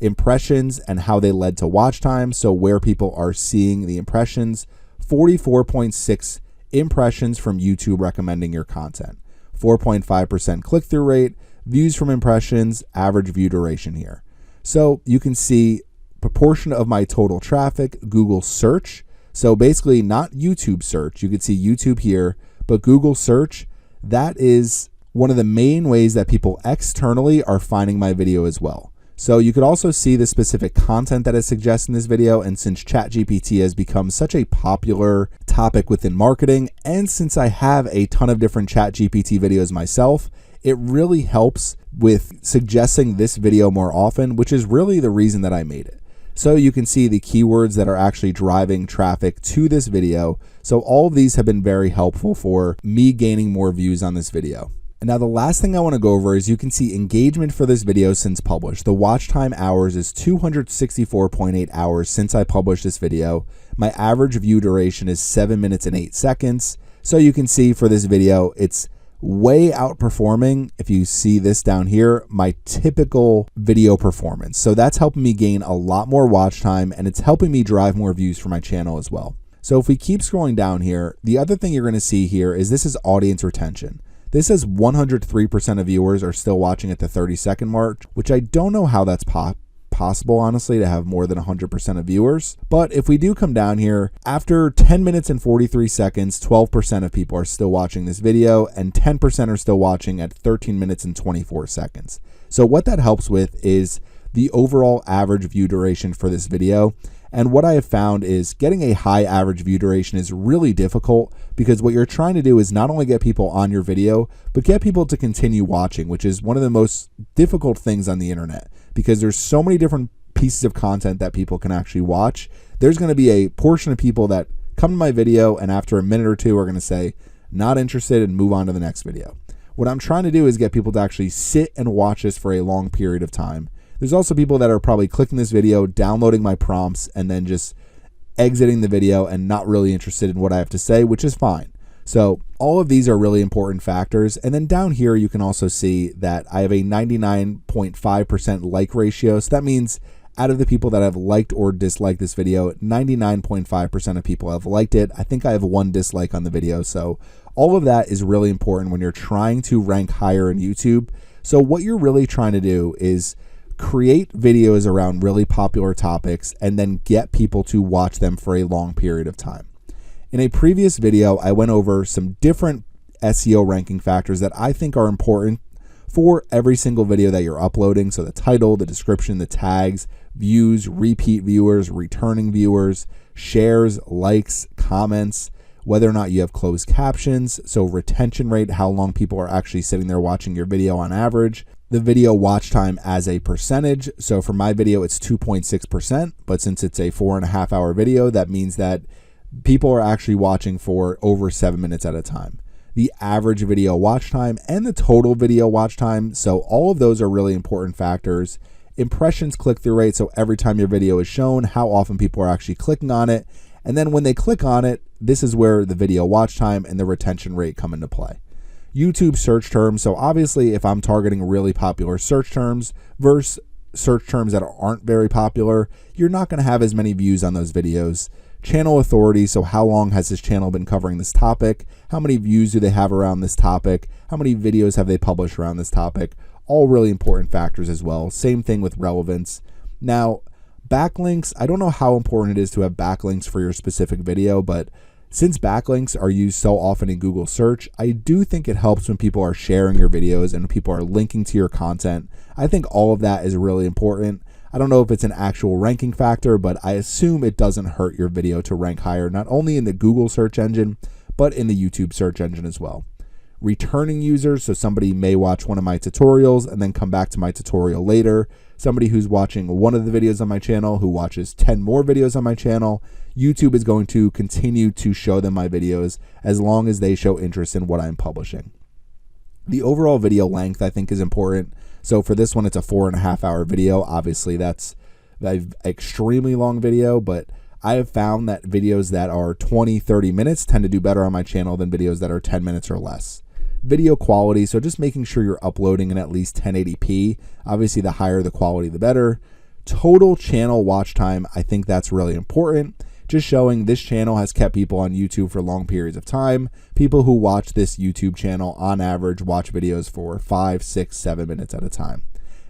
Impressions and how they led to watch time, so where people are seeing the impressions. 44.6 impressions from YouTube recommending your content, 4.5% click-through rate, views from impressions, average view duration here. So you can see proportion of my total traffic, Google search. So basically not YouTube search. You can see YouTube here, but Google search, that is one of the main ways that people externally are finding my video as well. So you could also see the specific content that is suggested in this video, and since ChatGPT has become such a popular topic within marketing, and since I have a ton of different ChatGPT videos myself, it really helps with suggesting this video more often, which is really the reason that I made it. So you can see the keywords that are actually driving traffic to this video. So all of these have been very helpful for me gaining more views on this video. And now the last thing I want to go over is you can see engagement for this video since published. The watch time hours is 264.8 hours since I published this video. My average view duration is 7 minutes and 8 seconds. So you can see for this video, it's way outperforming, if you see this down here, my typical video performance. So that's helping me gain a lot more watch time, and it's helping me drive more views for my channel as well. So if we keep scrolling down here, the other thing you're going to see here is this is audience retention. This says 103% of viewers are still watching at the 30-second mark, which I don't know how that's possible, honestly, to have more than 100% of viewers. But if we do come down here, after 10 minutes and 43 seconds, 12% of people are still watching this video, and 10% are still watching at 13 minutes and 24 seconds. So what that helps with is the overall average view duration for this video. And what I have found is getting a high average view duration is really difficult, because what you're trying to do is not only get people on your video, but get people to continue watching, which is one of the most difficult things on the internet, because there's so many different pieces of content that people can actually watch. There's going to be a portion of people that come to my video and after a minute or two are going to say, not interested, and move on to the next video. What I'm trying to do is get people to actually sit and watch this for a long period of time. There's also people that are probably clicking this video, downloading my prompts, and then just exiting the video and not really interested in what I have to say, which is fine. So all of these are really important factors. And then down here, you can also see that I have a 99.5% like ratio. So that means out of the people that have liked or disliked this video, 99.5% of people have liked it. I think I have one dislike on the video. So all of that is really important when you're trying to rank higher in YouTube. So what you're really trying to do is create videos around really popular topics and then get people to watch them for a long period of time. In a previous video, I went over some different SEO ranking factors that I think are important for every single video that you're uploading. So the title, the description, the tags, views, repeat viewers, returning viewers, shares, likes, comments, whether or not you have closed captions, so retention rate, how long people are actually sitting there watching your video on average, the video watch time as a percentage. So for my video, it's 2.6%, but since it's a 4.5 hour video, that means that people are actually watching for over 7 minutes at a time. The average video watch time and the total video watch time. So all of those are really important factors. Impressions, click-through rate. So every time your video is shown, how often people are actually clicking on it. And then when they click on it, this is where the video watch time and the retention rate come into play. YouTube search terms. So obviously if I'm targeting really popular search terms versus search terms that aren't very popular, you're not going to have as many views on those videos. Channel authority. So how long has this channel been covering this topic? How many views do they have around this topic? How many videos have they published around this topic? All really important factors as well. Same thing with relevance. Now, backlinks. I don't know how important it is to have backlinks for your specific video, but since backlinks are used so often in Google search, I do think it helps when people are sharing your videos and people are linking to your content. I think all of that is really important. I don't know if it's an actual ranking factor, but I assume it doesn't hurt your video to rank higher, not only in the Google search engine, but in the YouTube search engine as well. Returning users, so somebody may watch one of my tutorials and then come back to my tutorial later. Somebody who's watching one of the videos on my channel who watches 10 more videos on my channel. YouTube is going to continue to show them my videos as long as they show interest in what I'm publishing. The overall video length, I think, is important. So for this one, it's a 4.5 hour video. Obviously, that's an extremely long video, but I have found that videos that are 20-30 minutes tend to do better on my channel than videos that are 10 minutes or less. Video quality, so just making sure you're uploading in at least 1080p. Obviously, the higher the quality, the better. Total channel watch time, I think that's really important. Just showing this channel has kept people on YouTube for long periods of time. People who watch this YouTube channel on average watch videos for 5, 6, 7 minutes at a time.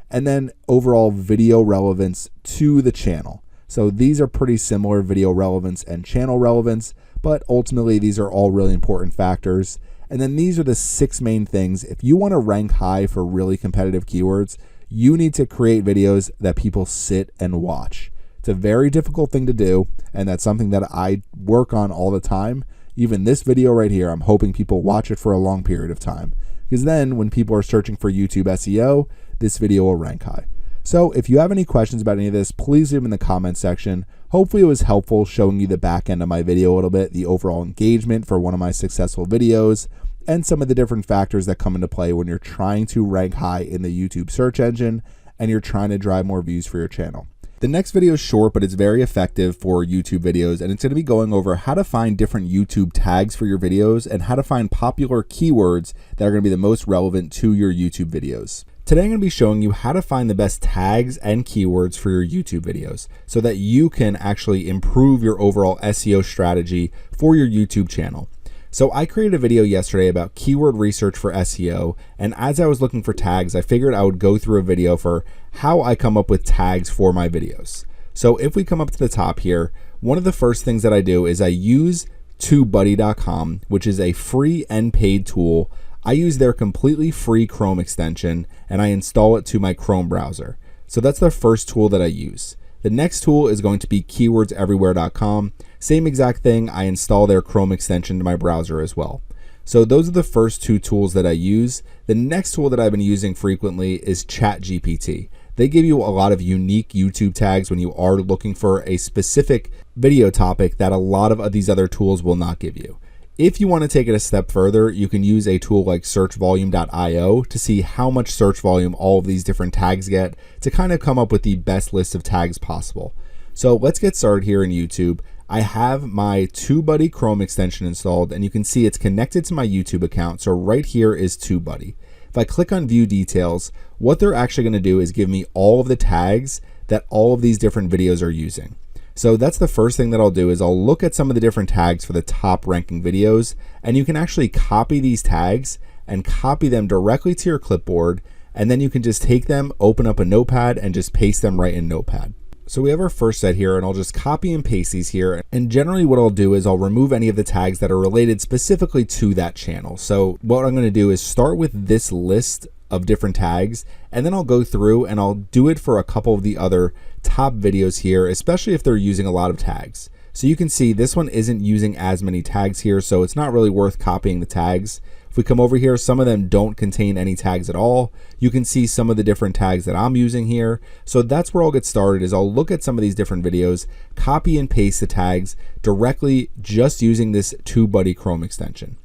And then overall video relevance to the channel. So these are pretty similar, video relevance and channel relevance, but ultimately these are all really important factors. And then these are the 6 main things. If you want to rank high for really competitive keywords, you need to create videos that people sit and watch. It's a very difficult thing to do, and that's something that I work on all the time. Even this video right here, I'm hoping people watch it for a long period of time, because then when people are searching for YouTube SEO, this video will rank high. So if you have any questions about any of this, please leave them in the comment section. Hopefully it was helpful showing you the back end of my video a little bit, the overall engagement for one of my successful videos, and some of the different factors that come into play when you're trying to rank high in the YouTube search engine and you're trying to drive more views for your channel. The next video is short, but it's very effective for YouTube videos, and it's going to be going over how to find different YouTube tags for your videos and how to find popular keywords that are going to be the most relevant to your YouTube videos. Today I'm going to be showing you how to find the best tags and keywords for your YouTube videos so that you can actually improve your overall SEO strategy for your YouTube channel. So I created a video yesterday about keyword research for SEO, and as I was looking for tags, I figured I would go through a video for how I come up with tags for my videos. So if we come up to the top here, one of the first things that I do is I use TubeBuddy.com, which is a free and paid tool. I use their completely free Chrome extension and I install it to my Chrome browser. So that's the first tool that I use. The next tool is going to be KeywordsEverywhere.com. Same exact thing, I install their Chrome extension to my browser as well. So those are the first 2 tools that I use. The next tool that I've been using frequently is ChatGPT. They give you a lot of unique YouTube tags when you are looking for a specific video topic that a lot of these other tools will not give you. If you want to take it a step further, you can use a tool like searchvolume.io to see how much search volume all of these different tags get to kind of come up with the best list of tags possible. So let's get started here in YouTube. I have my TubeBuddy Chrome extension installed, and you can see it's connected to my YouTube account. So right here is TubeBuddy. If I click on view details, what they're actually going to do is give me all of the tags that all of these different videos are using. So that's the first thing that I'll do is I'll look at some of the different tags for the top ranking videos, and you can actually copy these tags and copy them directly to your clipboard, and then you can just take them, open up a notepad, and just paste them right in Notepad. So we have our first set here, and I'll just copy and paste these here. And generally what I'll do is I'll remove any of the tags that are related specifically to that channel. So what I'm going to do is start with this list of different tags, and then I'll go through and I'll do it for a couple of the other top videos here, especially if they're using a lot of tags. So you can see this one isn't using as many tags here, so it's not really worth copying the tags. If we come over here, some of them don't contain any tags at all. You can see some of the different tags that I'm using here. So that's where I'll get started is I'll look at some of these different videos, copy and paste the tags directly just using this TubeBuddy Chrome extension.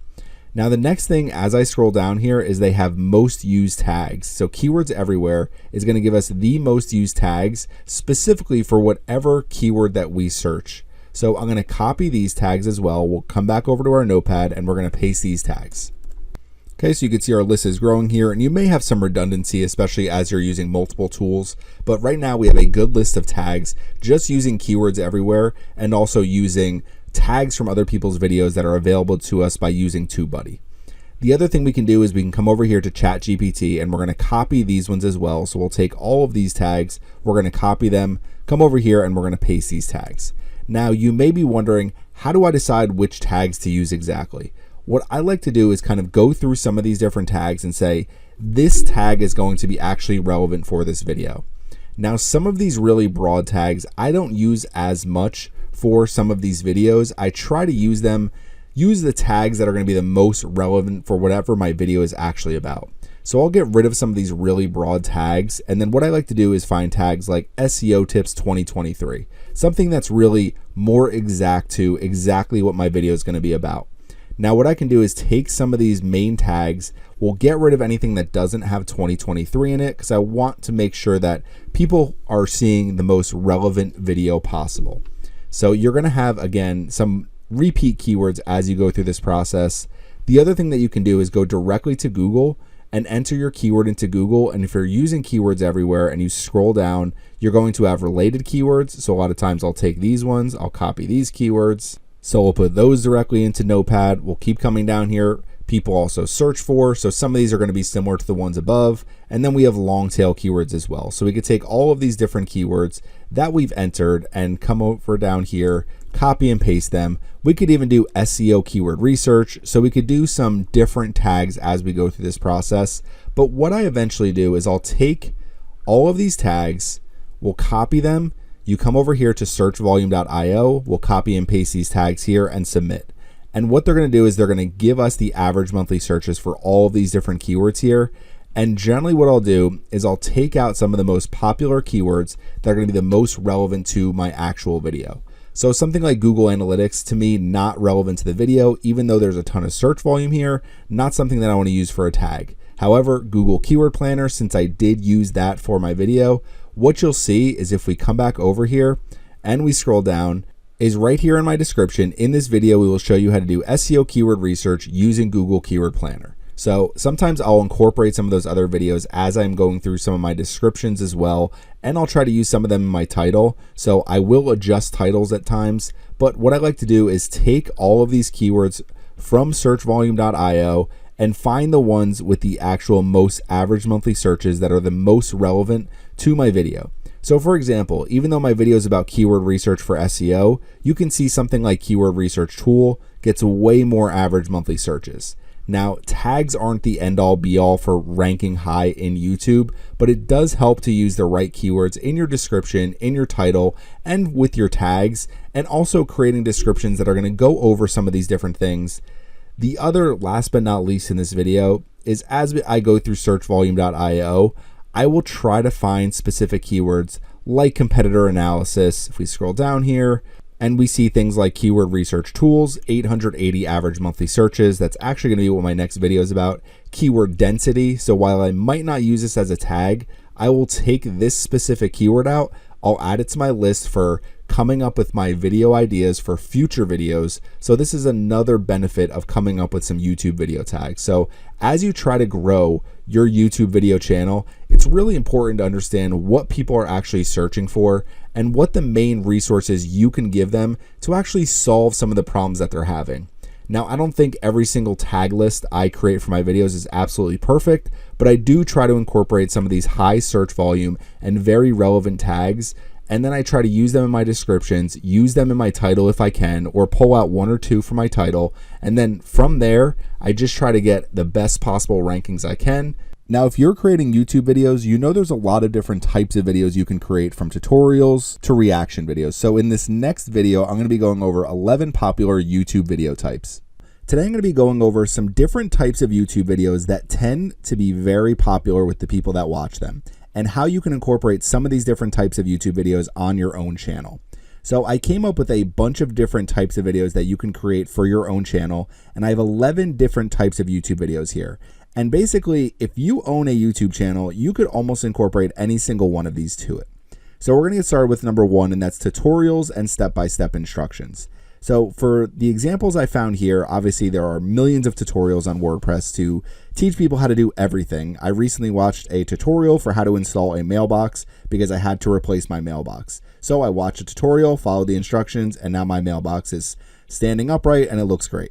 Now the next thing as I scroll down here is they have most used tags. So Keywords Everywhere is going to give us the most used tags specifically for whatever keyword that we search. So I'm going to copy these tags as well. We'll come back over to our notepad and we're going to paste these tags. Okay, so you can see our list is growing here, and you may have some redundancy, especially as you're using multiple tools. But right now we have a good list of tags just using Keywords Everywhere and also using tags from other people's videos that are available to us by using TubeBuddy. The other thing we can do is we can come over here to ChatGPT and we're going to copy these ones as well. So we'll take all of these tags, we're going to copy them, come over here, and we're going to paste these tags. Now you may be wondering, how do I decide which tags to use exactly? What I like to do is kind of go through some of these different tags and say, this tag is going to be actually relevant for this video. Now some of these really broad tags I don't use as much for some of these videos. I try to use the tags that are going to be the most relevant for whatever my video is actually about. So I'll get rid of some of these really broad tags, and then what I like to do is find tags like SEO tips 2023, something that's really more exact to exactly what my video is going to be about. Now what I can do is take some of these main tags, we'll get rid of anything that doesn't have 2023 in it because I want to make sure that people are seeing the most relevant video possible. So you're going to have, again, some repeat keywords as you go through this process. The other thing that you can do is go directly to Google and enter your keyword into Google. And if you're using keywords everywhere and you scroll down, you're going to have related keywords. So a lot of times I'll take these ones, I'll copy these keywords. So we'll put those directly into Notepad. We'll keep coming down here. People also search for, so some of these are going to be similar to the ones above. And then we have long tail keywords as well. So we could take all of these different keywords that we've entered and come over down here, copy and paste them. We could even do SEO keyword research. So we could do some different tags as we go through this process. But what I eventually do is I'll take all of these tags, we'll copy them. You come over here to searchvolume.io, we'll copy and paste these tags here and submit. And what they're going to do is they're going to give us the average monthly searches for all of these different keywords here. And generally what I'll do is I'll take out some of the most popular keywords that are going to be the most relevant to my actual video. So something like Google Analytics, to me, not relevant to the video, even though there's a ton of search volume here, not something that I want to use for a tag. However, Google Keyword Planner, since I did use that for my video, what you'll see is if we come back over here and we scroll down, is right here in my description. In this video, we will show you how to do SEO keyword research using Google Keyword Planner. So sometimes I'll incorporate some of those other videos as I'm going through some of my descriptions as well, and I'll try to use some of them in my title. So I will adjust titles at times, but what I like to do is take all of these keywords from searchvolume.io and find the ones with the actual most average monthly searches that are the most relevant to my video. So for example, even though my video is about keyword research for SEO, you can see something like keyword research tool gets way more average monthly searches. Now, tags aren't the end all be all for ranking high in YouTube, but it does help to use the right keywords in your description, in your title, and with your tags, and also creating descriptions that are going to go over some of these different things. The other, last but not least in this video, is as I go through searchvolume.io, I will try to find specific keywords like competitor analysis. If we scroll down here and we see things like keyword research tools, 880 average monthly searches. That's actually going to be what my next video is about. Keyword density. So while I might not use this as a tag, I will take this specific keyword out. I'll add it to my list for coming up with my video ideas for future videos. So this is another benefit of coming up with some YouTube video tags. So as you try to grow your YouTube video channel, it's really important to understand what people are actually searching for and what the main resources you can give them to actually solve some of the problems that they're having. Now, I don't think every single tag list I create for my videos is absolutely perfect, but I do try to incorporate some of these high search volume and very relevant tags. And then I try to use them in my descriptions, use them in my title if I can, or pull out one or two for my title. And then from there, I just try to get the best possible rankings I can. Now, if you're creating YouTube videos, you know there's a lot of different types of videos you can create, from tutorials to reaction videos. So in this next video, I'm going to be going over 11 popular YouTube video types. Today, I'm going to be going over some different types of YouTube videos that tend to be very popular with the people that watch them, and how you can incorporate some of these different types of YouTube videos on your own channel. So I came up with a bunch of different types of videos that you can create for your own channel, and I have 11 different types of YouTube videos here. And basically, if you own a YouTube channel, you could almost incorporate any single one of these to it. So we're going to get started with number one, and that's tutorials and step-by-step instructions. So for the examples I found here, obviously there are millions of tutorials on WordPress to teach people how to do everything. I recently watched a tutorial for how to install a mailbox because I had to replace my mailbox. So I watched a tutorial, followed the instructions, and now my mailbox is standing upright and it looks great.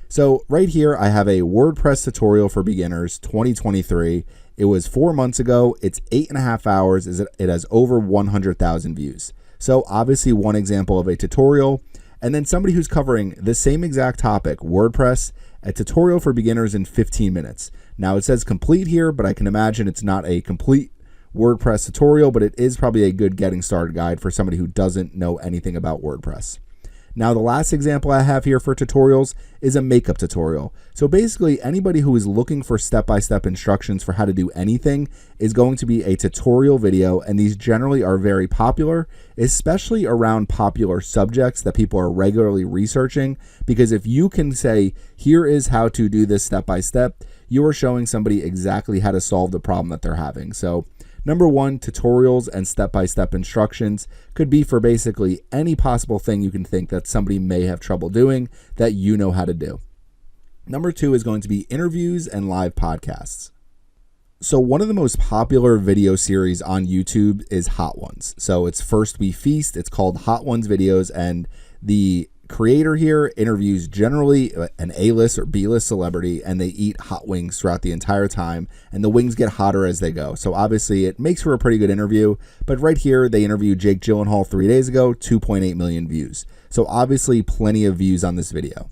So right here, I have a WordPress tutorial for beginners 2023. It was 4 months ago. It's 8.5 hours. It has over 100,000 views. So obviously one example of a tutorial. And then somebody who's covering the same exact topic, WordPress, a tutorial for beginners in 15 minutes. Now it says complete here, but I can imagine it's not a complete WordPress tutorial, but it is probably a good getting started guide for somebody who doesn't know anything about WordPress. Now, the last example I have here for tutorials is a makeup tutorial. So basically, anybody who is looking for step-by-step instructions for how to do anything is going to be a tutorial video, and these generally are very popular, especially around popular subjects that people are regularly researching, because if you can say, here is how to do this step-by-step, you are showing somebody exactly how to solve the problem that they're having. So number one, tutorials and step-by-step instructions could be for basically any possible thing you can think that somebody may have trouble doing that you know how to do. Number two is going to be interviews and live podcasts. So one of the most popular video series on YouTube is Hot Ones. So it's First We Feast. It's called Hot Ones Videos, and the creator here interviews generally an A-list or B-list celebrity, and they eat hot wings throughout the entire time, and the wings get hotter as they go. So obviously it makes for a pretty good interview, but right here they interviewed Jake Gyllenhaal 3 days ago, 2.8 million views. So obviously plenty of views on this video.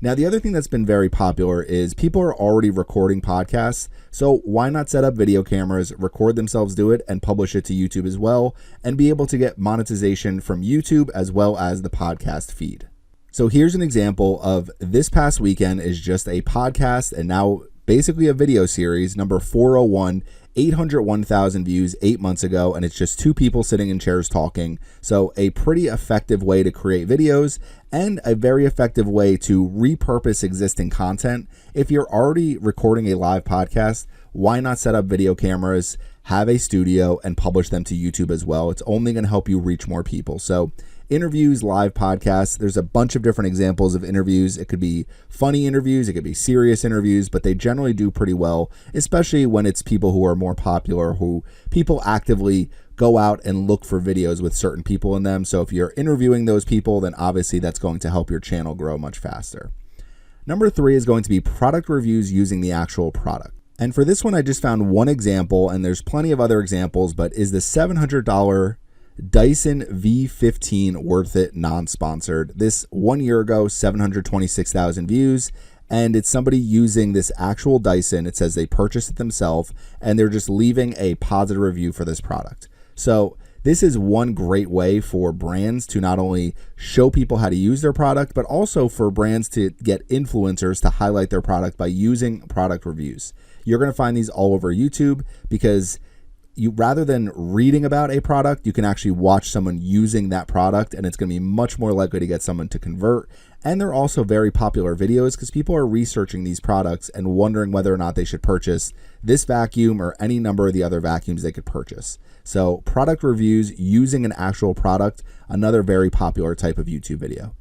Now, the other thing that's been very popular is people are already recording podcasts, so why not set up video cameras, record themselves do it, and publish it to YouTube as well, and be able to get monetization from YouTube as well as the podcast feed. So here's an example of this past weekend is just a podcast and now basically a video series, number 401, 801,000 views 8 months ago, and it's just two people sitting in chairs talking. So a pretty effective way to create videos and a very effective way to repurpose existing content. If you're already recording a live podcast, why not set up video cameras, have a studio, and publish them to YouTube as well? It's only going to help you reach more people. So interviews, live podcasts, there's a bunch of different examples of interviews. It could be funny interviews, it could be serious interviews, but they generally do pretty well, especially when it's people who are more popular, who people actively go out and look for videos with certain people in them. So if you're interviewing those people, then obviously that's going to help your channel grow much faster. Number three is going to be product reviews using the actual product. And for this one, I just found one example, and there's plenty of other examples, but is the $700 Dyson V15 worth it, non-sponsored? This 1 year ago, 726,000 views, and it's somebody using this actual Dyson. It says they purchased it themselves, and they're just leaving a positive review for this product. So this is one great way for brands to not only show people how to use their product, but also for brands to get influencers to highlight their product by using product reviews. You're going to find these all over YouTube because you, rather than reading about a product, you can actually watch someone using that product, and it's going to be much more likely to get someone to convert. And they're also very popular videos because people are researching these products and wondering whether or not they should purchase this vacuum or any number of the other vacuums they could purchase. So product reviews using an actual product, another very popular type of YouTube video.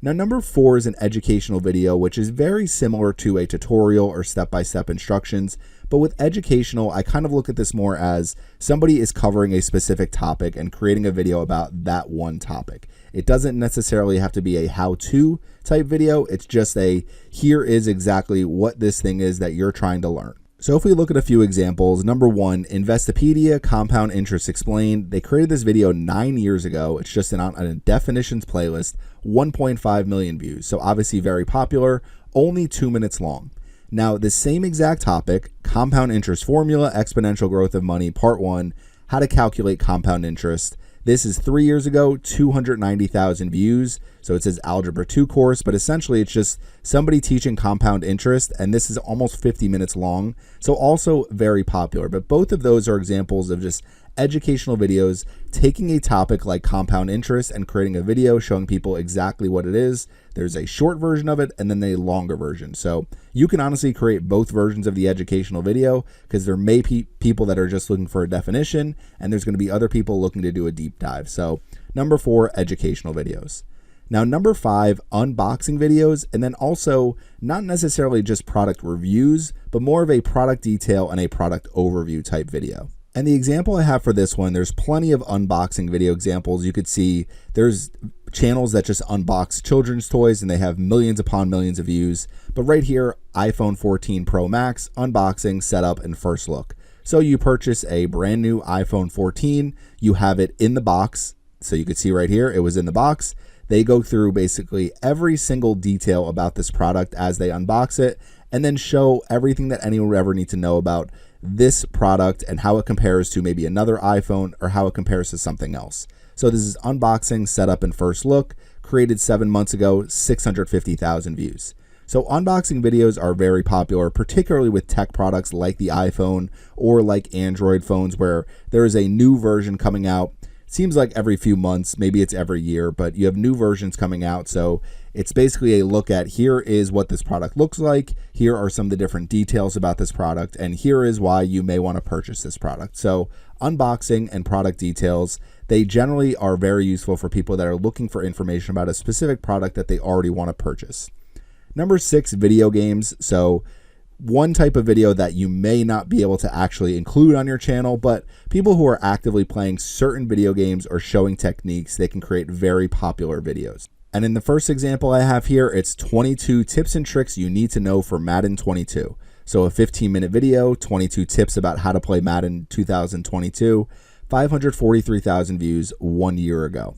Now, number four is an educational video, which is very similar to a tutorial or step-by-step instructions. But with educational, I kind of look at this more as somebody is covering a specific topic and creating a video about that one topic. It doesn't necessarily have to be a how-to type video. It's just a, here is exactly what this thing is that you're trying to learn. So if we look at a few examples, number one, Investopedia Compound Interest Explained. They created this video 9 years ago. It's just on a definitions playlist, 1.5 million views. So obviously very popular, only 2 minutes long. Now, the same exact topic, compound interest formula, exponential growth of money, part one, how to calculate compound interest. This is 3 years ago, 290,000 views. So it says Algebra 2 course, but essentially it's just somebody teaching compound interest, and this is almost 50 minutes long. So also very popular, but both of those are examples of just educational videos, taking a topic like compound interest and creating a video showing people exactly what it is. There's a short version of it and then a longer version. So you can honestly create both versions of the educational video because there may be people that are just looking for a definition, and there's going to be other people looking to do a deep dive. So number four, educational videos. Now, number five, unboxing videos, and then also not necessarily just product reviews, but more of a product detail and a product overview type video. And the example I have for this one, there's plenty of unboxing video examples. You could see there's channels that just unbox children's toys and they have millions upon millions of views. But right here, iPhone 14 Pro Max, unboxing, setup, and first look. So you purchase a brand new iPhone 14, you have it in the box. So you could see right here, it was in the box. They go through basically every single detail about this product as they unbox it, and then show everything that anyone would ever need to know about this product and how it compares to maybe another iPhone or how it compares to something else. So this is unboxing, setup, and first look. created 7 months ago, 650,000 views. So unboxing videos are very popular, particularly with tech products like the iPhone or like Android phones, where there is a new version coming out. It seems like every few months, maybe it's every year, but you have new versions coming out. So it's basically a look at, here is what this product looks like, here are some of the different details about this product, and here is why you may want to purchase this product. So unboxing and product details, they generally are very useful for people that are looking for information about a specific product that they already want to purchase. Number 6, video games. So one type of video that you may not be able to actually include on your channel, but people who are actively playing certain video games or showing techniques, they can create very popular videos. And in the first example I have here, it's 22 tips and tricks you need to know for Madden 22. So a 15-minute video, 22 tips about how to play Madden 2022, 543,000 views 1 year ago.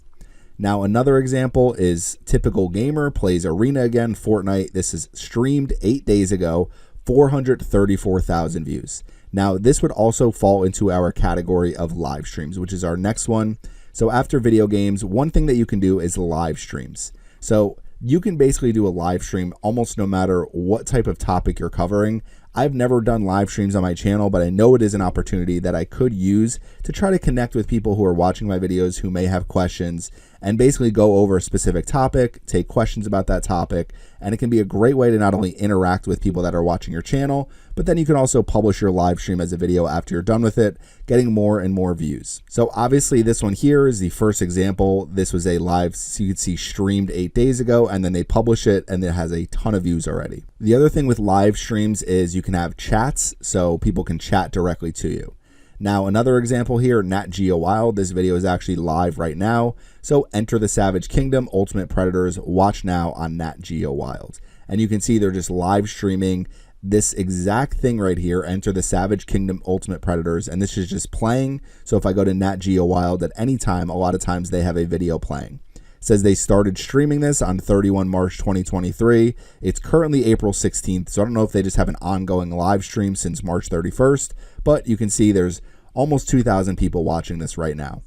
Now, another example is typical gamer plays arena again, Fortnite. This is streamed 8 days ago, 434,000 views. Now, this would also fall into our category of live streams, which is our next one. So after video games, one thing that you can do is live streams. So you can basically do a live stream almost no matter what type of topic you're covering. I've never done live streams on my channel, but I know it is an opportunity that I could use to try to connect with people who are watching my videos who may have questions and basically go over a specific topic, take questions about that topic, and it can be a great way to not only interact with people that are watching your channel, but then you can also publish your live stream as a video after you're done with it, getting more and more views. So obviously this one here is the first example. This was a live, so you can see streamed 8 days ago, and then they publish it and it has a ton of views already. The other thing with live streams is you can have chats, so people can chat directly to you. Now, another example here, Nat Geo Wild. This video is actually live right now. So enter the Savage Kingdom, Ultimate Predators, watch now on Nat Geo Wild. And you can see they're just live streaming this exact thing right here, enter the Savage Kingdom, Ultimate Predators, and this is just playing. So if I go to Nat Geo Wild at any time, a lot of times they have a video playing. It says they started streaming this on 31 March 2023. It's currently April 16th, so I don't know if they just have an ongoing live stream since March 31st, but you can see there's almost 2,000 people watching this right now.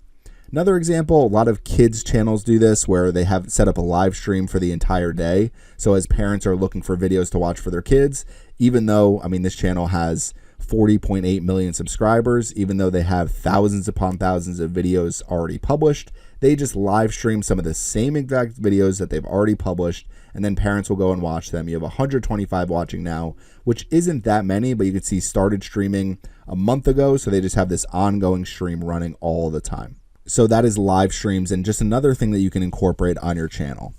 Another example, a lot of kids channels do this where they have set up a live stream for the entire day. So as parents are looking for videos to watch for their kids, even though, I mean, this channel has 40.8 million subscribers, even though they have thousands upon thousands of videos already published, they just live stream some of the same exact videos that they've already published, and then parents will go and watch them. You have 125 watching now, which isn't that many, but you can see started streaming a month ago, so they just have this ongoing stream running all the time. So that is live streams, and just another thing that you can incorporate on your channel.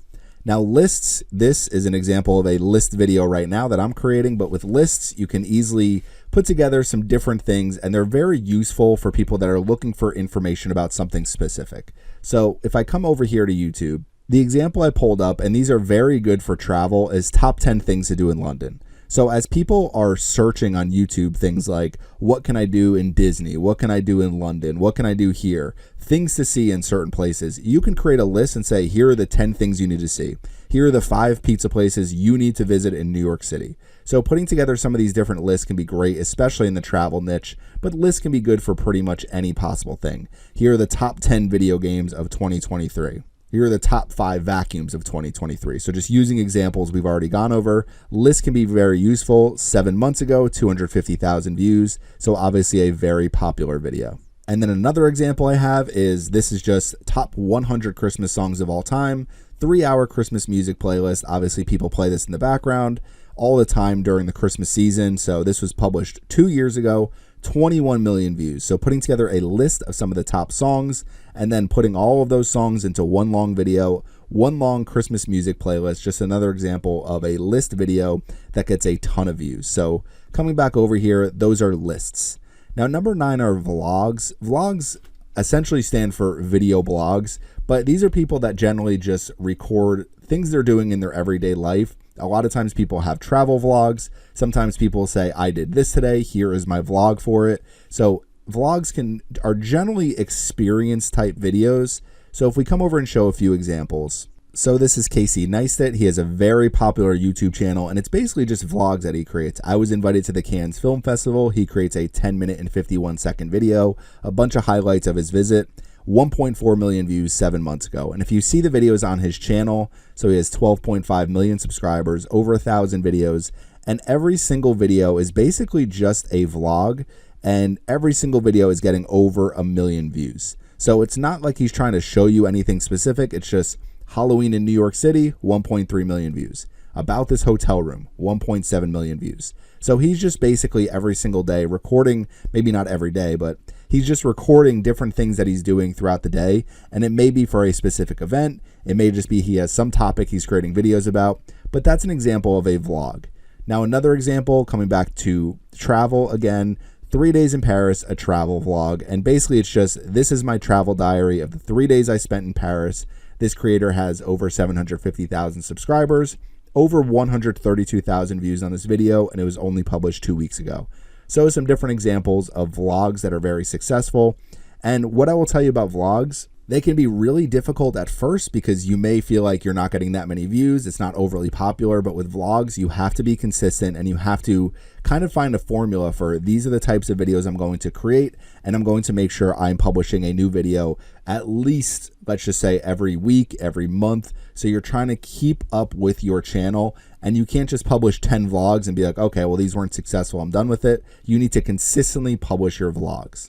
Now lists, this is an example of a list video right now that I'm creating, but with lists, you can easily put together some different things, and they're very useful for people that are looking for information about something specific. So if I come over here to YouTube, the example I pulled up, and these are very good for travel, is top 10 things to do in London. So as people are searching on YouTube things like, what can I do in Disney? What can I do in London? What can I do here? Things to see in certain places. You can create a list and say, here are the 10 things you need to see. Here are the 5 pizza places you need to visit in New York City. So putting together some of these different lists can be great, especially in the travel niche, but lists can be good for pretty much any possible thing. Here are the top 10 video games of 2023. Here are the top 5 vacuums of 2023. So just using examples we've already gone over, lists can be very useful. 7 months ago, 250,000 views. So obviously a very popular video. And then another example I have is, this is just top 100 Christmas songs of all time, 3-hour Christmas music playlist. Obviously people play this in the background all the time during the Christmas season. So this was published 2 years ago, 21 million views. So putting together a list of some of the top songs and then putting all of those songs into one long video, one long Christmas music playlist, just another example of a list video that gets a ton of views. So coming back over here, those are lists. Now, number 9 are vlogs. Vlogs essentially stand for video blogs, but these are people that generally just record things they're doing in their everyday life. A lot of times people have travel vlogs. Sometimes people say, I did this today, here is my vlog for it. So vlogs are generally experience type videos. So if we come over and show a few examples. So this is Casey Neistat. He has a very popular YouTube channel, and it's basically just vlogs that he creates. I was invited to the Cannes Film Festival. He creates a 10-minute and 51-second video, a bunch of highlights of his visit. 1.4 million views 7 months ago. And if you see the videos on his channel, so he has 12.5 million subscribers, over 1,000 videos, and every single video is basically just a vlog, and every single video is getting over 1 million views. So it's not like he's trying to show you anything specific. It's just Halloween in New York City, 1.3 million views. About this hotel room, 1.7 million views. So he's just basically every single day recording, maybe not every day, but he's just recording different things that he's doing throughout the day. And it may be for a specific event. It may just be he has some topic he's creating videos about, but that's an example of a vlog. Now, another example, coming back to travel again, 3 days in Paris, a travel vlog. And basically it's just, this is my travel diary of the 3 days I spent in Paris. This creator has over 750,000 subscribers, over 132,000 views on this video, and it was only published 2 weeks ago. So some different examples of vlogs that are very successful. And what I will tell you about vlogs, they can be really difficult at first because you may feel like you're not getting that many views. It's not overly popular, but with vlogs, you have to be consistent and you have to kind of find a formula for these are the types of videos I'm going to create, and I'm going to make sure I'm publishing a new video at least, let's just say every week, every month. So you're trying to keep up with your channel, and you can't just publish 10 vlogs and be like, okay, well, these weren't successful, I'm done with it. You need to consistently publish your vlogs.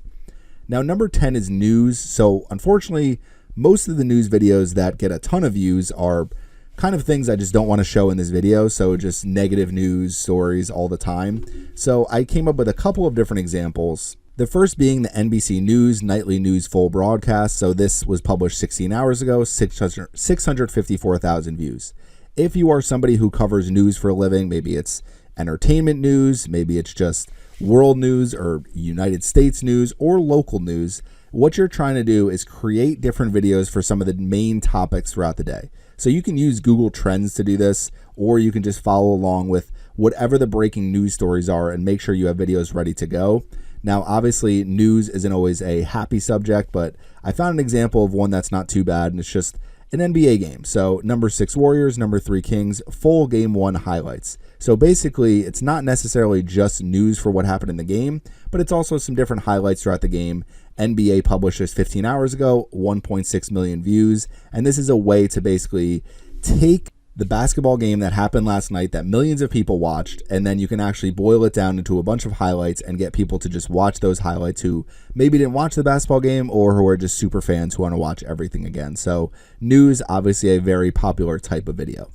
Now, number 10 is news. So unfortunately, most of the news videos that get a ton of views are kind of things I just don't want to show in this video. So just negative news stories all the time. So I came up with a couple of different examples. The first being the NBC News nightly news full broadcast. So this was published 16 hours ago, 654,000 views. If you are somebody who covers news for a living, maybe it's entertainment news, maybe it's just world news or United States news or local news, what you're trying to do is create different videos for some of the main topics throughout the day. So you can use Google Trends to do this, or you can just follow along with whatever the breaking news stories are and make sure you have videos ready to go. Now, obviously, news isn't always a happy subject, but I found an example of one that's not too bad, and it's just an NBA game. So number 6 Warriors, number 3 Kings, full game 1 highlights. So basically, it's not necessarily just news for what happened in the game, but it's also some different highlights throughout the game. NBA published this 15 hours ago, 1.6 million views. And this is a way to basically take the basketball game that happened last night that millions of people watched, and then you can actually boil it down into a bunch of highlights and get people to just watch those highlights who maybe didn't watch the basketball game or who are just super fans who want to watch everything again. So news, obviously a very popular type of video.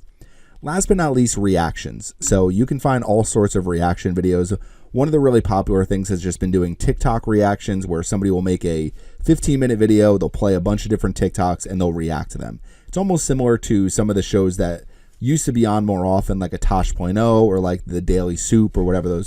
Last but not least, reactions. So you can find all sorts of reaction videos. One of the really popular things has just been doing TikTok reactions, where somebody will make a 15-minute video, they'll play a bunch of different TikToks, and they'll react to them. It's almost similar to some of the shows that used to be on more often, like a Tosh.0 or like the Daily Soup or whatever,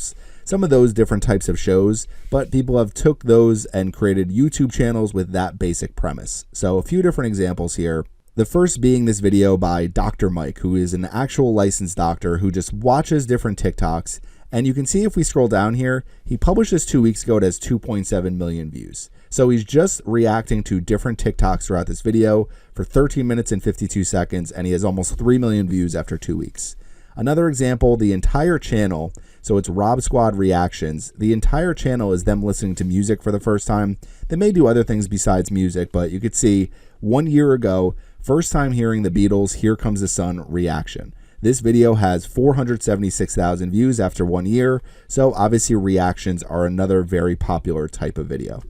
some of those different types of shows, but people have took those and created YouTube channels with that basic premise. So a few different examples here. The first being this video by Dr. Mike, who is an actual licensed doctor who just watches different TikToks. And you can see if we scroll down here, he published this 2 weeks ago. It has 2.7 million views. So he's just reacting to different TikToks throughout this video for 13 minutes and 52 seconds, and he has almost 3 million views after 2 weeks. Another example, the entire channel, so it's Rob Squad Reactions. The entire channel is them listening to music for the first time. They may do other things besides music, but you could see 1 year ago, first time hearing the Beatles' Here Comes the Sun reaction. This video has 476,000 views after 1 year, so obviously reactions are another very popular type of video.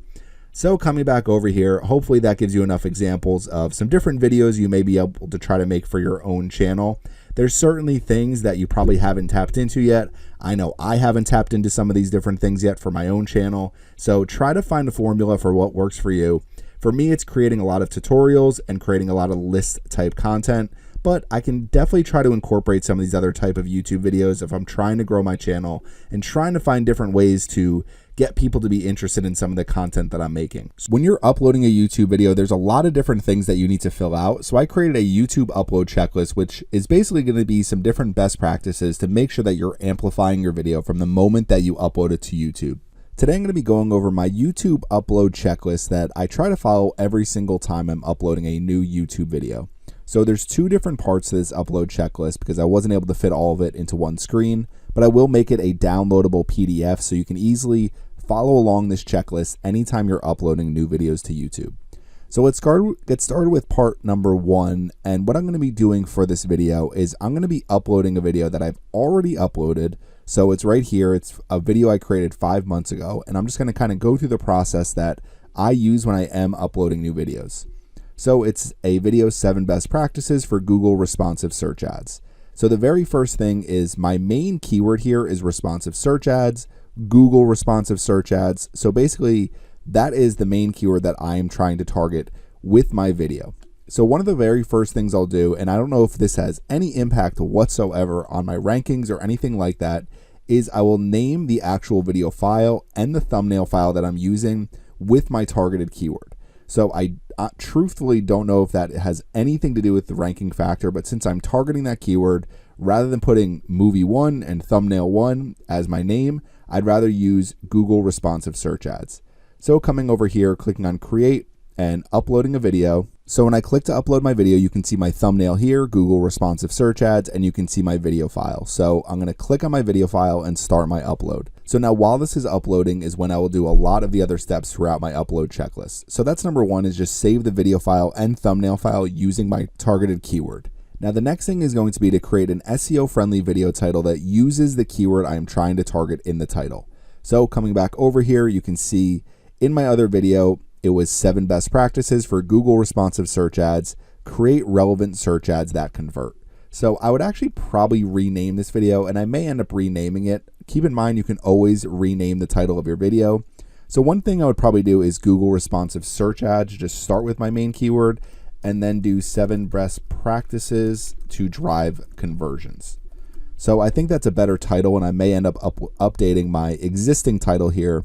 So coming back over here, hopefully that gives you enough examples of some different videos you may be able to try to make for your own channel. There's certainly things that you probably haven't tapped into yet. I know I haven't tapped into some of these different things yet for my own channel. So try to find a formula for what works for you. For me, it's creating a lot of tutorials and creating a lot of list type content, but I can definitely try to incorporate some of these other type of YouTube videos if I'm trying to grow my channel and trying to find different ways to get people to be interested in some of the content that I'm making. So when you're uploading a YouTube video, there's a lot of different things that you need to fill out. So I created a YouTube upload checklist, which is basically going to be some different best practices to make sure that you're amplifying your video from the moment that you upload it to YouTube. Today I'm going to be going over my YouTube upload checklist that I try to follow every single time I'm uploading a new YouTube video. So there's 2 different parts to this upload checklist because I wasn't able to fit all of it into one screen, but I will make it a downloadable PDF so you can easily follow along this checklist anytime you're uploading new videos to YouTube. So let's get started with part number 1. And what I'm going to be doing for this video is I'm going to be uploading a video that I've already uploaded. So it's right here. It's a video I created 5 months ago. And I'm just going to kind of go through the process that I use when I am uploading new videos. So it's a video 7 best practices for Google responsive search ads. So the very first thing is my main keyword here is responsive search ads, Google responsive search ads. So basically that is the main keyword that I am trying to target with my video. So one of the very first things I'll do, and I don't know if this has any impact whatsoever on my rankings or anything like that, is I will name the actual video file and the thumbnail file that I'm using with my targeted keyword. So I truthfully don't know if that has anything to do with the ranking factor, but since I'm targeting that keyword, rather than putting movie 1 and thumbnail 1 as my name, I'd rather use Google responsive search ads. So coming over here, clicking on create and uploading a video. So when I click to upload my video, you can see my thumbnail here, Google responsive search ads, and you can see my video file. So I'm going to click on my video file and start my upload. So now while this is uploading is when I will do a lot of the other steps throughout my upload checklist. So that's number 1, is just save the video file and thumbnail file using my targeted keyword. Now the next thing is going to be to create an SEO friendly video title that uses the keyword I am trying to target in the title. So coming back over here, you can see in my other video, it was 7 best practices for Google responsive search ads, create relevant search ads that convert. So I would actually probably rename this video, and I may end up renaming it. Keep in mind, you can always rename the title of your video. So one thing I would probably do is Google responsive search ads, just start with my main keyword, and then do 7 best practices to drive conversions. So I think that's a better title, and I may end up updating my existing title here.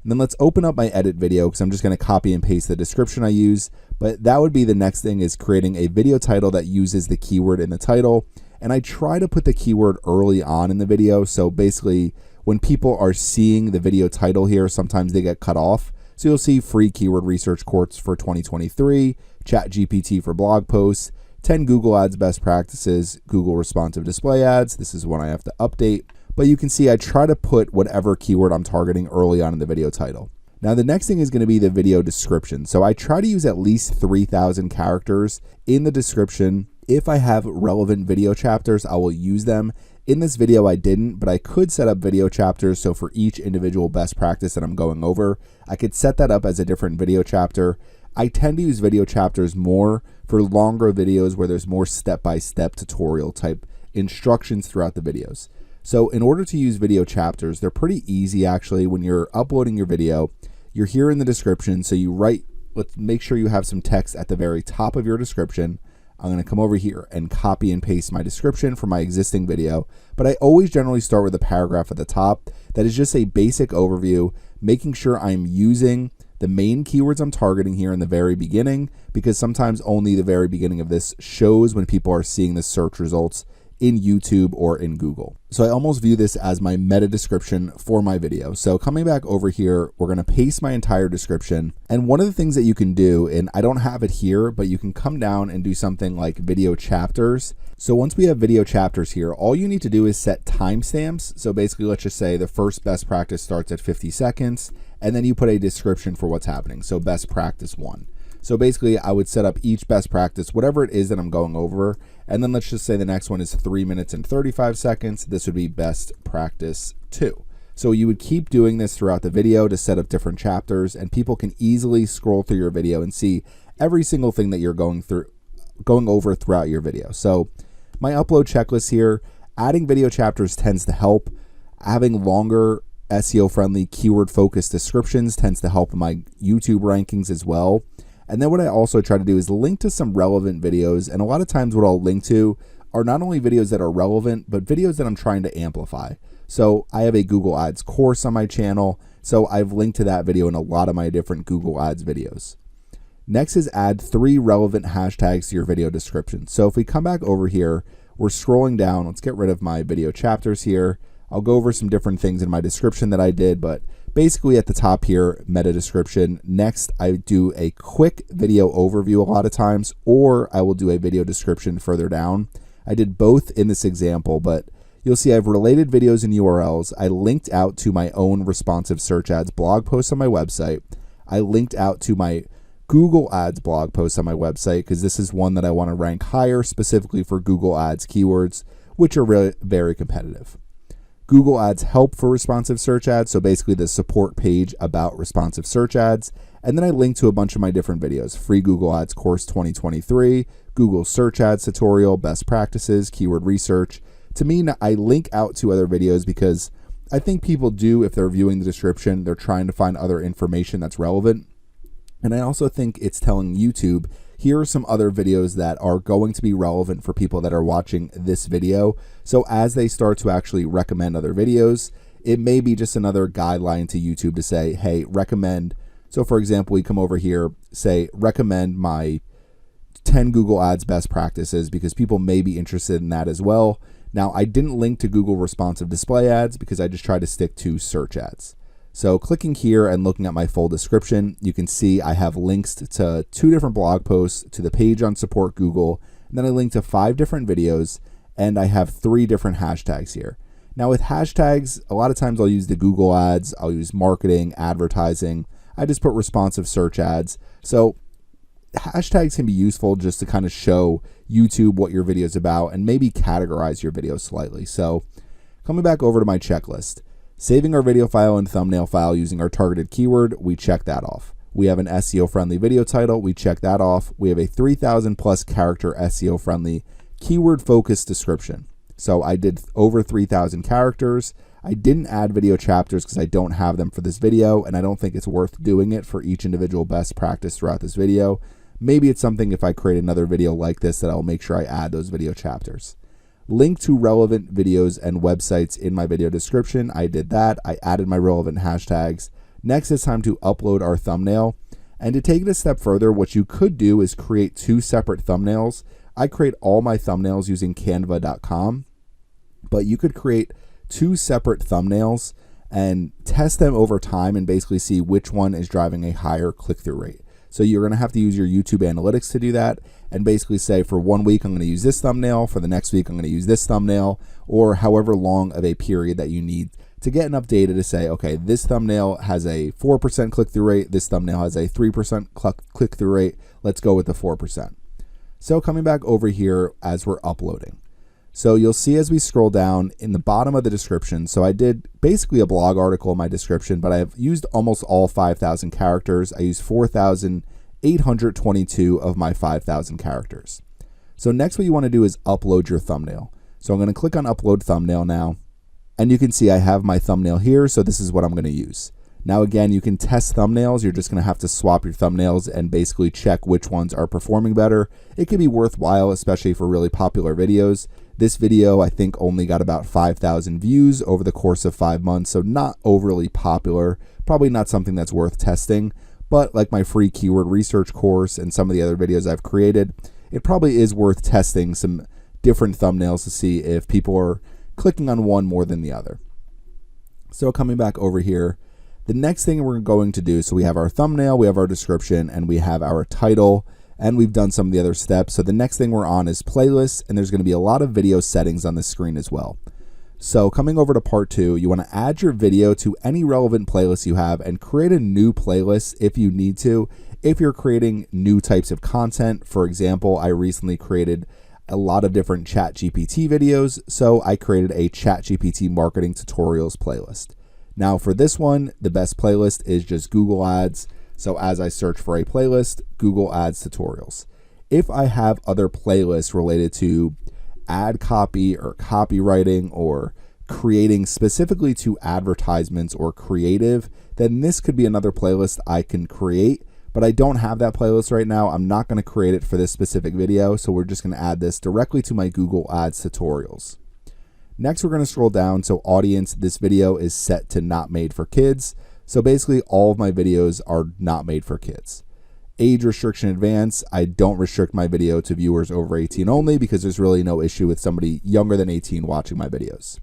And then let's open up my edit video because I'm just going to copy and paste the description I use. But that would be the next thing, is creating a video title that uses the keyword in the title. And I try to put the keyword early on in the video. So basically when people are seeing the video title here, sometimes they get cut off. So you'll see free keyword research course for 2023, ChatGPT for blog posts, 10 Google ads best practices, Google responsive display ads. This is one I have to update. But you can see I try to put whatever keyword I'm targeting early on in the video title. Now the next thing is going to be the video description. So I try to use at least 3,000 characters in the description. If I have relevant video chapters, I will use them. In this video I didn't, but I could set up video chapters. So for each individual best practice that I'm going over, I could set that up as a different video chapter. I tend to use video chapters more for longer videos where there's more step-by-step tutorial type instructions throughout the videos. So in order to use video chapters, they're pretty easy actually. When you're uploading your video, you're here in the description. So you write, let's make sure you have some text at the very top of your description. I'm going to come over here and copy and paste my description for my existing video. But I always generally start with a paragraph at the top that is just a basic overview, making sure I'm using the main keywords I'm targeting here in the very beginning, because sometimes only the very beginning of this shows when people are seeing the search results in YouTube or in Google. So I almost view this as my meta description for my video. So coming back over here, we're going to paste my entire description. And one of the things that you can do, and I don't have it here, but you can come down and do something like video chapters. So once we have video chapters here, all you need to do is set timestamps. So basically, let's just say the first best practice starts at 50 seconds, and then you put a description for what's happening. So best practice 1. So basically I would set up each best practice, whatever it is that I'm going over. And then let's just say the next one is 3 minutes and 35 seconds. This would be best practice 2. So you would keep doing this throughout the video to set up different chapters, and people can easily scroll through your video and see every single thing that you're going over throughout your video. So my upload checklist here, adding video chapters tends to help. Having longer SEO friendly keyword focused descriptions tends to help in my YouTube rankings as well. And then what I also try to do is link to some relevant videos. And a lot of times what I'll link to are not only videos that are relevant, but videos that I'm trying to amplify. So I have a Google Ads course on my channel. So I've linked to that video in a lot of my different Google Ads videos. Next is add 3 relevant hashtags to your video description. So if we come back over here, we're scrolling down. Let's get rid of my video chapters here. I'll go over some different things in my description that I did, but basically at the top here, meta description. Next, I do a quick video overview a lot of times, or I will do a video description further down. I did both in this example, but you'll see I've related videos and URLs. I linked out to my own responsive search ads blog post on my website. I linked out to my Google Ads blog posts on my website, because this is one that I want to rank higher specifically for Google Ads keywords, which are really very competitive. Google Ads help for responsive search ads, so basically the support page about responsive search ads. And then I link to a bunch of my different videos: free Google Ads course 2023, Google search ads tutorial, best practices, keyword research. To me, I link out to other videos because I think people do, if they're viewing the description, they're trying to find other information that's relevant. And I also think it's telling YouTube, here are some other videos that are going to be relevant for people that are watching this video. So as they start to actually recommend other videos, it may be just another guideline to YouTube to say, hey, recommend. So for example, we come over here, say, recommend my 10 Google Ads best practices, because people may be interested in that as well. Now, I didn't link to Google responsive display ads because I just tried to stick to search ads. So clicking here and looking at my full description, you can see I have links to 2 different blog posts, to the page on Support Google, and then I link to 5 different videos, and I have 3 different hashtags here. Now with hashtags, a lot of times I'll use the Google ads, I'll use marketing, advertising. I just put responsive search ads. So hashtags can be useful just to kind of show YouTube what your video is about and maybe categorize your video slightly. So coming back over to my checklist, saving our video file and thumbnail file using our targeted keyword, we check that off. We have an SEO friendly video title, we check that off. We have a 3,000 plus character SEO friendly keyword focused description. So I did over 3,000 characters. I didn't add video chapters because I don't have them for this video, and I don't think it's worth doing it for each individual best practice throughout this video. Maybe it's something, if I create another video like this, that I'll make sure I add those video chapters. Link to relevant videos and websites in my video description. I did that. I added my relevant hashtags. Next, it's time to upload our thumbnail. And to take it a step further, what you could do is create 2 separate thumbnails. I create all my thumbnails using canva.com, but you could create 2 separate thumbnails and test them over time and basically see which one is driving a higher click-through rate. So you're going to have to use your YouTube analytics to do that and basically say, for 1 week, I'm going to use this thumbnail. For the next week, I'm going to use this thumbnail, or however long of a period that you need to get enough data to say, okay, this thumbnail has a 4% click-through rate. This thumbnail has a 3% click-through rate. Let's go with the 4%. So coming back over here as we're uploading. So you'll see as we scroll down in the bottom of the description, so I did basically a blog article in my description, but I've used almost all 5,000 characters. I used 4,822 of my 5,000 characters. So next what you want to do is upload your thumbnail. So I'm going to click on upload thumbnail now, and you can see I have my thumbnail here, so this is what I'm going to use. Now again, you can test thumbnails. You're just going to have to swap your thumbnails and basically check which ones are performing better. It can be worthwhile, especially for really popular videos. This video, I think, only got about 5,000 views over the course of 5 months, so not overly popular, probably not something that's worth testing, but like my free keyword research course and some of the other videos I've created, it probably is worth testing some different thumbnails to see if people are clicking on one more than the other. So coming back over here, the next thing we're going to do, so we have our thumbnail, we have our description, and we have our title, and we've done some of the other steps. So the next thing we're on is playlists, and there's going to be a lot of video settings on the screen as well. So coming over to part 2, you want to add your video to any relevant playlist you have and create a new playlist if you need to. If you're creating new types of content, for example, I recently created a lot of different ChatGPT videos, so I created a ChatGPT marketing tutorials playlist. Now for this one, the best playlist is just Google Ads. So as I search for a playlist, Google Ads tutorials. If I have other playlists related to ad copy or copywriting or creating specifically to advertisements or creative, then this could be another playlist I can create, but I don't have that playlist right now. I'm not going to create it for this specific video, so we're just going to add this directly to my Google Ads tutorials. Next, we're going to scroll down. So audience, this video is set to not made for kids. So basically all of my videos are not made for kids. Age restriction advanced, I don't restrict my video to viewers over 18 only because there's really no issue with somebody younger than 18 watching my videos.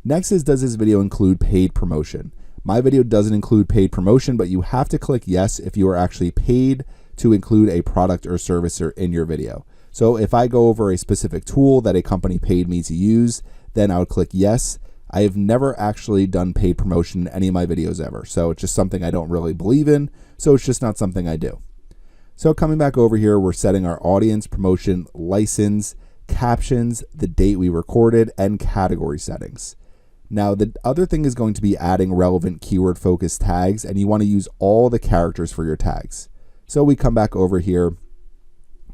Next is, does this video include paid promotion? My video doesn't include paid promotion, but you have to click yes if you are actually paid to include a product or service in your video. So if I go over a specific tool that a company paid me to use, then I would click yes. I have never actually done paid promotion in any of my videos ever. So it's just something I don't really believe in. So it's just not something I do. So coming back over here, we're setting our audience, promotion, license, captions, the date we recorded, and category settings. Now, the other thing is going to be adding relevant keyword focused tags, and you want to use all the characters for your tags. So we come back over here.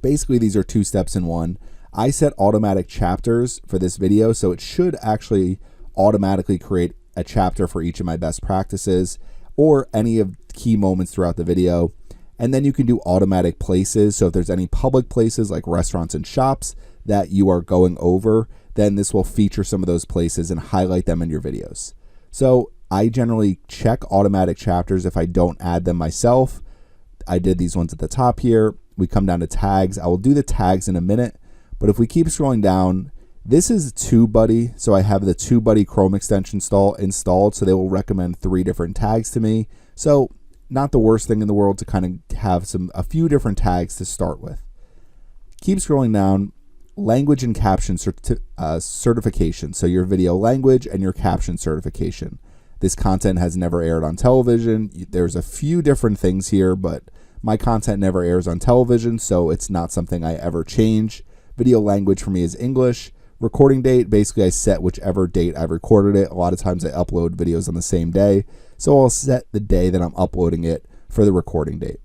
Basically, these are 2 steps in one. I set automatic chapters for this video, so it should actually automatically create a chapter for each of my best practices or any of key moments throughout the video. And then you can do automatic places. So if there's any public places like restaurants and shops that you are going over, then this will feature some of those places and highlight them in your videos. So I generally check automatic chapters if I don't add them myself. I did these ones at the top here. We come down to tags. I will do the tags in a minute, but if we keep scrolling down, this is TubeBuddy. So I have the TubeBuddy Chrome extension installed, so they will recommend 3 different tags to me. So not the worst thing in the world to kind of have a few different tags to start with. Keep scrolling down. Language and caption certification. So your video language and your caption certification. This content has never aired on television. There's a few different things here, but my content never airs on television, so it's not something I ever change. Video language for me is English. Recording date, basically I set whichever date I recorded it. A lot of times I upload videos on the same day, so I'll set the day that I'm uploading it for the recording date.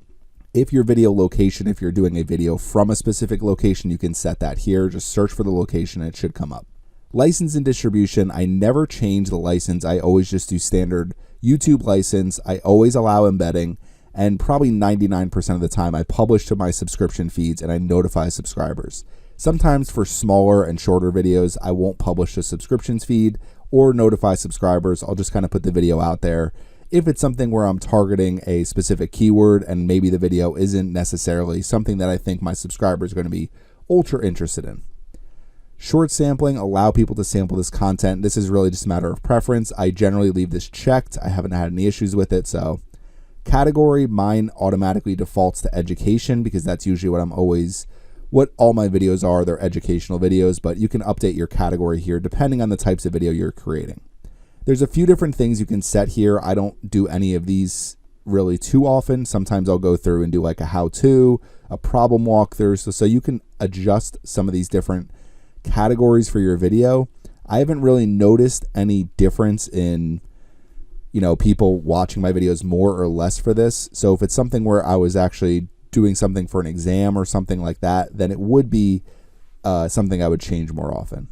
If your video location, if you're doing a video from a specific location, you can set that here. Just search for the location and it should come up. License and distribution, I never change the license. I always just do standard YouTube license. I always allow embedding, and probably 99% of the time I publish to my subscription feeds and I notify subscribers. Sometimes for smaller and shorter videos, I won't publish the subscriptions feed or notify subscribers. I'll just kind of put the video out there. If it's something where I'm targeting a specific keyword and maybe the video isn't necessarily something that I think my subscribers are going to be ultra interested in. Short sampling, allow people to sample this content. This is really just a matter of preference. I generally leave this checked. I haven't had any issues with it. So category, mine automatically defaults to education because that's usually what all my videos are. They're educational videos, but you can update your category here depending on the types of video you're creating. There's a few different things you can set here. I don't do any of these really too often. Sometimes I'll go through and do like a how-to, a problem walkthrough. So you can adjust some of these different categories for your video. I haven't really noticed any difference in, people watching my videos more or less for this. So if it's something where I was actually doing something for an exam or something like that, then it would be something I would change more often.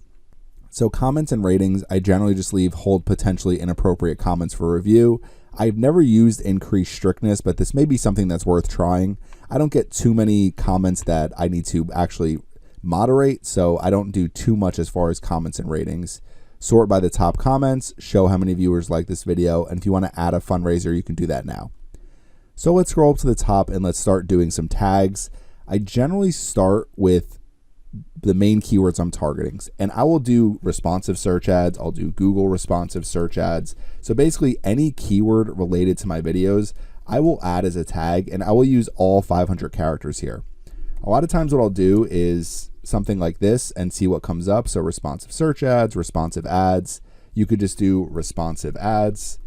So comments and ratings, I generally just leave hold potentially inappropriate comments for review. I've never used increased strictness, but this may be something that's worth trying. I don't get too many comments that I need to actually moderate, so I don't do too much as far as comments and ratings. Sort by the top comments, show how many viewers like this video, and if you want to add a fundraiser, you can do that now. So let's scroll up to the top and let's start doing some tags. I generally start with the main keywords I'm targeting, and I will do responsive search ads. I'll do Google responsive search ads. So basically any keyword related to my videos, I will add as a tag, and I will use all 500 characters here. A lot of times what I'll do is something like this and see what comes up. So responsive search ads, responsive ads. You could just do responsive ads.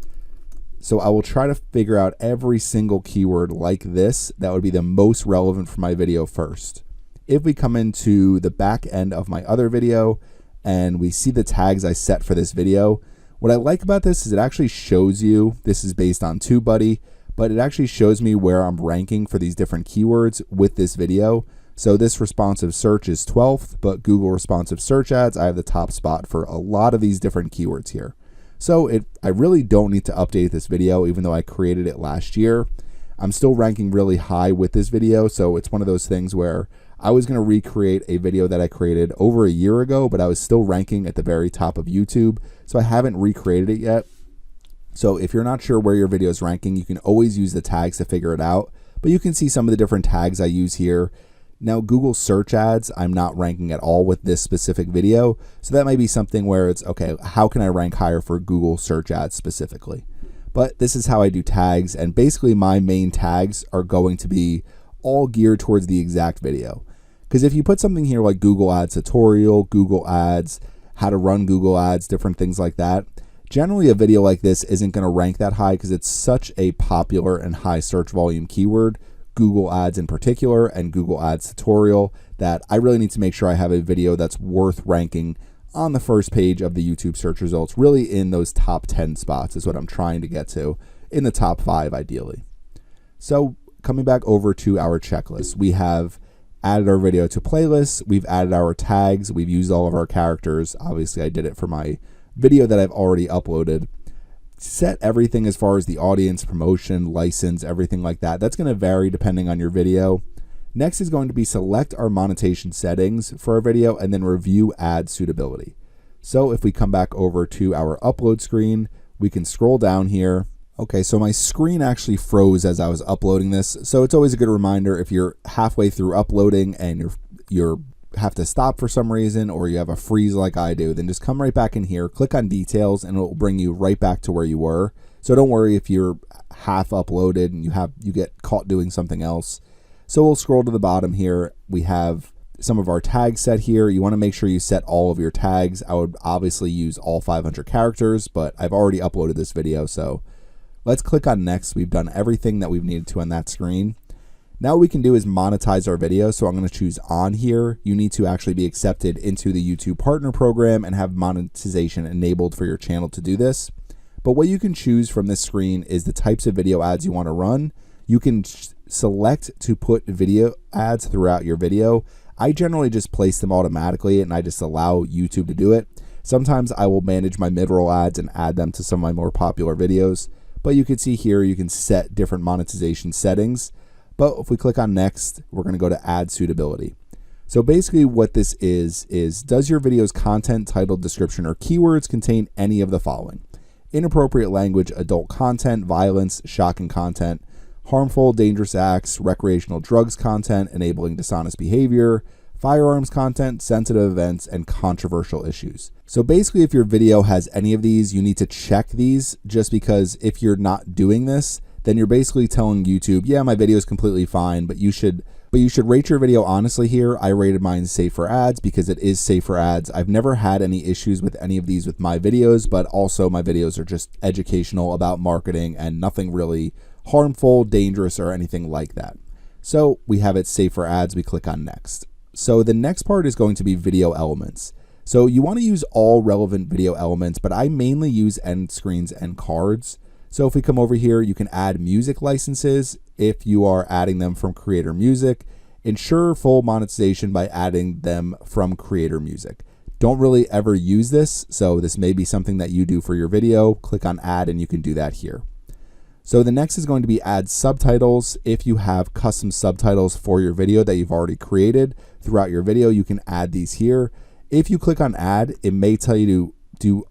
So I will try to figure out every single keyword like this that would be the most relevant for my video first. If we come into the back end of my other video and we see the tags I set for this video, what I like about this is it actually shows you, this is based on TubeBuddy, but it actually shows me where I'm ranking for these different keywords with this video. So this responsive search is 12th, but Google responsive search ads, I have the top spot for a lot of these different keywords here. So I really don't need to update this video, even though I created it last year. I'm still ranking really high with this video, so it's one of those things where I was going to recreate a video that I created over a year ago, but I was still ranking at the very top of YouTube, so I haven't recreated it yet. So if you're not sure where your video is ranking, you can always use the tags to figure it out, but you can see some of the different tags I use here. Now, Google search ads, I'm not ranking at all with this specific video, so that might be something where it's, okay, how can I rank higher for Google search ads specifically? But this is how I do tags, and basically my main tags are going to be all geared towards the exact video. Because if you put something here like Google Ads tutorial, Google Ads, how to run Google Ads, different things like that, generally a video like this isn't going to rank that high because it's such a popular and high search volume keyword. Google Ads in particular and Google Ads tutorial that I really need to make sure I have a video that's worth ranking on the first page of the YouTube search results, really in those top 10 spots is what I'm trying to get to, in the top 5 ideally. So coming back over to our checklist, we have added our video to playlists, we've added our tags, we've used all of our characters. Obviously I did it for my video that I've already uploaded. Set everything as far as the audience, promotion, license, everything like that. That's going to vary depending on your video. Next is going to be select our monetization settings for our video and then review ad suitability. So if we come back over to our upload screen, we can scroll down here. Okay, so my screen actually froze as I was uploading this. So it's always a good reminder if you're halfway through uploading and you're have to stop for some reason, or you have a freeze like I do, then just come right back in here, click on details, and it will bring you right back to where you were. So don't worry if you're half uploaded and you get caught doing something else. So we'll scroll to the bottom here. We have some of our tags set here. You want to make sure you set all of your tags. I would obviously use all 500 characters, but I've already uploaded this video, so let's click on next. We've done everything that we've needed to on that screen. Now what we can do is monetize our video. So I'm going to choose on here. You need to actually be accepted into the YouTube partner program and have monetization enabled for your channel to do this. But what you can choose from this screen is the types of video ads you want to run. You can select to put video ads throughout your video. I generally just place them automatically and I just allow YouTube to do it. Sometimes I will manage my mid-roll ads and add them to some of my more popular videos. But you can see here you can set different monetization settings. But if we click on next, we're going to go to ad suitability. So basically what this is does your video's content, title, description, or keywords contain any of the following? Inappropriate language, adult content, violence, shocking content, harmful, dangerous acts, recreational drugs content, enabling dishonest behavior, firearms content, sensitive events, and controversial issues. So basically if your video has any of these, you need to check these, just because if you're not doing this, then you're basically telling YouTube, yeah, my video is completely fine, but you should rate your video honestly here. I rated mine safe for ads because it is safe for ads. I've never had any issues with any of these with my videos, but also my videos are just educational about marketing and nothing really harmful, dangerous, or anything like that. So we have it safe for ads. We click on next. So the next part is going to be video elements. So you want to use all relevant video elements, but I mainly use end screens and cards. So if we come over here, you can add music licenses if you are adding them from Creator Music. Ensure full monetization by adding them from Creator Music. Don't really ever use this, so this may be something that you do for your video. Click on add and you can do that here. So the next is going to be add subtitles. If you have custom subtitles for your video that you've already created throughout your video, you can add these here. If you click on add, it may tell you to do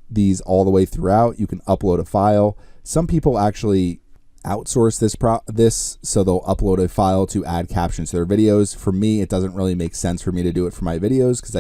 these all the way throughout. You can upload a file. Some people actually outsource this, so they'll upload a file to add captions to their videos. For me, it doesn't really make sense for me to do it for my videos because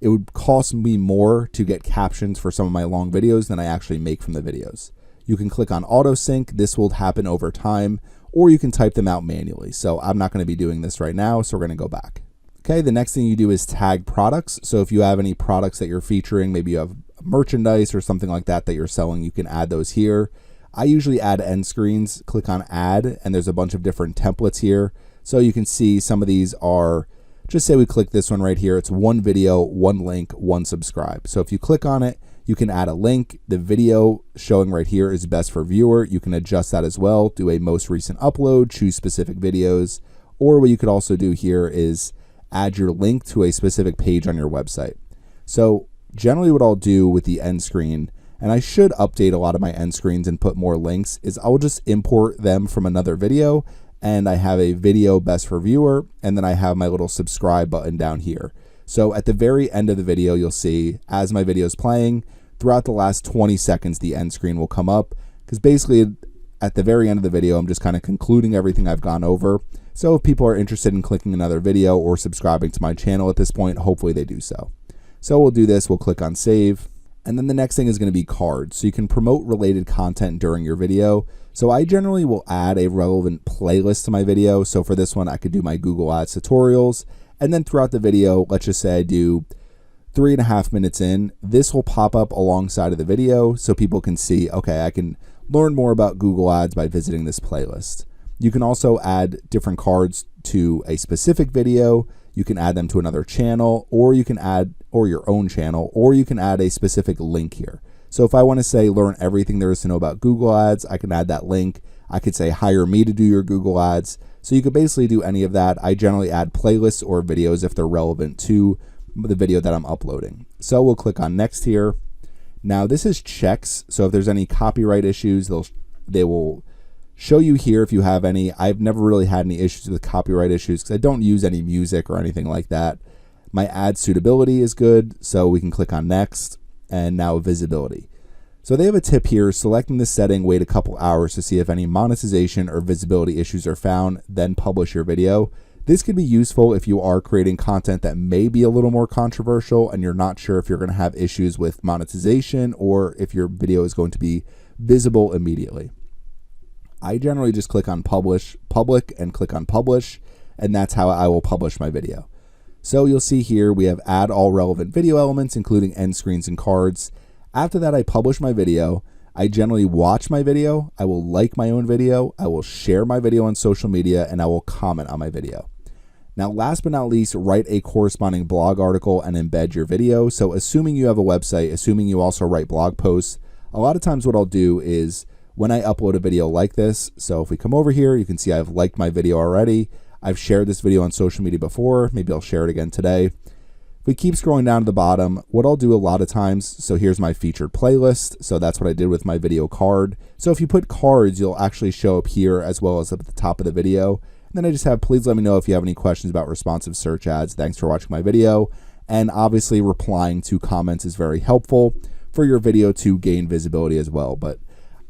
it would cost me more to get captions for some of my long videos than I actually make from the videos. You can click on auto sync. This will happen over time, or you can type them out manually. So I'm not going to be doing this right now, so we're going to go back. Okay, the next thing you do is tag products. So if you have any products that you're featuring, maybe you have merchandise or something like that that you're selling, you can add those here. I usually add end screens. Click on add, and there's a bunch of different templates here. So you can see some of these are, just say we click this one right here. It's one video, one link, one subscribe. So if you click on it, you can add a link. The video showing right here is best for viewer. You can adjust that as well. Do a most recent upload, choose specific videos, or what you could also do here is add your link to a specific page on your website. So generally what I'll do with the end screen, and I should update a lot of my end screens and put more links, is I'll just import them from another video, and I have a video best for viewer, and then I have my little subscribe button down here. So at the very end of the video, you'll see as my video is playing, throughout the last 20 seconds, the end screen will come up, because basically at the very end of the video, I'm just kind of concluding everything I've gone over. So if people are interested in clicking another video or subscribing to my channel at this point, hopefully they do so. So we'll do this, we'll click on save. And then the next thing is going to be cards. So you can promote related content during your video. So I generally will add a relevant playlist to my video. So for this one, I could do my Google Ads tutorials. And then throughout the video, let's just say I do 3.5 minutes in, this will pop up alongside of the video so people can see, okay, I can learn more about Google Ads by visiting this playlist. You can also add different cards to a specific video. You can add them to another channel, or you can add, or your own channel, or you can add a specific link here. So if I want to say learn everything there is to know about Google Ads, I can add that link. I could say hire me to do your Google Ads. So you could basically do any of that. I generally add playlists or videos if they're relevant to the video that I'm uploading. So we'll click on next here. Now this is checks. So if there's any copyright issues, they will show you here if you have any. I've never really had any issues with copyright issues because I don't use any music or anything like that. My ad suitability is good, so we can click on next. And now visibility. So they have a tip here: selecting this setting, wait a couple hours to see if any monetization or visibility issues are found, then publish your video. This could be useful if you are creating content that may be a little more controversial and you're not sure if you're going to have issues with monetization or if your video is going to be visible immediately. I generally just click on public, and click on publish, and that's how I will publish my video. So you'll see here we have add all relevant video elements, including end screens and cards. After that, I publish my video. I generally watch my video. I will like my own video. I will share my video on social media, and I will comment on my video. Now, last but not least, write a corresponding blog article and embed your video. So assuming you have a website, assuming you also write blog posts, a lot of times what I'll do is when I upload a video like this, so if we come over here, you can see I've liked my video already. I've shared this video on social media before. Maybe I'll share it again today. If we keep scrolling down to the bottom, what I'll do a lot of times, so here's my featured playlist. So that's what I did with my video card. So if you put cards, you'll actually show up here as well as up at the top of the video. And then I just have, please let me know if you have any questions about responsive search ads. Thanks for watching my video. And obviously replying to comments is very helpful for your video to gain visibility as well. But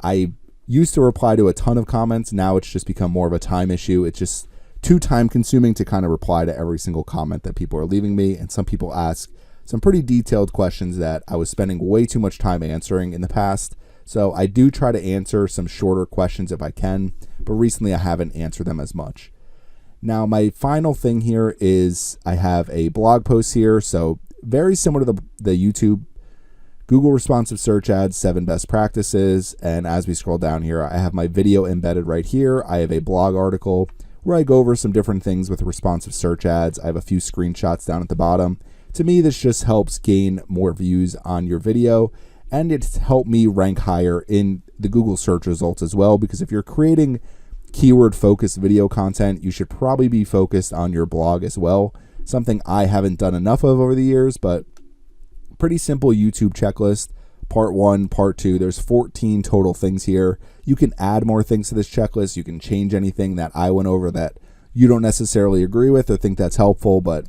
I used to reply to a ton of comments. Now it's just become more of a time issue. It's just too time consuming to kind of reply to every single comment that people are leaving me. And some people ask some pretty detailed questions that I was spending way too much time answering in the past. So I do try to answer some shorter questions if I can, but recently I haven't answered them as much. Now my final thing here is I have a blog post here. So very similar to the YouTube Google responsive search ads, 7 best practices. And as we scroll down here, I have my video embedded right here. I have a blog article where I go over some different things with responsive search ads. I have a few screenshots down at the bottom. To me, this just helps gain more views on your video, and it's helped me rank higher in the Google search results as well, because if you're creating keyword focused video content, you should probably be focused on your blog as well. Something I haven't done enough of over the years, but pretty simple YouTube checklist. Part 1, part 2, there's 14 total things here. You can add more things to this checklist. You can change anything that I went over that you don't necessarily agree with or think that's helpful, but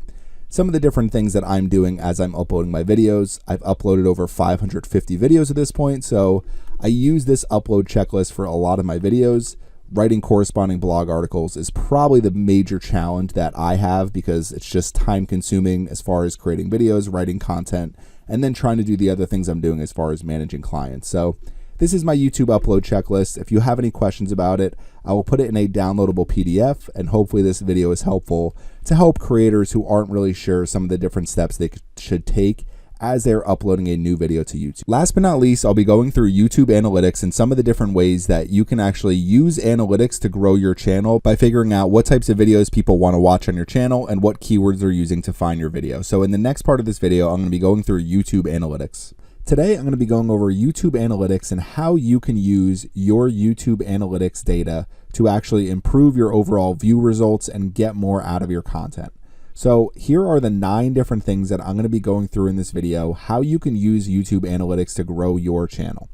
some of the different things that I'm doing as I'm uploading my videos. I've uploaded over 550 videos at this point, so I use this upload checklist for a lot of my videos. Writing corresponding blog articles is probably the major challenge that I have because it's just time consuming as far as creating videos, writing content, and then trying to do the other things I'm doing as far as managing clients. So this is my YouTube upload checklist. If you have any questions about it, I will put it in a downloadable PDF, and hopefully this video is helpful to help creators who aren't really sure some of the different steps they should take as they're uploading a new video to YouTube. Last but not least, I'll be going through YouTube analytics and some of the different ways that you can actually use analytics to grow your channel by figuring out what types of videos people want to watch on your channel and what keywords they're using to find your video. So in the next part of this video, I'm going to be going through YouTube analytics. Today, I'm going to be going over YouTube analytics and how you can use your YouTube analytics data to actually improve your overall view results and get more out of your content. So here are the 9 different things that I'm going to be going through in this video, how you can use YouTube analytics to grow your channel.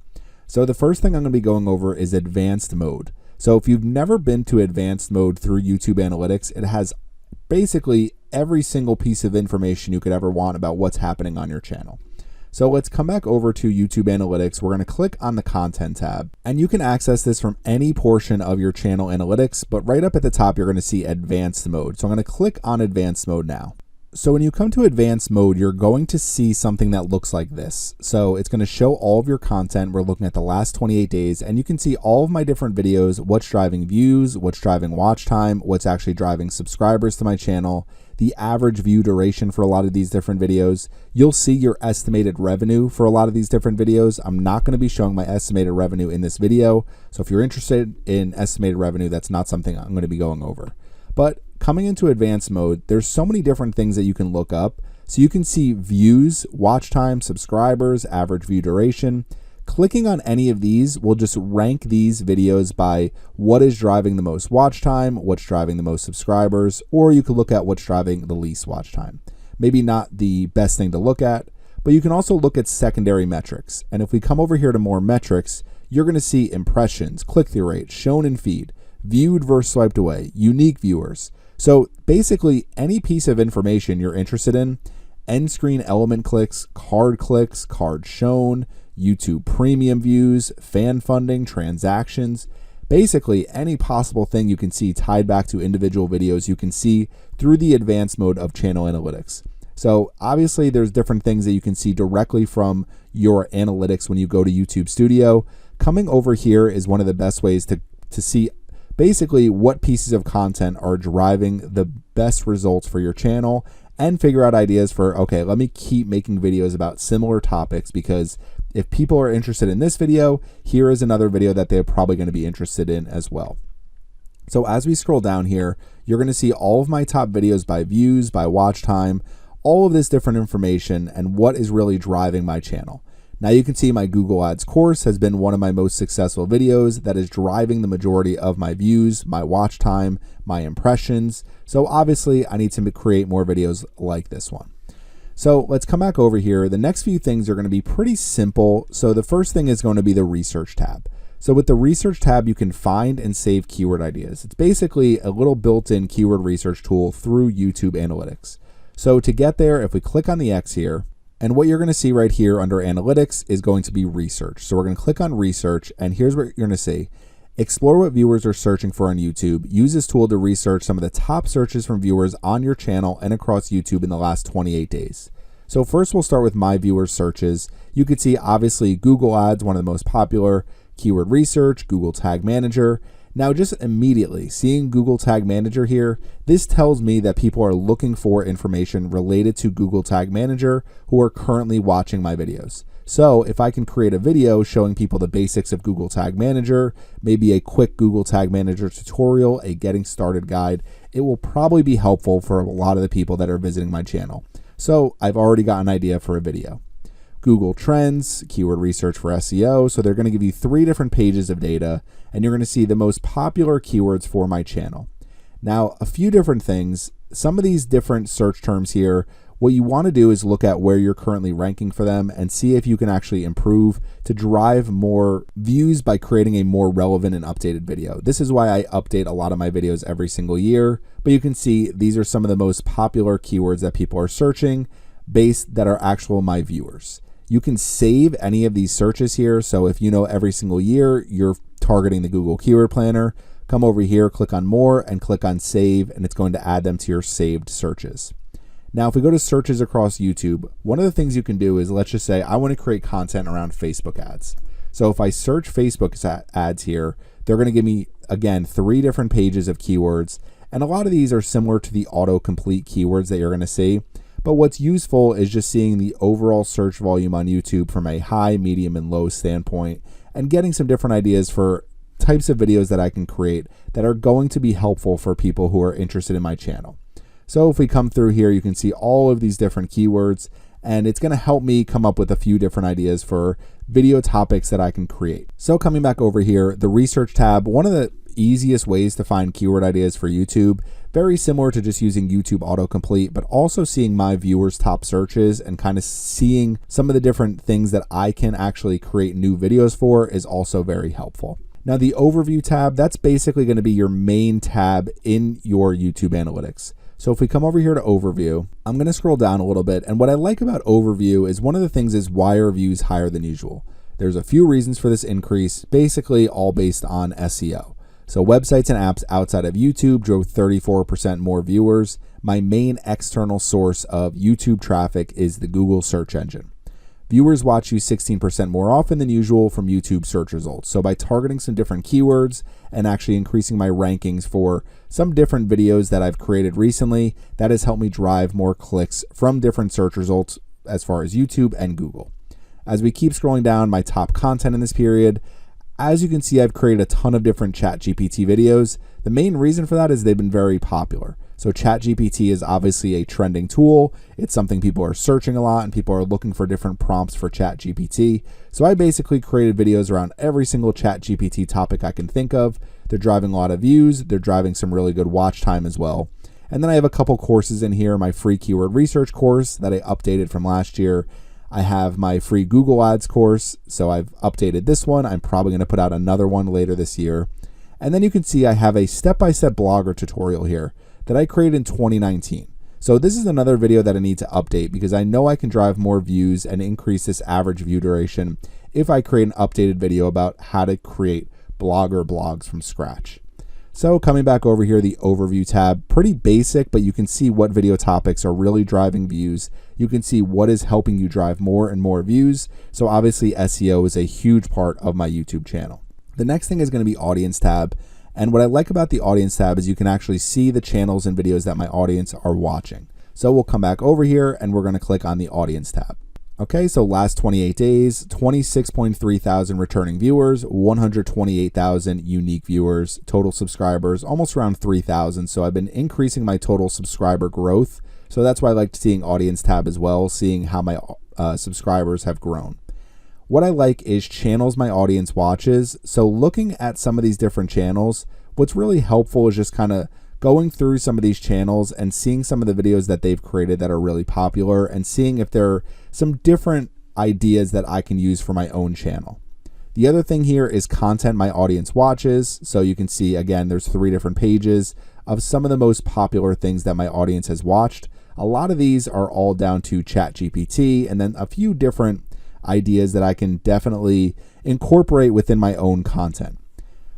So the first thing I'm going to be going over is advanced mode. So if you've never been to advanced mode through YouTube analytics, it has basically every single piece of information you could ever want about what's happening on your channel. So let's come back over to YouTube Analytics. We're going to click on the Content tab, and you can access this from any portion of your channel analytics, but right up at the top, you're going to see Advanced Mode. So I'm going to click on Advanced Mode now. So when you come to Advanced Mode, you're going to see something that looks like this. So it's going to show all of your content. We're looking at the last 28 days, and you can see all of my different videos, what's driving views, what's driving watch time, what's actually driving subscribers to my channel. the average view duration for a lot of these different videos. You'll see your estimated revenue for a lot of these different videos. I'm not going to be showing my estimated revenue in this video. So if you're interested in estimated revenue, that's not something I'm going to be going over. But coming into advanced mode, there's so many different things that you can look up. So you can see views, watch time, subscribers, average view duration. Clicking on any of these will just rank these videos by what is driving the most watch time, what's driving the most subscribers, or you could look at what's driving the least watch time. Maybe not the best thing to look at, but you can also look at secondary metrics. And if we come over here to more metrics, you're going to see impressions, click-through rate, shown in feed, viewed versus swiped away, unique viewers. So basically any piece of information you're interested in, end screen element clicks, card shown, YouTube premium views, fan funding, transactions, basically any possible thing you can see tied back to individual videos you can see through the advanced mode of channel analytics. So obviously there's different things that you can see directly from your analytics when you go to YouTube Studio. Coming over here is one of the best ways to see basically what pieces of content are driving the best results for your channel and figure out ideas for, okay, let me keep making videos about similar topics, because if people are interested in this video, here is another video that they're probably going to be interested in as well. So as we scroll down here, you're going to see all of my top videos by views, by watch time, all of this different information and what is really driving my channel. Now you can see my Google Ads course has been one of my most successful videos that is driving the majority of my views, my watch time, my impressions. So obviously I need to create more videos like this one. So let's come back over here. The next few things are going to be pretty simple. So the first thing is going to be the research tab. So with the research tab, you can find and save keyword ideas. It's basically a little built-in keyword research tool through YouTube Analytics. So to get there, if we click on the X here, and what you're going to see right here under Analytics is going to be Research. So we're going to click on Research, and here's what you're going to see. Explore what viewers are searching for on YouTube. Use this tool to research some of the top searches from viewers on your channel and across YouTube in the last 28 days. So first we'll start with my viewers searches. You could see obviously Google Ads, one of the most popular, keyword research, Google Tag Manager. Now just immediately seeing Google Tag Manager here, this tells me that people are looking for information related to Google Tag Manager who are currently watching my videos. So if I can create a video showing people the basics of Google Tag Manager, maybe a quick Google Tag Manager tutorial, a getting started guide, it will probably be helpful for a lot of the people that are visiting my channel. So I've already got an idea for a video. Google Trends, keyword research for SEO. So they're going to give you 3 different pages of data, and you're going to see the most popular keywords for my channel. Now, a few different things. Some of these different search terms here, what you want to do is look at where you're currently ranking for them and see if you can actually improve to drive more views by creating a more relevant and updated video. This is why I update a lot of my videos every single year, but you can see these are some of the most popular keywords that people are searching that are actual my viewers. You can save any of these searches here. So if you know every single year you're targeting the Google Keyword Planner, come over here, click on more and click on save, and it's going to add them to your saved searches. Now, if we go to searches across YouTube, one of the things you can do is, let's just say I want to create content around Facebook ads. So if I search Facebook ads here, they're going to give me, again, 3 different pages of keywords. And a lot of these are similar to the autocomplete keywords that you're going to see. But what's useful is just seeing the overall search volume on YouTube from a high, medium, and low standpoint and getting some different ideas for types of videos that I can create that are going to be helpful for people who are interested in my channel. So if we come through here, you can see all of these different keywords, and it's going to help me come up with a few different ideas for video topics that I can create. So coming back over here, the research tab, one of the easiest ways to find keyword ideas for YouTube, very similar to just using YouTube autocomplete, but also seeing my viewers' top searches and kind of seeing some of the different things that I can actually create new videos for is also very helpful. Now the overview tab, that's basically going to be your main tab in your YouTube analytics. So if we come over here to overview, I'm going to scroll down a little bit. And what I like about overview is one of the things is why are views higher than usual? There's a few reasons for this increase, basically all based on SEO. So websites and apps outside of YouTube drove 34% more viewers. My main external source of YouTube traffic is the Google search engine. Viewers watch you 16% more often than usual from YouTube search results. So by targeting some different keywords and actually increasing my rankings for some different videos that I've created recently, that has helped me drive more clicks from different search results as far as YouTube and Google. As we keep scrolling down my top content in this period, as you can see, I've created a ton of different ChatGPT videos. The main reason for that is they've been very popular. So ChatGPT is obviously a trending tool. It's something people are searching a lot and people are looking for different prompts for ChatGPT. So I basically created videos around every single ChatGPT topic I can think of. They're driving a lot of views. They're driving some really good watch time as well. And then I have a couple courses in here, my free keyword research course that I updated from last year. I have my free Google Ads course, so I've updated this one. I'm probably going to put out another one later this year. And then you can see I have a step-by-step blogger tutorial here that I created in 2019. So this is another video that I need to update because I know I can drive more views and increase this average view duration if I create an updated video about how to create blogger blogs from scratch. So coming back over here, the overview tab, pretty basic, but you can see what video topics are really driving views. You can see what is helping you drive more and more views. So obviously SEO is a huge part of my YouTube channel. The next thing is going to be audience tab. And what I like about the audience tab is you can actually see the channels and videos that my audience are watching. So we'll come back over here and we're going to click on the audience tab. Okay, so last 28 days, 26.3 thousand returning viewers, 128,000 unique viewers, total subscribers, almost around 3,000. So I've been increasing my total subscriber growth. So that's why I like seeing audience tab as well, seeing how my subscribers have grown. What I like is channels my audience watches. So looking at some of these different channels, what's really helpful is just kind of going through some of these channels and seeing some of the videos that they've created that are really popular and seeing if there are some different ideas that I can use for my own channel. The other thing here is content my audience watches. So you can see, again, there's 3 different pages of some of the most popular things that my audience has watched. A lot of these are all down to ChatGPT and then a few different ideas that I can definitely incorporate within my own content.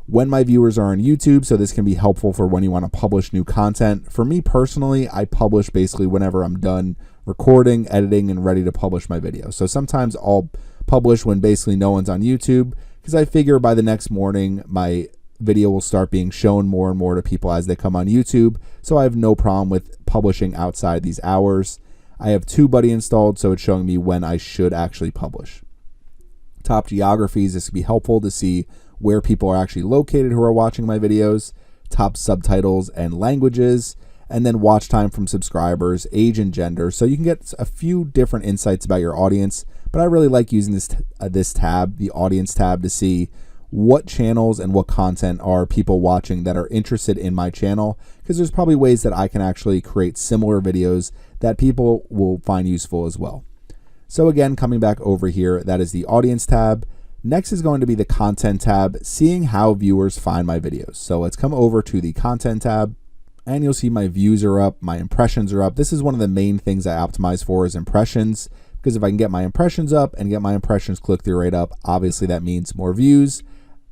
When my viewers are on YouTube, so this can be helpful for when you want to publish new content. For me personally, I publish basically whenever I'm done recording, editing, and ready to publish my video. So sometimes I'll publish when basically no one's on YouTube because I figure by the next morning, my video will start being shown more and more to people as they come on YouTube. So I have no problem with publishing outside these hours. I have TubeBuddy installed, so it's showing me when I should actually publish. Top geographies, this could be helpful to see where people are actually located who are watching my videos. Top subtitles and languages, and then watch time from subscribers, age and gender. So you can get a few different insights about your audience, but I really like using this tab, the audience tab, to see what channels and what content are people watching that are interested in my channel, because there's probably ways that I can actually create similar videos that people will find useful as well. So again, coming back over here, that is the audience tab. Next is going to be the content tab, seeing how viewers find my videos. So let's come over to the content tab and you'll see my views are up, my impressions are up. This is one of the main things I optimize for is impressions, because if I can get my impressions up and get my impressions click-through rate up, obviously that means more views.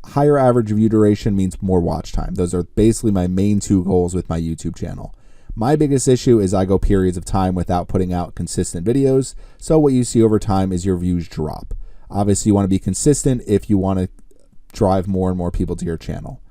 Higher average view duration means more watch time. Those are basically my main 2 goals with my YouTube channel. My biggest issue is I go periods of time without putting out consistent videos. So what you see over time is your views drop. Obviously you want to be consistent if you want to drive more and more people to your channel.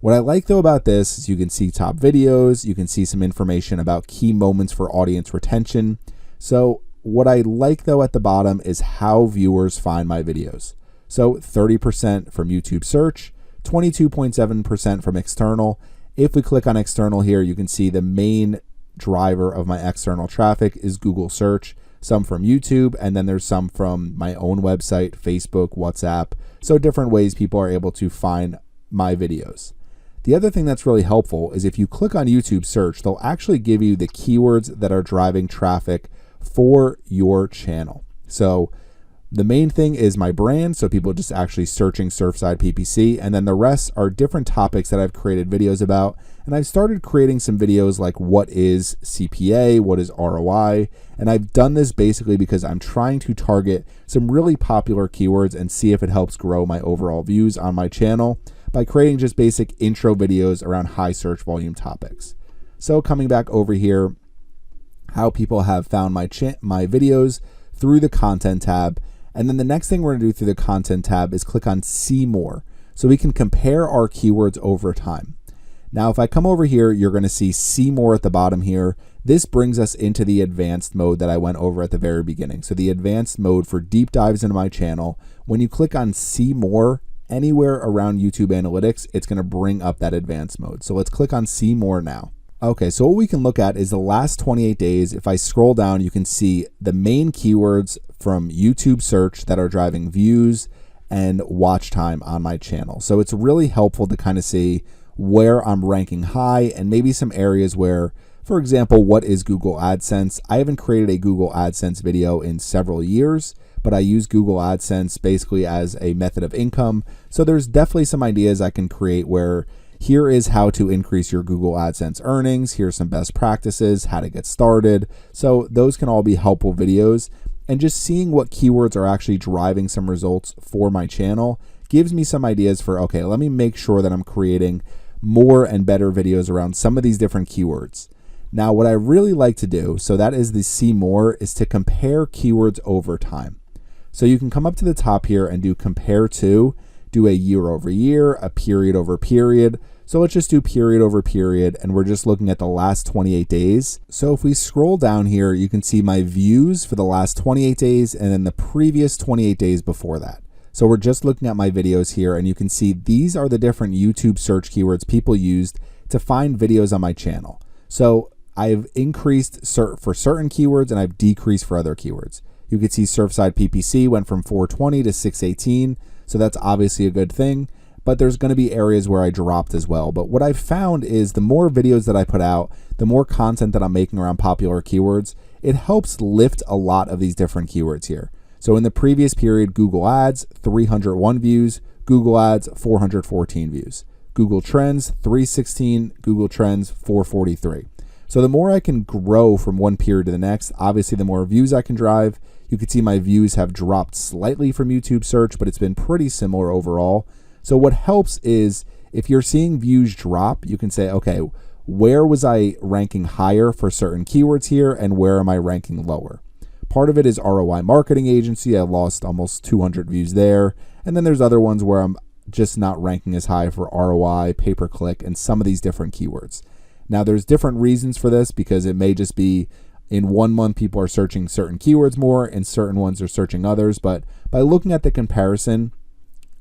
What I like though about this is you can see top videos, you can see some information about key moments for audience retention. So what I like though at the bottom is how viewers find my videos. So 30% from YouTube search, 22.7% from external. If we click on external here, you can see the main driver of my external traffic is Google search, some from YouTube, and then there's some from my own website, Facebook, WhatsApp. So different ways people are able to find my videos. The other thing that's really helpful is if you click on YouTube search, they'll actually give you the keywords that are driving traffic for your channel. So the main thing is my brand, so people just actually searching Surfside PPC, and then the rest are different topics that I've created videos about. And I've started creating some videos like what is CPA, what is ROI, and I've done this basically because I'm trying to target some really popular keywords and see if it helps grow my overall views on my channel by creating just basic intro videos around high search volume topics. So coming back over here, how people have found my videos through the content tab. And then the next thing we're going to do through the content tab is click on see more, so we can compare our keywords over time. Now, if I come over here, you're going to see more at the bottom here. This brings us into the advanced mode that I went over at the very beginning. So the advanced mode for deep dives into my channel. When you click on see more anywhere around YouTube Analytics, it's going to bring up that advanced mode. So let's click on see more now. Okay, so what we can look at is the last 28 days. If I scroll down, you can see the main keywords from YouTube search that are driving views and watch time on my channel. So it's really helpful to kind of see where I'm ranking high and maybe some areas where, for example, what is Google AdSense? I haven't created a Google AdSense video in several years, but I use Google AdSense basically as a method of income. So there's definitely some ideas I can create where here is how to increase your Google AdSense earnings. Here's some best practices, how to get started. So those can all be helpful videos. And just seeing what keywords are actually driving some results for my channel gives me some ideas for, okay, let me make sure that I'm creating more and better videos around some of these different keywords. Now, what I really like to do, so that is the see more, is to compare keywords over time. So you can come up to the top here and do compare to, do a year over year, a period over period. So let's just do period over period, and we're just looking at the last 28 days. So if we scroll down here, you can see my views for the last 28 days and then the previous 28 days before that. So we're just looking at my videos here, and you can see these are the different YouTube search keywords people used to find videos on my channel. So I've increased for certain keywords and I've decreased for other keywords. You can see Surfside PPC went from 420 to 618. So that's obviously a good thing, but there's going to be areas where I dropped as well. But what I've found is the more videos that I put out, the more content that I'm making around popular keywords, it helps lift a lot of these different keywords here. So in the previous period, Google Ads, 301 views, Google Ads, 414 views, Google Trends, 316, Google Trends, 443. So the more I can grow from one period to the next, obviously the more views I can drive. You can see my views have dropped slightly from YouTube search, but it's been pretty similar overall. So what helps is if you're seeing views drop, you can say, okay, where was I ranking higher for certain keywords here and where am I ranking lower? Part of it is ROI marketing agency. I lost almost 200 views there. And then there's other ones where I'm just not ranking as high for ROI, pay-per-click, and some of these different keywords. Now there's different reasons for this because it may just be in 1 month people are searching certain keywords more and certain ones are searching others. But by looking at the comparison,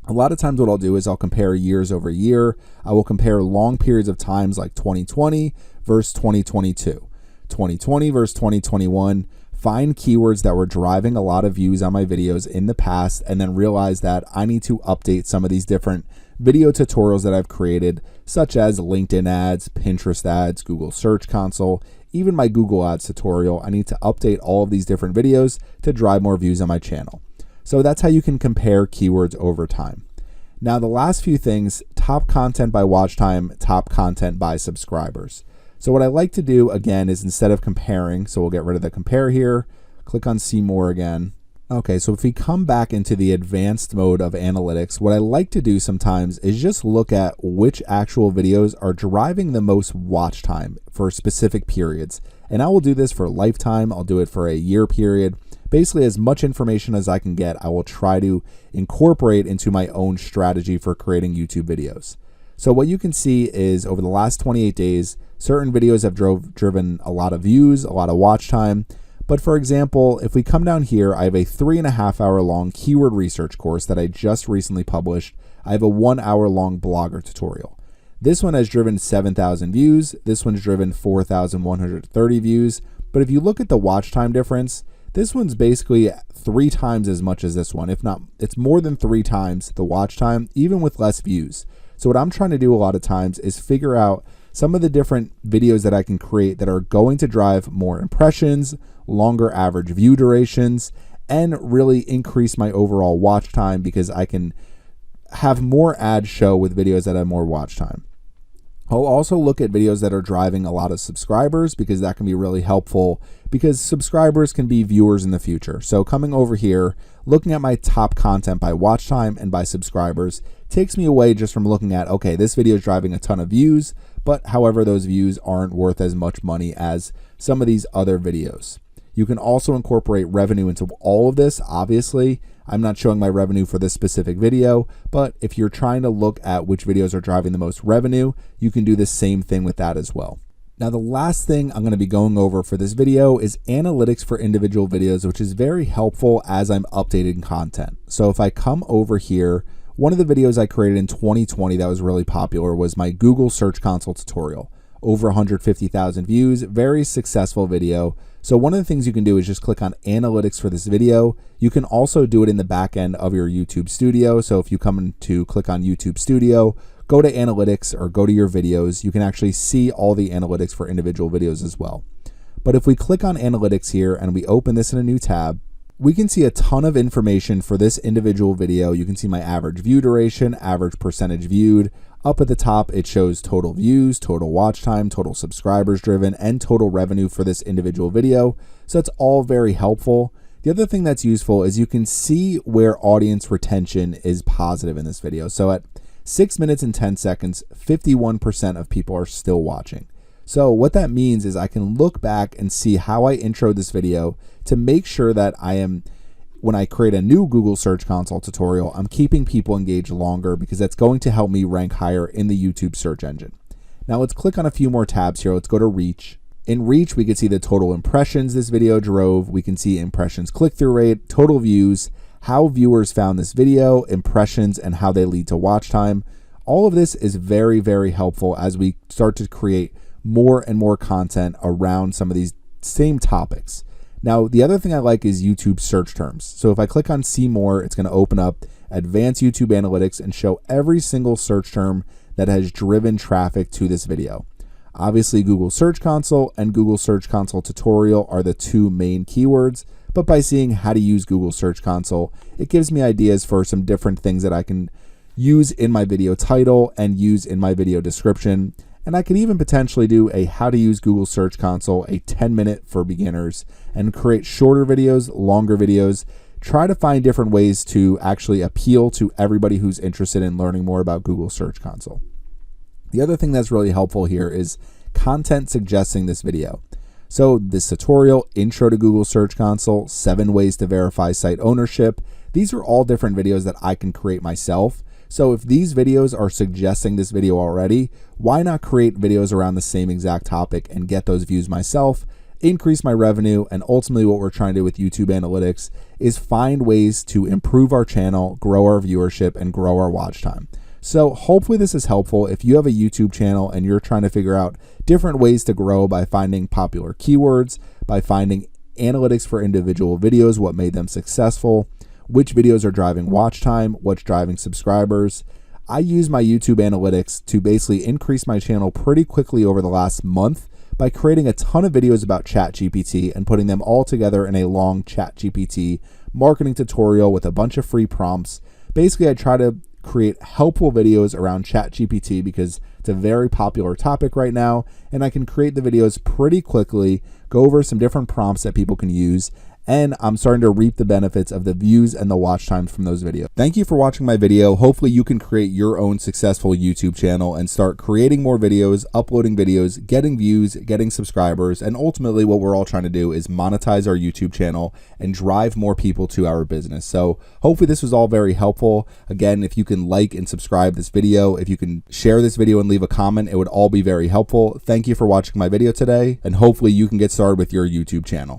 a lot of times what I'll do is I'll compare years over year. I will compare long periods of times like 2020 versus 2022, 2020 versus 2021, find keywords that were driving a lot of views on my videos in the past, and then realize that I need to update some of these different video tutorials that I've created, such as LinkedIn ads, Pinterest ads, Google Search Console, even my Google Ads tutorial. I need to update all of these different videos to drive more views on my channel. So that's how you can compare keywords over time. Now, the last few things, top content by watch time, top content by subscribers. So what I like to do again is instead of comparing, so we'll get rid of the compare here, click on see more again. Okay, so if we come back into the advanced mode of analytics, what I like to do sometimes is just look at which actual videos are driving the most watch time for specific periods. And I will do this for lifetime. I'll do it for a year period. Basically, as much information as I can get, I will try to incorporate into my own strategy for creating YouTube videos. So what you can see is over the last 28 days, certain videos have driven a lot of views, a lot of watch time. But for example, if we come down here, I have a 3.5 hour long keyword research course that I just recently published. I have a 1 hour long blogger tutorial. This one has driven 7,000 views. This one's driven 4,130 views. But if you look at the watch time difference, this one's basically 3 times as much as this one. If not, it's more than 3 times the watch time, even with less views. So what I'm trying to do a lot of times is figure out some of the different videos that I can create that are going to drive more impressions, longer average view durations, and really increase my overall watch time because I can have more ads show with videos that have more watch time. I'll also look at videos that are driving a lot of subscribers because that can be really helpful because subscribers can be viewers in the future. So coming over here, looking at my top content by watch time and by subscribers takes me away just from looking at, okay, this video is driving a ton of views, but however, those views aren't worth as much money as some of these other videos. You can also incorporate revenue into all of this. Obviously, I'm not showing my revenue for this specific video, but if you're trying to look at which videos are driving the most revenue, you can do the same thing with that as well. Now, the last thing I'm going to be going over for this video is analytics for individual videos, which is very helpful as I'm updating content. So if I come over here, one of the videos I created in 2020 that was really popular was my Google Search Console tutorial. Over 150,000 views, very successful video. So one of the things you can do is just click on analytics for this video. You can also do it in the back end of your YouTube Studio. So if you come to click on YouTube Studio, go to analytics or go to your videos, you can actually see all the analytics for individual videos as well. But if we click on analytics here and we open this in a new tab, we can see a ton of information for this individual video. You can see my average view duration, average percentage viewed. Up at the top, it shows total views, total watch time, total subscribers driven, and total revenue for this individual video. So it's all very helpful. The other thing that's useful is you can see where audience retention is positive in this video. So at 6 minutes and 10 seconds, 51% of people are still watching. So what that means is I can look back and see how I introed this video to make sure that when I create a new Google Search Console tutorial, I'm keeping people engaged longer because that's going to help me rank higher in the YouTube search engine. Now let's click on a few more tabs here. Let's go to Reach. In Reach, we can see the total impressions this video drove. We can see impressions click-through rate, total views, how viewers found this video, impressions, and how they lead to watch time. All of this is very, very helpful as we start to create more and more content around some of these same topics. Now, the other thing I like is YouTube search terms. So if I click on see more, it's going to open up advanced YouTube analytics and show every single search term that has driven traffic to this video. Obviously, Google Search Console and Google Search Console tutorial are the two main keywords, but by seeing how to use Google Search Console, it gives me ideas for some different things that I can use in my video title and use in my video description. And I could even potentially do a how to use Google Search Console, a 10-minute for beginners, and create shorter videos, longer videos, try to find different ways to actually appeal to everybody who's interested in learning more about Google Search Console. The other thing that's really helpful here is content suggesting this video. So this tutorial, intro to Google Search Console, 7 ways to verify site ownership. These are all different videos that I can create myself. So if these videos are suggesting this video already, why not create videos around the same exact topic and get those views myself, increase my revenue, and ultimately what we're trying to do with YouTube analytics is find ways to improve our channel, grow our viewership, and grow our watch time. So hopefully this is helpful. If you have a YouTube channel and you're trying to figure out different ways to grow by finding popular keywords, by finding analytics for individual videos, what made them successful, which videos are driving watch time, what's driving subscribers. I use my YouTube analytics to basically increase my channel pretty quickly over the last month by creating a ton of videos about ChatGPT and putting them all together in a long ChatGPT marketing tutorial with a bunch of free prompts. Basically, I try to create helpful videos around ChatGPT because it's a very popular topic right now, and I can create the videos pretty quickly, go over some different prompts that people can use, and I'm starting to reap the benefits of the views and the watch times from those videos. Thank you for watching my video. Hopefully you can create your own successful YouTube channel and start creating more videos, uploading videos, getting views, getting subscribers, and ultimately what we're all trying to do is monetize our YouTube channel and drive more people to our business. So hopefully this was all very helpful. Again, if you can like and subscribe this video, if you can share this video and leave a comment, it would all be very helpful. Thank you for watching my video today, and hopefully you can get started with your YouTube channel.